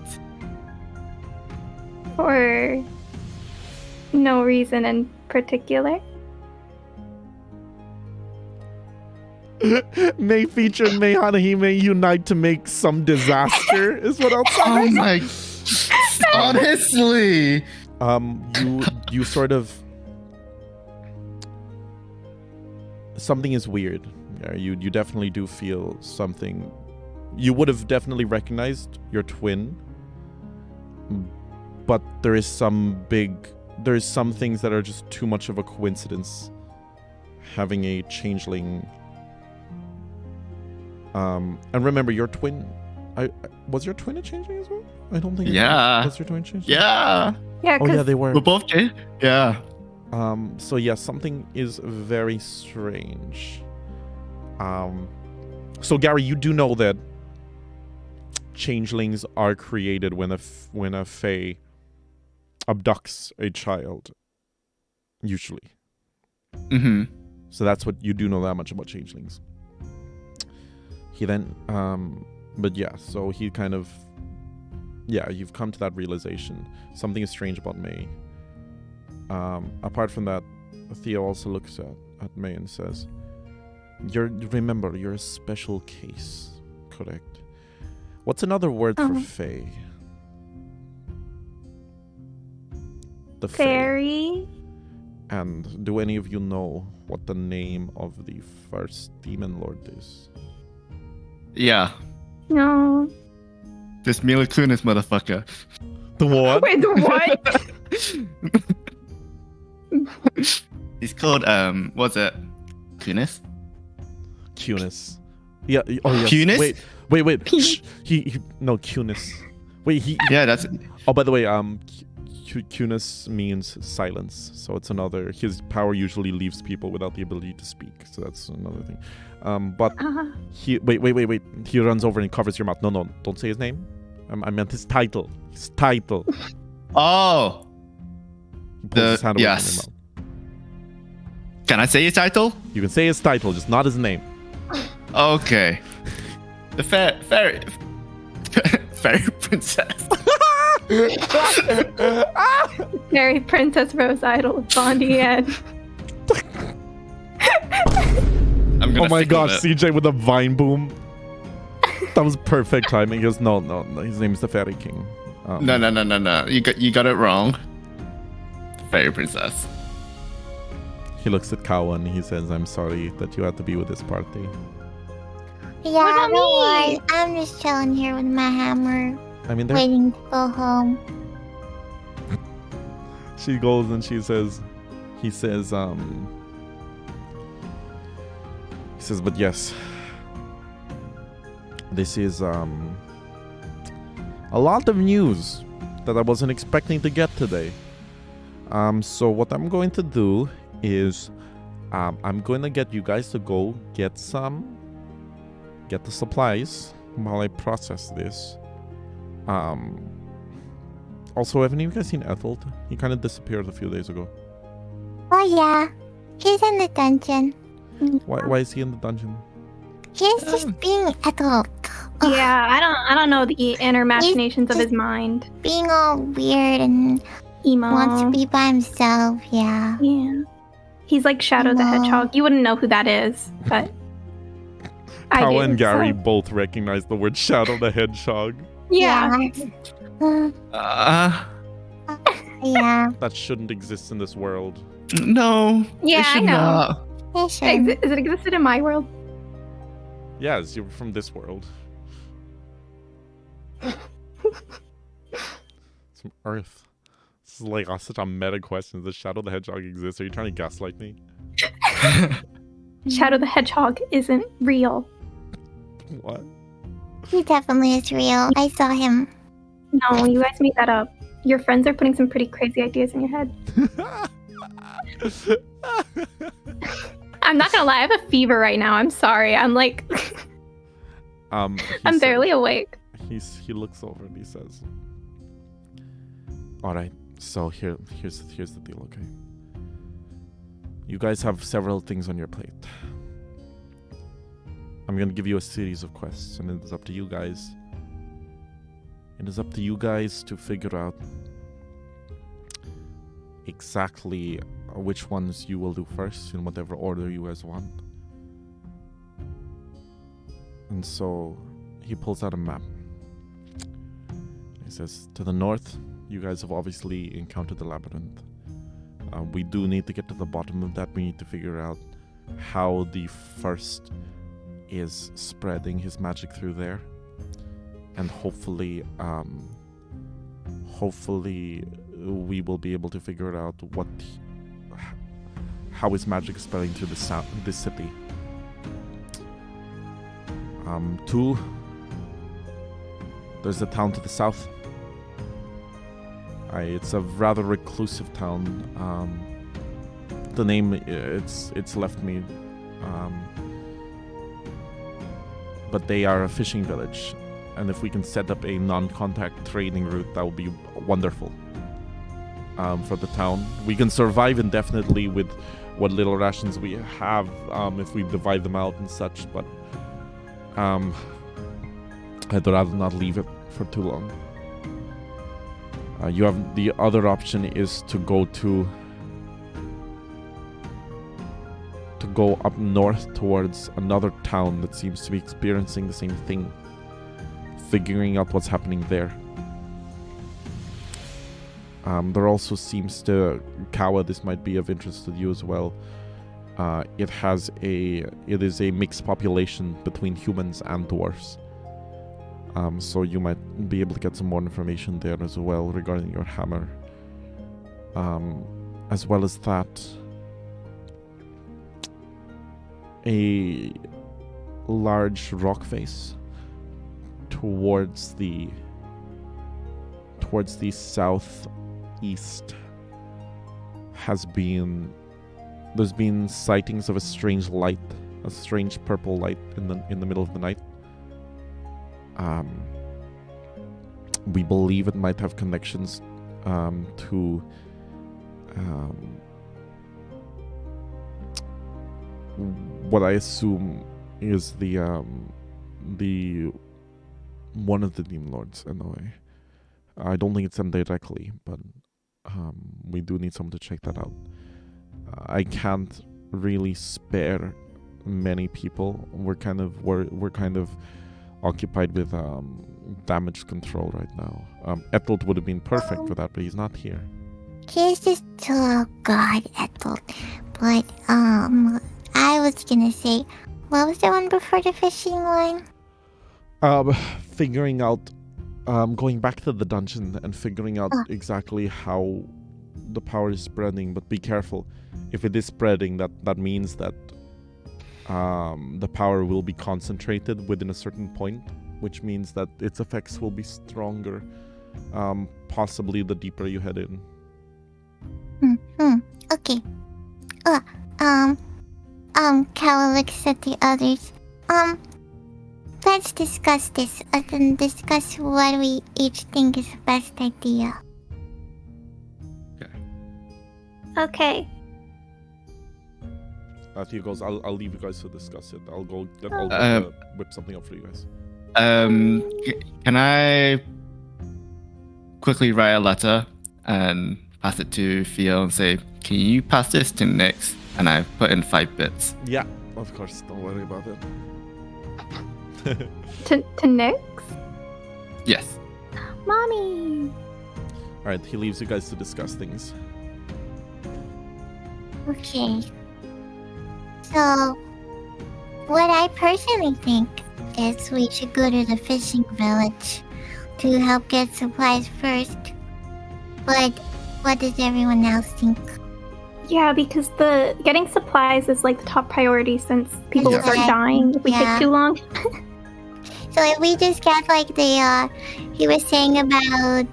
for no reason in particular. Mei featured Mei Hanahime unite to make some disaster is what else. Oh my. Honestly. You sort of. Something is weird. You definitely do feel something. You would have definitely recognized your twin, but there's some things that are just too much of a coincidence. Having a changeling. And remember, your twin. Was your twin a changeling as well? I don't think. Yeah. Was your twin changeling? Yeah. Yeah. Oh yeah, they were. We're both changed. Yeah. So yeah, something is very strange. So Gary, you do know that changelings are created when a fae abducts a child, usually. Mm-hmm. So that's what you do know that much about changelings. He then, but yeah, so he kind of, yeah, you've come to that realization. Something is strange about Mei. Apart from that, Theo also looks at Mei and says, remember, you're a special case, correct? What's another word for fae? The fae. Fairy. And do any of you know what the name of the first demon lord is? Yeah. No. This Mila Kunis motherfucker. The what? Wait, the what? He's called what's it? Kunis? Kunis. Yeah. Oh yes. Kunis? Wait. Shh. He no Kunis. Wait. Yeah, that's. Oh, by the way, Kunis means silence, so it's another. His power usually leaves people without the ability to speak, so that's another thing. But he wait. He runs over and covers your mouth. No, don't say his name. I meant his title. His title. Oh. He pulls his hand away from your mouth. Can I say his title? You can say his title, just not his name. Okay. The fairy princess. Fairy Princess Rose Idol of Bondi Ed. Oh my gosh, CJ with a vine boom. That was perfect timing. He goes, no. His name is the Fairy King. No. You got it wrong. Fairy princess. He looks at Kawa and he says, I'm sorry that you had to be with this party. Yeah, no worries. I'm just chilling here with my hammer. I mean, waiting to go home. She goes and he says, but yes, this is a lot of news that I wasn't expecting to get today. So what I'm going to do is I'm going to get you guys to go get the supplies while I process this. Also, haven't you guys seen Ethel? He kind of disappeared a few days ago. Oh yeah, he's in the dungeon. Why is he in the dungeon? He's just being adult. Yeah, I don't know the inner machinations of his mind. Being all weird and emo. Wants to be by himself. Yeah. Yeah. He's like Shadow the Hedgehog. You wouldn't know who that is, but Kawa and Gary both recognize the word Shadow the Hedgehog. Yeah. Yeah. That shouldn't exist in this world. No. Yeah, I know. Does it existed in my world? Yes, you're from this world. It's from Earth. This is like such a meta question. Does Shadow the Hedgehog exist? Are you trying to gaslight me? Shadow the Hedgehog isn't real. What? He definitely is real. I saw him. No, you guys made that up. Your friends are putting some pretty crazy ideas in your head. I'm not gonna lie, I have a fever right now. I'm sorry. I'm like I'm barely awake. He looks over and he says, alright, so here's the deal, okay? You guys have several things on your plate. I'm gonna give you a series of quests, and it is up to you guys. It is up to you guys to figure out exactly which ones you will do first, in whatever order you guys want. And so he pulls out a map. He says, to the north, you guys have obviously encountered the labyrinth. We do need to get to the bottom of that. We need to figure out how the first is spreading his magic through there. And hopefully we will be able to figure out how his magic is spreading through this city. 2, there's a town to the south. It's a rather reclusive town. The name, it's left me. But they are a fishing village. And if we can set up a non-contact trading route, that would be wonderful. For the town. We can survive indefinitely with what little rations we have, if we divide them out and such, but I'd rather not leave it for too long. You have the other option is to go up north towards another town that seems to be experiencing the same thing, figuring out what's happening there. There also seems to Kawa, this might be of interest to you as well. It is a mixed population between humans and dwarves. So you might be able to get some more information there as well regarding your hammer. As well as that, a large rock face towards the southeast there's been sightings of a strange light, a strange purple light in the middle of the night. We believe it might have connections to what I assume is the one of the demon lords in a way. I don't think it's them directly, but we do need someone to check that out. I can't really spare many people. We're kind of occupied with damage control right now. Ethel would have been perfect for that, but he's not here. He's just God, Ethel. But I was gonna say, what was the one before the fishing one? Figuring out, going back to the dungeon and figuring out exactly how the power is spreading. But be careful, if it is spreading, that means that the power will be concentrated within a certain point, which means that its effects will be stronger, possibly the deeper you head in. Okay. Kawa looks at the others. Let's discuss this, and discuss what we each think is the best idea. Okay. Theo goes, I'll leave you guys to discuss it. I'll go whip something up for you guys. Can I quickly write a letter and pass it to Theo and say, can you pass this to Nyx? And I put in 5 bits. Yeah, of course. Don't worry about it. to Nyx? Yes. Mommy! Alright, he leaves you guys to discuss things. Okay. So, what I personally think is we should go to the fishing village to help get supplies first. But what does everyone else think? Yeah, because getting supplies is like the top priority since people will start dying if we take too long. So if we just get like he was saying about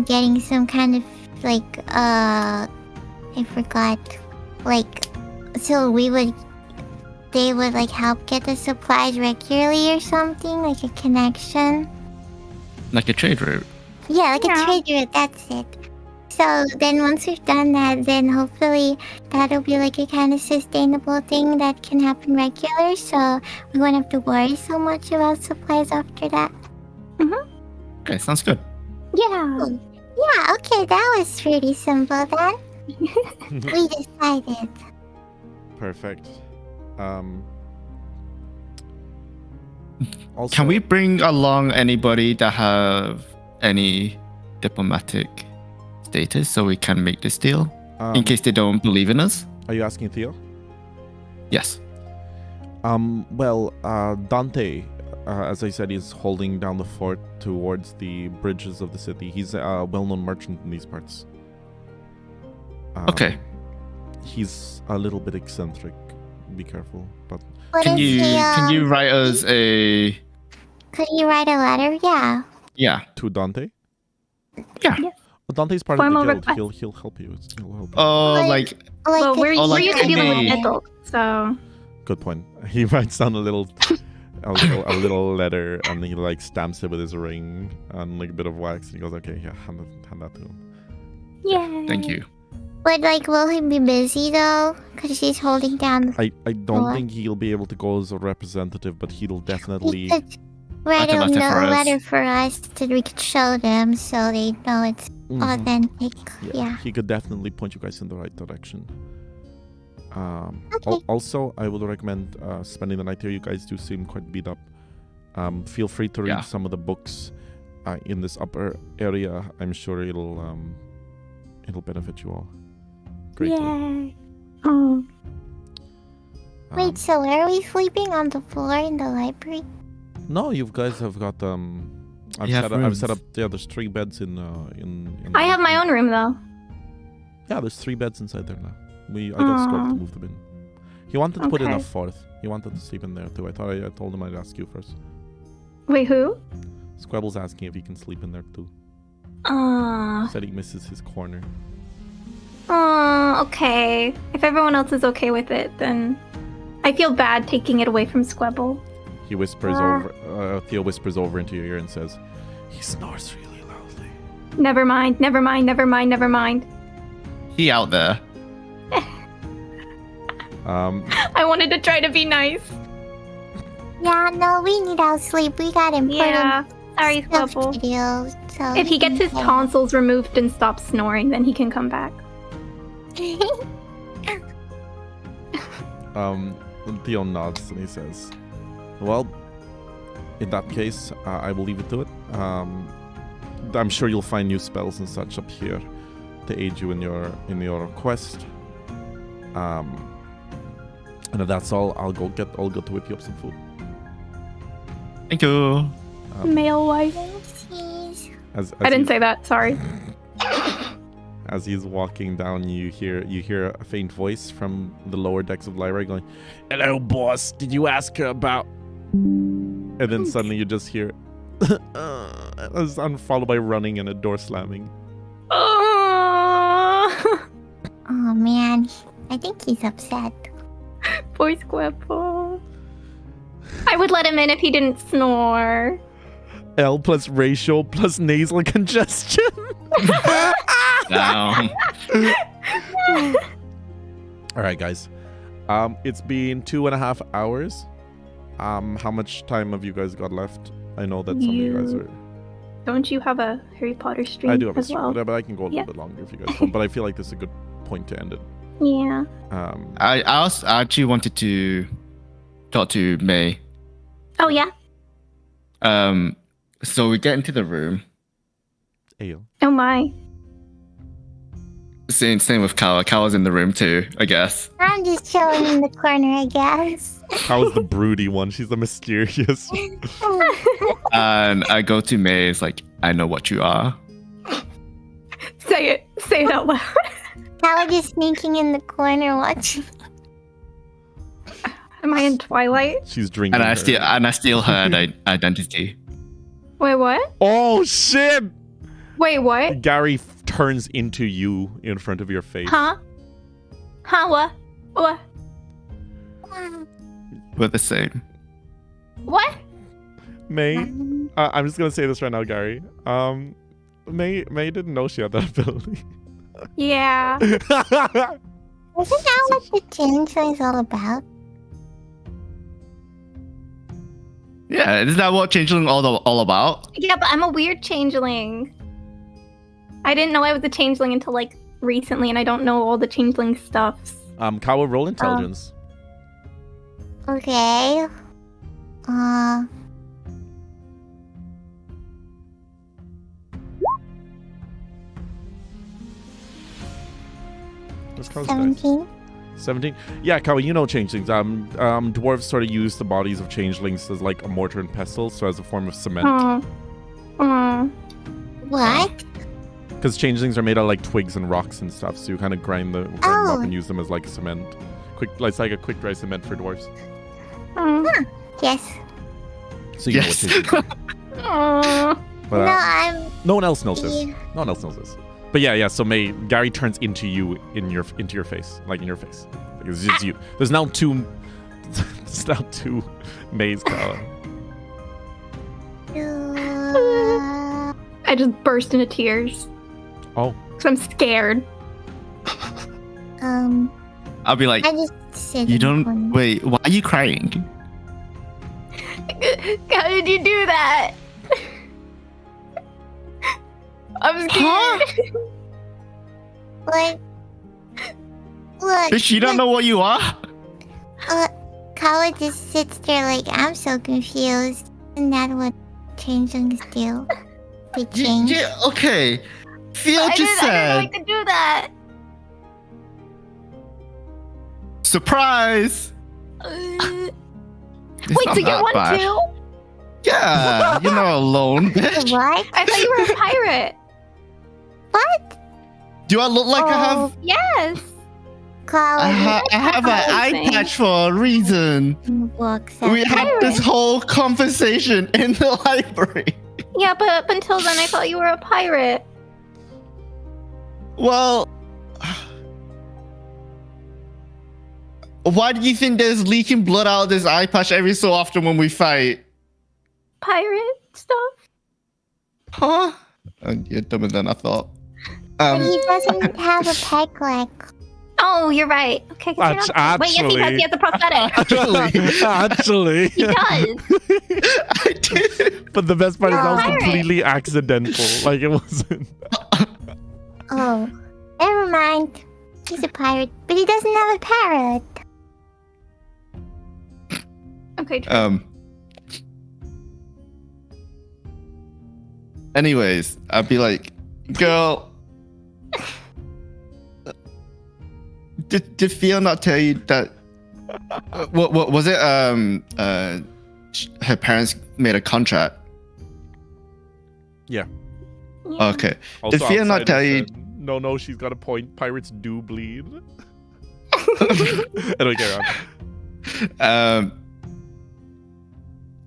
getting some kind of like I forgot, like, so they would like help get the supplies regularly or something, like a connection. Like a trade route. Yeah, like a trade route, that's it. So then once we've done that, then hopefully that'll be like a kind of sustainable thing that can happen regular, so we won't have to worry so much about supplies after that. Okay, sounds good. Yeah. Yeah, okay, that was pretty simple then. We decided. Perfect. Also, Can we bring along anybody that have any diplomatic status so we can make this deal in case they don't believe in us? Are you asking Theo? Yes. Well, Dante, as I said, is holding down the fort towards the bridges of the city. He's a well-known merchant in these parts. Okay. He's a little bit eccentric. Be careful, but What Can is you the, write us a Could you write a letter? Yeah. to Dante. yeah? Well, Dante's part Formal of the request. guild. He'll help you. He'll help you. Oh, Like- like Well, we're Oh, like used to dealing with any- adults, so Good point. He writes down a little letter, and he like stamps it with his ring and like a bit of wax. And he goes, "Okay, yeah, hand that to him." yeah. thank you. But like, will he be busy though? Because he's holding down. I don't What? think he'll be able to go as a representative, but he'll He definitely. could write Write a a letter for us. letter for us so we could show them so they know it's Mhm. authentic. Yeah. He could definitely point you guys in the right direction. Okay. Also, I would recommend spending the night here. You guys do seem quite beat up. Feel free to read Yeah. some of the books in this upper area. I'm sure it'll benefit you all greatly. Yay. Oh. Wait, so where are we sleeping on the floor in the library? No, you guys have got I've You have set up. rooms. Yeah, there's 3 beds in. I have my own room though. Yeah, there's 3 beds inside there now. I got Scorp to move them in. He wanted to put in a Okay. 4th. He wanted to sleep in there too. I thought I told him I'd ask you first. Wait, who? Squabble's asking if he can sleep in there too. Said he misses his corner. Okay. If everyone else is okay with it, then I feel bad taking it away from Squabble. He whispers over. Theo whispers over into your ear and says, "He snores really loudly." Never mind, never mind, never mind, never mind. He out there. I wanted to try to be nice. Yeah, no, we need our sleep. We got important Yeah. Sorry, stuff Squabble. to do. So If he gets his can tonsils removed and stops snoring, then he can come back. Theo nods and he says, "Well, in that case, I will leave it to it. I'm sure you'll find new spells and such up here to aid you in your quest. And if that's all, I'll go to whip you up some food." Thank you. Male wife. Jeez. As I didn't he- say that, sorry. As he's walking down, you hear a faint voice from the lower decks of the library going, "Hello, boss. Did you ask her about?" And then suddenly you just hear, followed by running and a door slamming. Oh, Oh man, I think he's upset. poor Squabble. I would let him in if he didn't snore. L plus ratio plus nasal congestion. Down. All right, guys. It's been 2.5 hours. How much time have you guys got left? I know that some of you guys are. Don't you have a Harry Potter stream I do have a as stream, well? but I can go a little bit longer if you guys want. But I feel like this is a good point to end it. Yeah. I actually wanted to talk to Mei. Oh, yeah? So we get into the room. Ayo. Oh, my. Same with Kawa. Kawa's in the room too, I guess. I'm just chilling in the corner, I guess. How's the broody one? She's the mysterious. And I go to Mei. It's like, I know what you are. Say it. Say it out loud. Kawa just sneaking in the corner watching. Am I in Twilight? She's drinking. And I her- steal her identity. Wait, what? Oh shit! Wait, what? Gary turns into you in front of your face. Huh? Huh, what? What? We're the same. What? May, I'm just gonna say this right now, Gary. May didn't know she had that ability. Yeah. Isn't that what the changeling's all about? Yeah, isn't that what changeling all about? Yeah, but I'm a weird changeling. I didn't know I was a changeling until like recently, and I don't know all the changeling stuffs. Kawa, roll intelligence. Okay. That's Kawa's dice. 17. 17. Yeah, Kawa, you know changelings. Dwarves sort of use the bodies of changelings as like a mortar and pestle, so as a form of cement. What? Because changelings are made out of like twigs and rocks and stuff, so you kind of grind them up and use them as like cement. It's like a quick dry cement for dwarves. Yes. So you know what changelings are. But, No, I'm. no one else knows this. Yeah. No one else knows this. But yeah. So Mei, Gary turns into you into your face, like in your face. Like, it's just you. There's now two. There's now two Meis, Kawa. I just burst into tears. Oh. Because I'm scared. I'll be like, I just sit. you in the don't. corner. Wait, why are you crying? How did you do that? I'm scared. What? Look. Bitch, you don't know what you are? Kawa just sits there like, I'm so confused. Isn't that what changelings do? They change. Yeah, okay. Theo I just didn't know I said, could do that. surprise! It's Wait, not so you're that one bad. too? Yeah, you're not alone, bitch. What? I thought you were a pirate. What? Do I look like I have... Yes. Kawa, I have an eye Amazing. patch for a reason. books. We had this whole conversation in the library. Yeah, but up until then, I thought you were a pirate. Well... Why do you think there's leaking blood out of this eye patch every so often when we fight? Pirate stuff? Huh? You're dumber than I thought. But he doesn't have a peg leg. Oh, you're right. Okay, 'cause you're not... Wait, yes, he does. He has a prosthetic. Actually. He does. I did. But the best part is that was Pirate. completely accidental. Like it wasn't. Oh, never mind. He's a pirate, but he doesn't have a parrot. Okay, true. Anyways, I'd be like, girl, did Theo not tell you that? What was it? Her parents made a contract. Yeah. Yeah. Okay. Also, Did Theo not outside tell it you? said, No, she's got a point. Pirates do bleed. Anyway, carry on.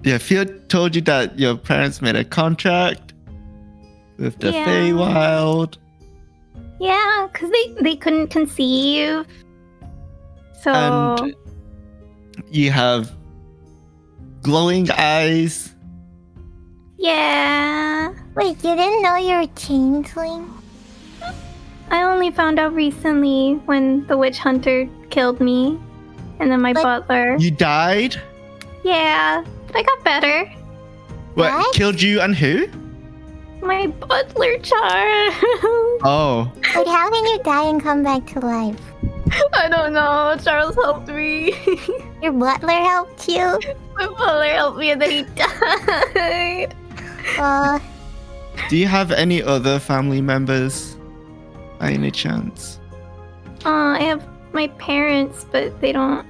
Yeah, Theo told you that your parents made a contract with the Yeah. Feywild. Yeah, because they couldn't conceive. So... And you have glowing eyes. yeah. Wait, you didn't know you were a changeling? I only found out recently when the witch hunter killed me. And then my But- butler. You died? Yeah, but I got better. What? Killed you and who? My butler, Charles. Oh. Wait, how can you die and come back to life? I don't know. Charles helped me. Your butler helped you? My butler helped me and then he died. Do you have any other family members? By any chance? I have my parents, but they don't...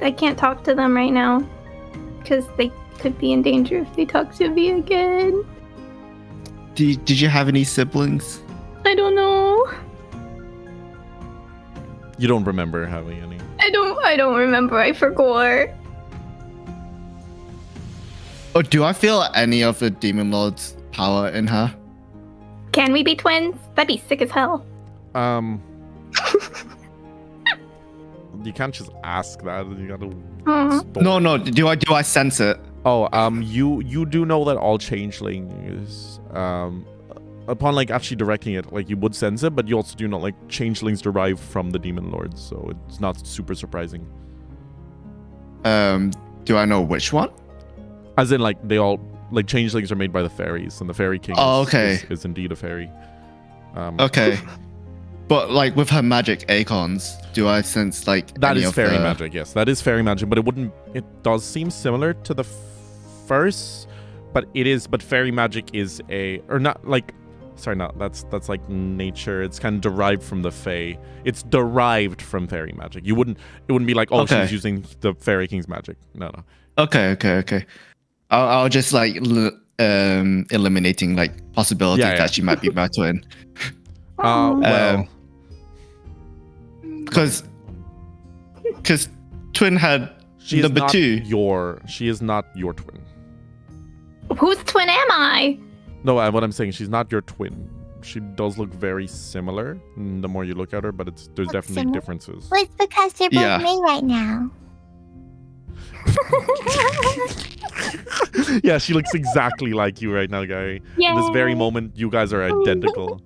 I can't talk to them right now. Because they could be in danger if they talk to me again. Did you have any siblings? I don't know. You don't remember having any. I don't remember. I forgot. Oh, do I feel any of the Demon Lord's power in her? Can we be twins? That'd be sick as hell. You can't just ask that. You gotta. No. Do I sense it? Oh, you do know that all changelings, upon like actually directing it, like you would sense it, but you also do know like changelings derive from the demon lords, so it's not super surprising. Do I know which one? As in, like they all like changelings are made by the fairies, and the fairy king. Is indeed a fairy. Okay. But like with her magic acorns, do I sense like that any is of fairy the... magic? Yes, that is fairy magic, but it wouldn't. It does seem similar to the first, but it is. But fairy magic is or not like Sorry, no, that's like nature. It's kind of derived from the Fae. It's derived from fairy magic. It wouldn't be like, oh, she's using the Fairy King's magic. No. Okay. I'll just like eliminating like possibilities that she might be my twin. Well, because twin had she number is 2. She is not your twin. Whose twin am I? No, what I'm saying, she's not your twin. She does look very similar the more you look at her, but there's definitely similar? differences. Well, it's because they're both me right now. Yeah, she looks exactly like you right now, Gary. Yay. In this very moment, you guys are identical.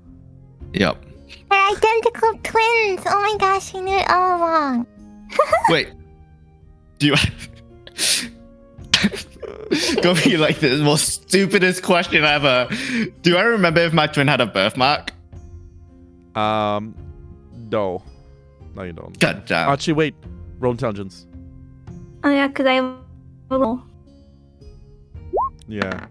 Yep. They're identical twins. Oh my gosh, I knew it all along. Wait. Do you... Go be like the most stupidest question ever. Do I remember if my twin had a birthmark? No. No, you don't. God damn. Actually, wait. Roll intelligence. Oh yeah, because I have a little. Yeah.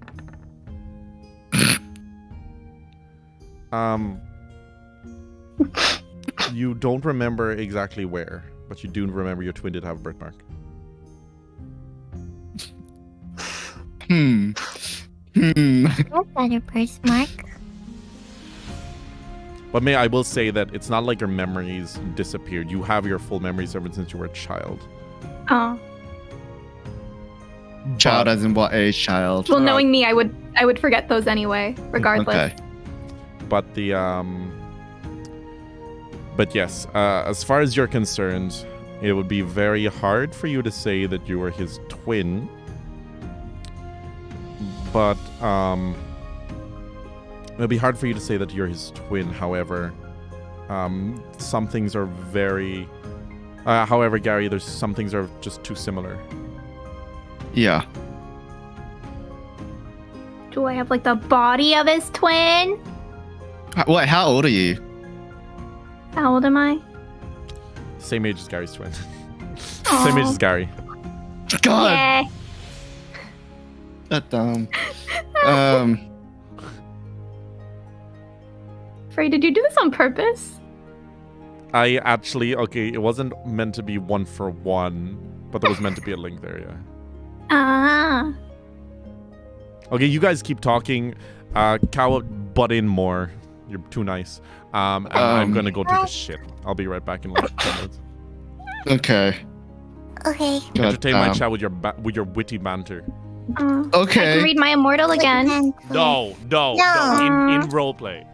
You don't remember exactly where, but you do remember your twin did have a birthmark. That's not a birthmark. But I will say that it's not like your memories disappeared. You have your full memories ever since you were a child. Oh. Child as in what age child? Well, knowing me, I would forget those anyway, regardless. Okay. But but yes, as far as you're concerned, it would be very hard for you to say that you were his twin. But it'll be hard for you to say that you're his twin. However, some things are very. However, Gary, there's some things are just too similar. Yeah. Do I have like the body of his twin? What? How old are you? How old am I? Same age as Gary's twin. Aww. Same age as Gary. God. Yeah. God damn. Fray, did you do this on purpose? I actually, it wasn't meant to be 1-for-1, but there was meant to be a link there, yeah. Ah. Okay, you guys keep talking. Kawa, butt in more. You're too nice. And I'm gonna go take a shit. I'll be right back in like 10 minutes. Okay. Okay. Entertain my chat with your witty banter. Okay. I can read my immortal again. No. In roleplay.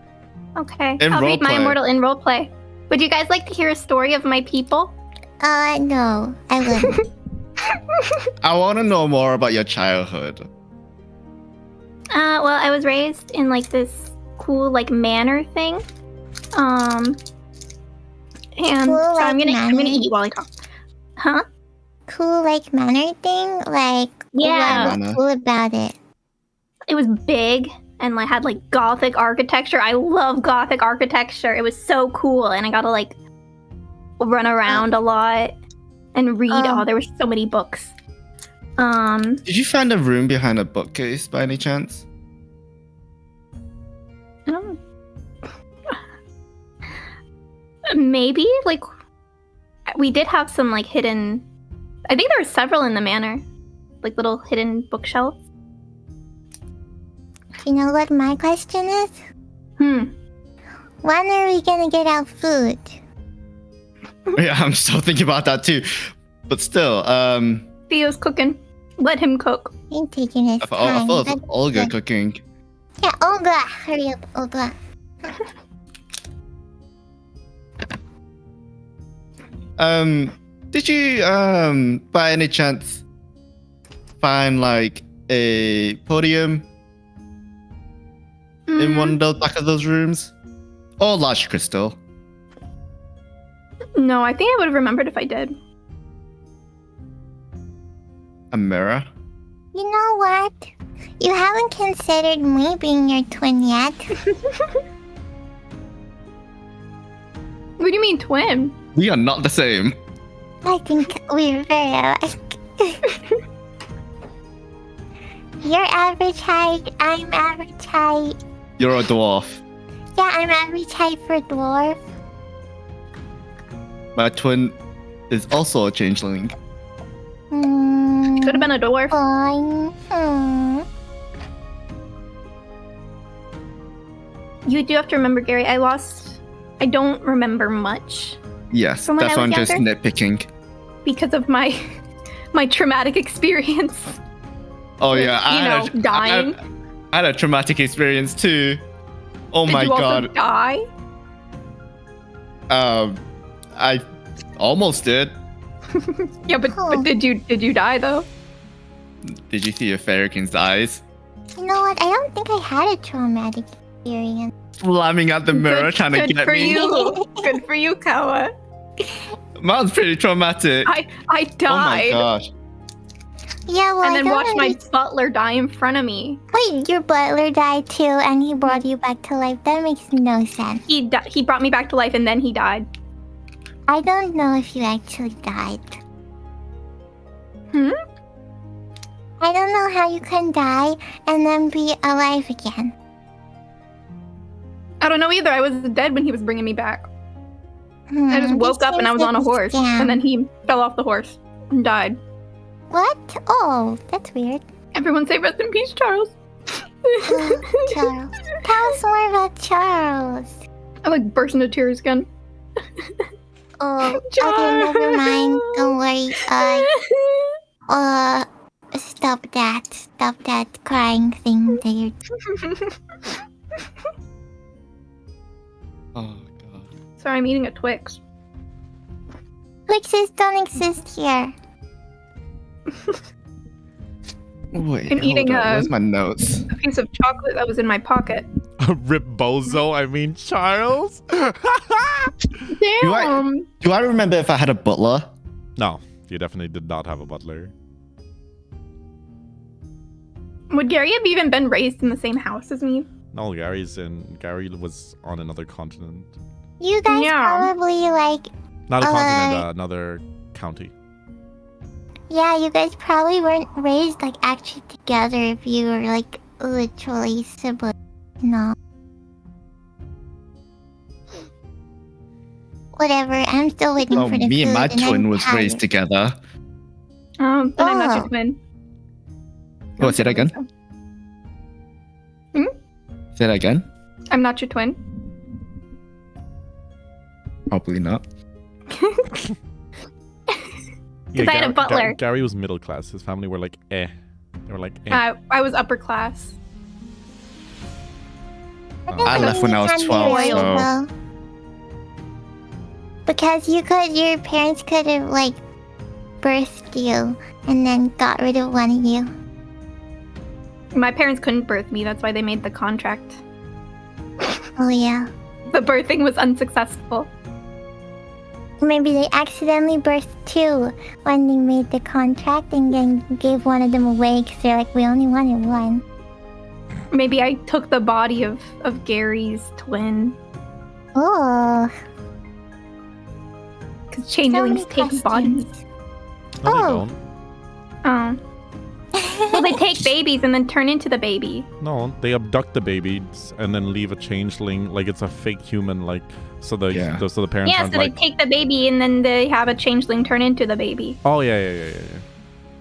Okay. In I'll read my roleplay. immortal in roleplay. Would you guys like to hear a story of my people? No, I wouldn't. I want to know more about your childhood. Well, I was raised in like this cool like manor thing. And Cool, so like, I'm gonna manor? eat while I talk. Huh? Cool, like manner thing. Like, Yeah. what was cool about it? It was big and like had like gothic architecture. I love gothic architecture. It was so cool, and I got to like run around a lot and read. Oh, there were so many books. Did you find a room behind a bookcase by any chance? I don't. Maybe like we did have some like hidden. I think there were several in the manor, like little hidden bookshelves. Do you know what my question is? When are we gonna get our food? Yeah, I'm still thinking about that too. But still, Theo's cooking. Let him cook. He's taking his I time. thought it was Olga cooking. Yeah, Olga. Hurry up, Olga. Did you by any chance find like a podium in one of the back of those rooms? Or large crystal? No, I think I would have remembered if I did. A mirror? You know what? You haven't considered me being your twin yet. What do you mean twin? We are not the same. I think we're very alike. You're average height, I'm average height. You're a dwarf. Yeah, I'm every type for dwarf. My twin is also a changeling. Could have been a dwarf. Fine. You do have to remember, Gary, I don't remember much Yes, From when that's I why I'm was just younger? nitpicking. because of my traumatic experience. Oh yeah, dying. I had a traumatic experience too. Oh Did my you also god. die? I almost did. Yeah, but did you die though? Did you see your Farrakhan's eyes? You know what? I don't think I had a traumatic experience. Slamming at the mirror trying to Good get for me. you. Good for you, Kawa. Mine's pretty traumatic. I Oh my died. gosh. Yeah, well, and I then don't watched my understand- butler die in front of me. Wait, your butler died too, and he brought you back to life. That makes no sense. He brought me back to life and then he died. I don't know if you actually died. Hmm? I don't know how you can die and then be alive again. I don't know either. I was dead when he was bringing me back. I just This woke up and I seems was on a like horse, scam. and then he fell off the horse and died. What? Oh, that's weird. Everyone say rest in peace, Charles. Charles. Tell us more about Charles. I like burst into tears again. Oh, okay, never mind. Don't worry. Stop that. Stop that crying thing that you're... Oh god. Sorry, I'm eating a Twix. Twixes don't exist here. Wait, I'm eating hold on. a- Where's my notes? A piece of chocolate that was in my pocket. Rip Bozo, I mean Charles. Damn. Do I remember if I had a butler? No, you definitely did not have a butler. Would Gary have even been raised in the same house as me? No, Gary was on another continent. You guys Yeah. probably like... Not a continent, another county. Yeah, you guys probably weren't raised like actually together if you were like literally siblings. No. Whatever, I'm still waiting Oh, for the me and food my I'm twin was tired. raised together. Then I'm not Oh. your twin. Oh, say that again? Say that again? I'm not your twin. Probably not. Yeah, I had a butler. Gary was middle class. His family were like, eh. They were like, eh. I was upper class. I left when I was 12, so... Because your parents could have like birthed you and then got rid of one of you. My parents couldn't birth me. That's why they made the contract. Oh yeah. The birthing was unsuccessful. Maybe they accidentally birthed two when they made the contract and then gave one of them away because they're like, we only wanted one. Maybe I took the body of Gary's twin. Oh. Because changelings take bodies. No, they Oh. don't. Oh. Well, they take babies and then turn into the baby. No, they abduct the babies and then leave a changeling, like it's a fake human, like so the parents Yeah, aren't so like, they take the baby and then they have a changeling turn into the baby. oh yeah.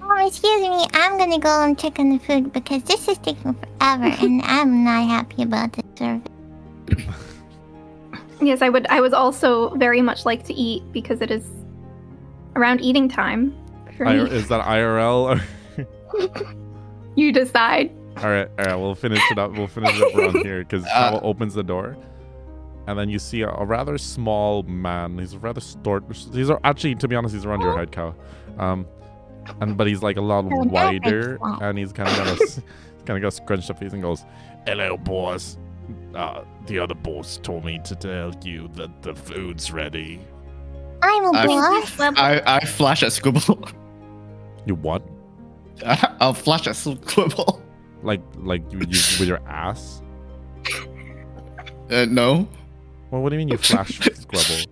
Oh, excuse me, I'm gonna go and check on the food because this is taking forever and I'm not happy about this service. Yes, I would also very much like to eat because it is around eating time for me. Is that IRL? You decide. All right, we'll finish it up. We'll finish it up around here because Kawa opens the door, and then you see a rather small man. He's rather These are actually, to be honest, he's around your height, Kawa. But he's like a lot Oh, that wider, makes sense. and he's kind of got a scrunched up face and goes, "Hello, boss. The other boss told me to tell you that the food's ready." I'm a boss. I flash at Squibble. You what? I'll flash at Squibble. Like you with your ass? No. Well, what do you mean you flash Squibble?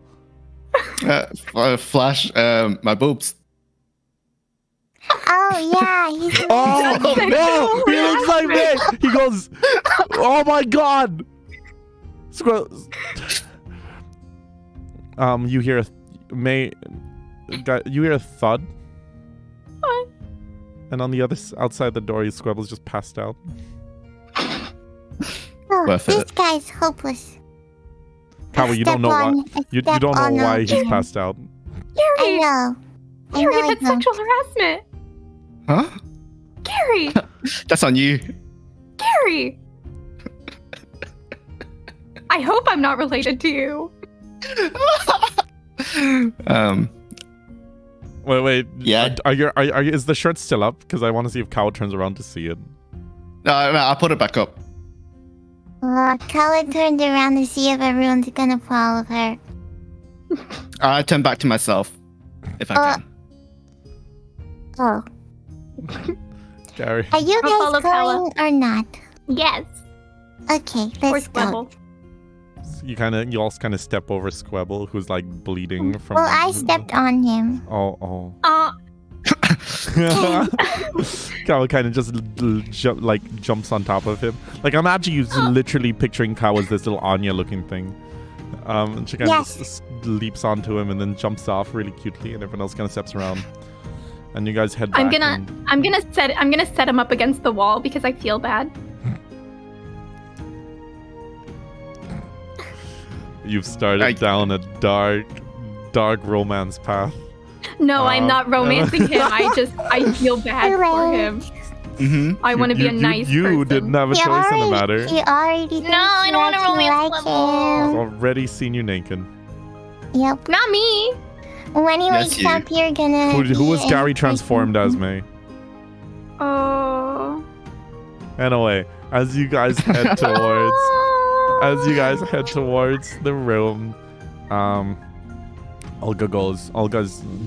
Flash my boobs. Oh yeah, he's Oh no! He looks like me. He goes, "Oh my god!" Squirrel. You hear you hear a thud. What? And on the outside the door, Squabble's just passed out. Oh, Worth this it. guy's hopeless. Kawa, you don't know why. You don't know why he's passed out. I Gary! know. I Gary, know. that's sexual harassment. Huh? Gary! That's on you. Gary! I hope I'm not related to you. Wait. Yeah. Are you? Is the shirt still up? Because I want to see if Kawa turns around to see it. No, I'll put it back up. Kawa turned around to see if everyone's gonna follow her. I turn back to myself, if I can. Oh. Gary. Are you I'll guys follow Kawa. going or not? Yes. Okay, Or let's go. Squibble. You all kind of step over Squabble, who's like bleeding from. Well, I stepped on him. Oh. Uh, Kawa kind of just jumps on top of him. Like I'm actually literally picturing Kawa as this little Anya-looking thing. And she kind of just leaps onto him and then jumps off really cutely, and everyone else kind of steps around. And you guys head back. I'm gonna set him up against the wall because I feel bad. You've started down a dark romance path. No, I'm not romancing him. I feel bad for him. Mm-hmm. I want to be a nice You person. didn't have a choice in the matter. He already thinks I don't wanna romance like I've him. already seen you naked. Yep. Not me. When he Yes, wakes you. up, you're gonna. Who was be Gary in- transformed as, May? Oh. Anyway, as you guys head towards the room, Olga's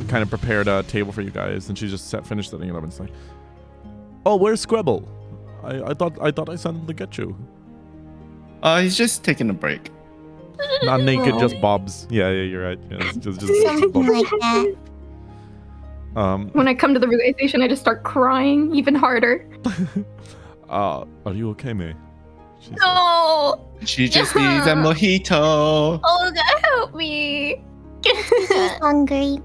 kind of prepared a table for you guys, and she just finished setting it up and it's like, oh, where's Squibble? I thought I sent him to get you. He's just taking a break. Not naked, just bobs. Yeah, you're right. Yeah, it's just Something bobs. like that. When I come to the realization, I just start crying even harder. Are you okay, May? She said. No. She just needs a mojito. Oh, God, help me. He's hungry.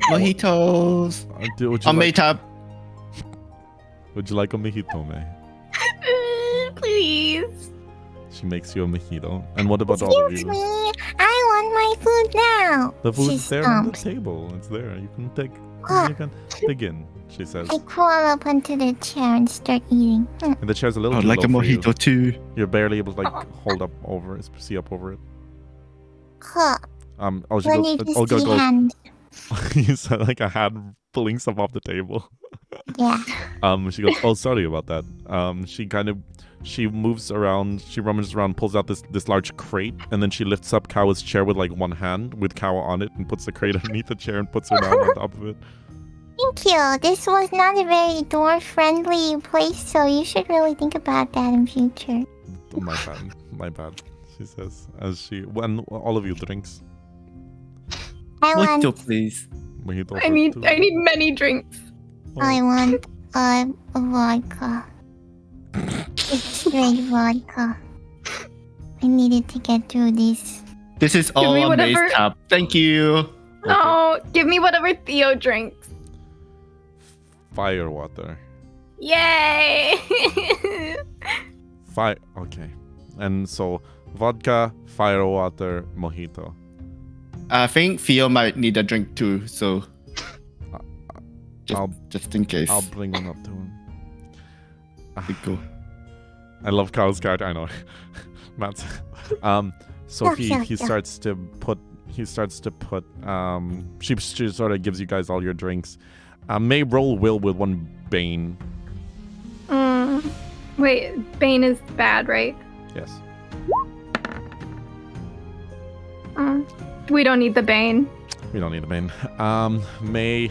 Mojitos. On May tab. Would you like a mojito, May? Please. She makes you a mojito. And what about all of Excuse you? me. I want my food now. The She food's there on the stomps. table. It's there. You can take. Ah. You can dig in. She says. I crawl up onto the chair and start eating. And the chair's a little. I'd too like a low for you. mojito too. You're barely able to hold up over it, see up over it. Huh. She When goes, you just Olga see goes. hands. You sound like a hand pulling stuff off the table. Yeah. She goes, oh, sorry about that. She moves around, she rummages around, pulls out this large crate, and then she lifts up Kawa's chair with like one hand with Kawa on it and puts the crate underneath the chair and puts her down on top of it. Thank you. This was not a very door-friendly place, so you should really think about that in future. Oh, my bad, she says, as when all of you drinks. I want. Mojito, please. Mojito I for need two. many drinks. I want a vodka. Just straight vodka. I needed to get through this. This is all me on May's whatever- tab. Thank you. No, give me whatever Theo drinks. Fire water. Yay! Okay. And so, vodka, fire water, mojito. I think Theo might need a drink too, so I'll just in case. I'll bring one up to him. Go. I love Kyle's character. I know, Matt. So he starts to put. She sort of gives you guys all your drinks. May roll will with one Bane. Wait, Bane is bad, right? Yes. We don't need the Bane. We don't need the Bane. May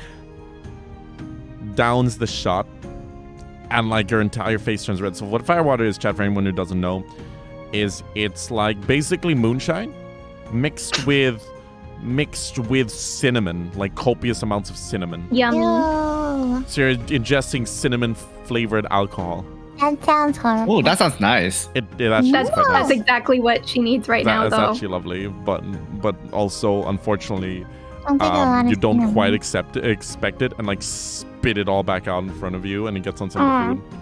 downs the shot, and like your entire face turns red. So what firewater is, chat, for anyone who doesn't know, is it's like basically moonshine mixed with cinnamon, like copious amounts of cinnamon. Yummy. Yo. So you're ingesting cinnamon flavored alcohol. That sounds horrible. Oh, that sounds nice. It actually is quite That's nice. exactly what she needs right now, That's though. actually lovely, but also unfortunately, Don't get a lot you of don't cinnamon. quite expect it and like spit it all back out in front of you, and it gets on some of the food.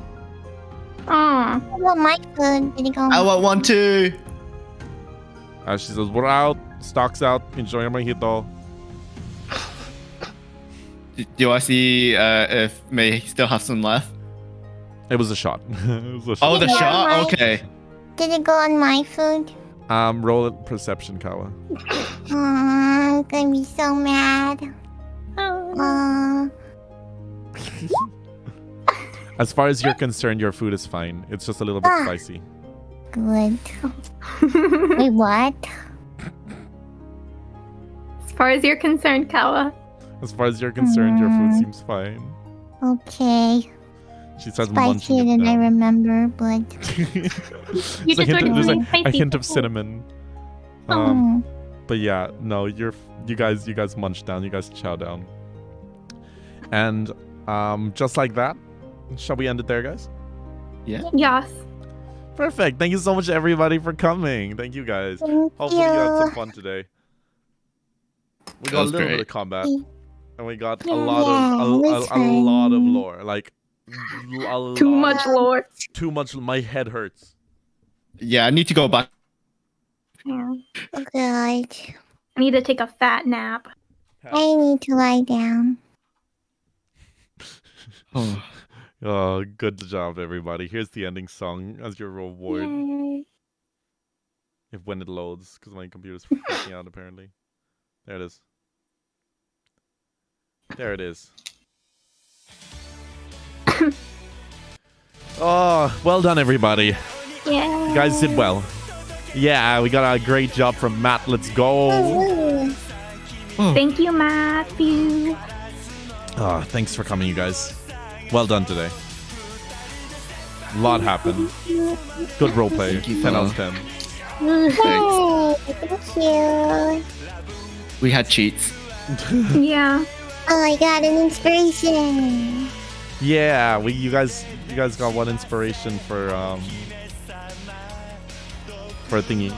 Aw. What about my food? Did it go? I want one too. She says, "We're out. Stocks out. Enjoy your mojito." Do you want to see if May still have some left? It was a shot. It was a Oh, shot. the Yeah, shot? right. Okay. Did it go on my food? Roll it perception, Kawa. I'm gonna be so mad. As far as you're concerned, your food is fine. It's just a little bit spicy. Good. Wait, what? As far as you're concerned, Kawa. As far as you're concerned, your food seems fine. Okay. She starts munching Spicier it than I down. remember, but. There's a hint, there's a spicy hint of food. cinnamon. Oh. But yeah, no, you guys munch down. You guys chow down. And just like that, shall we end it there, guys? Yeah. Yes. Perfect. Thank you so much, everybody, for coming. Thank you, guys. Thank Hopefully you had some you. fun today. We That got a was little bit great. of combat, and we got a Yeah, lot it was of a lot of fun. lore. Like Too much lore. Too much. My head hurts. Yeah, I need to go back. Yeah. Good. I need to take a fat nap. I need to lie down. Oh. Oh, good job, everybody. Here's the ending song as your reward. Yay. If when it loads, because my computer's freaking out apparently. There it is. There it is. Oh, well done, everybody. Yeah. You guys did well. Yeah, we got a great job from Matt. Let's go. Woo. Thank you, Matthew. Oh, thanks for coming, you guys. Well done today. A lot happened. Good roleplay. Thank you, 10 out of fella. 10. Yay. Thank you. We had cheats. Yeah. Oh, I got an inspiration. Yeah, you guys got one inspiration for a thingy.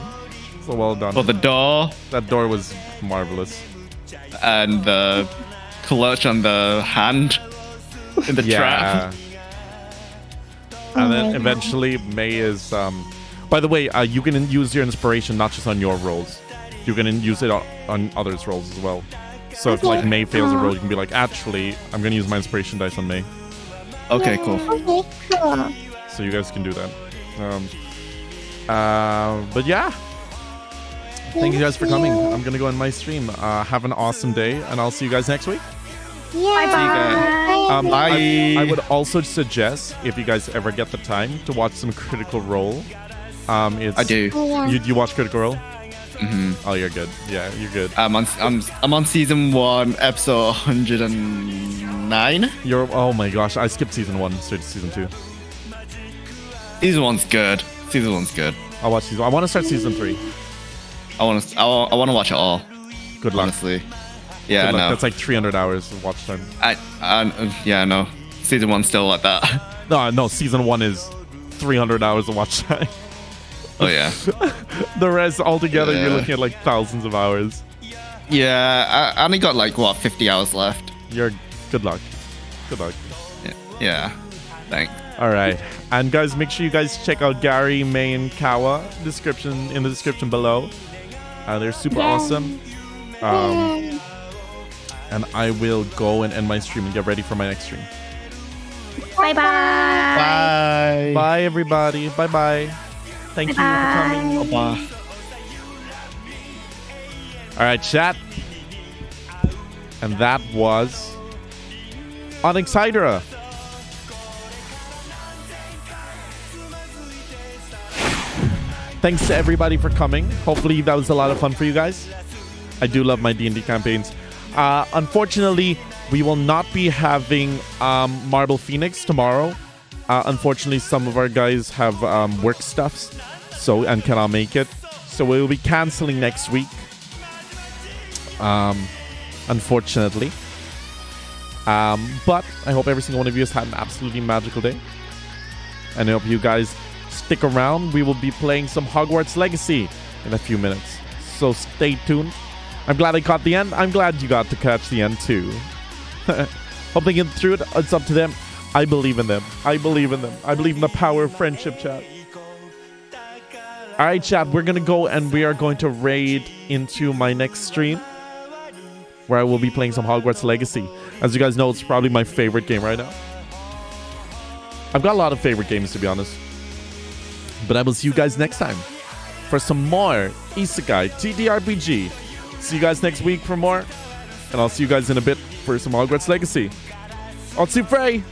So well done. For the door That door was marvelous. and the clutch on the hand in the trap. And Oh my then God. eventually Mei is by the way, you can use your inspiration not just on your rolls. You can use it on others' rolls as well. So if like Mei fails a roll, you can be like, actually, I'm gonna use my inspiration dice on Mei. Okay, cool. Okay, cool. So you guys can do that. But yeah. Thank you guys for coming. I'm gonna go on my stream. Have an awesome day, and I'll see you guys next week. Yeah. guys. Bye. I would also suggest, if you guys ever get the time, to watch some Critical Role. It's, I do. Oh, yeah. You watch Critical Role? hmm Oh, you're good. Yeah, you're good. I'm on season 1, episode 109. Oh my gosh, I skipped season 1 straight to season 2. Season 1's good. Season 1's good. I'll watch season. I want to start season 3. I want to watch it all. Good luck. Honestly. Yeah, I Good luck. know. That's like 300 hours of watch time. Yeah, I know. Season 1's still like that. No, season 1 is 300 hours of watch time. Oh yeah. The rest altogether, you're Yeah. looking at like thousands of hours. Yeah, I only got like 50 hours left. You're good luck. Good luck. Yeah. Thanks. All right, and guys, make sure you guys check out Gary, Mei, and Kawa. In the description below. They're super awesome. Yay. And I will go and end my stream and get ready for my next stream. Bye-bye. Bye. Bye, everybody. Bye bye. Thank you for coming. Bye. All right, chat. And that was ONYX Hydra. Thanks to everybody for coming. Hopefully that was a lot of fun for you guys. I do love my D&D campaigns. Unfortunately, we will not be having Marble Phoenix tomorrow. Unfortunately, some of our guys have work stuffs, and cannot make it. So we will be canceling next week. Unfortunately. But I hope every single one of you has had an absolutely magical day. And I hope you guys stick around. We will be playing some Hogwarts Legacy in a few minutes. So stay tuned. I'm glad I caught the end. I'm glad you got to catch the end too. Hope they get through it. It's up to them. I believe in them. I believe in them. I believe in the power of friendship, chat. Alright, chat. We're going to go and we are going to raid into my next stream, where I will be playing some Hogwarts Legacy. As you guys know, it's probably my favorite game right now. I've got a lot of favorite games, to be honest. But I will see you guys next time for some more Isekai TTRPG. See you guys next week for more. And I'll see you guys in a bit for some Hogwarts Legacy. I'll see you, Fray.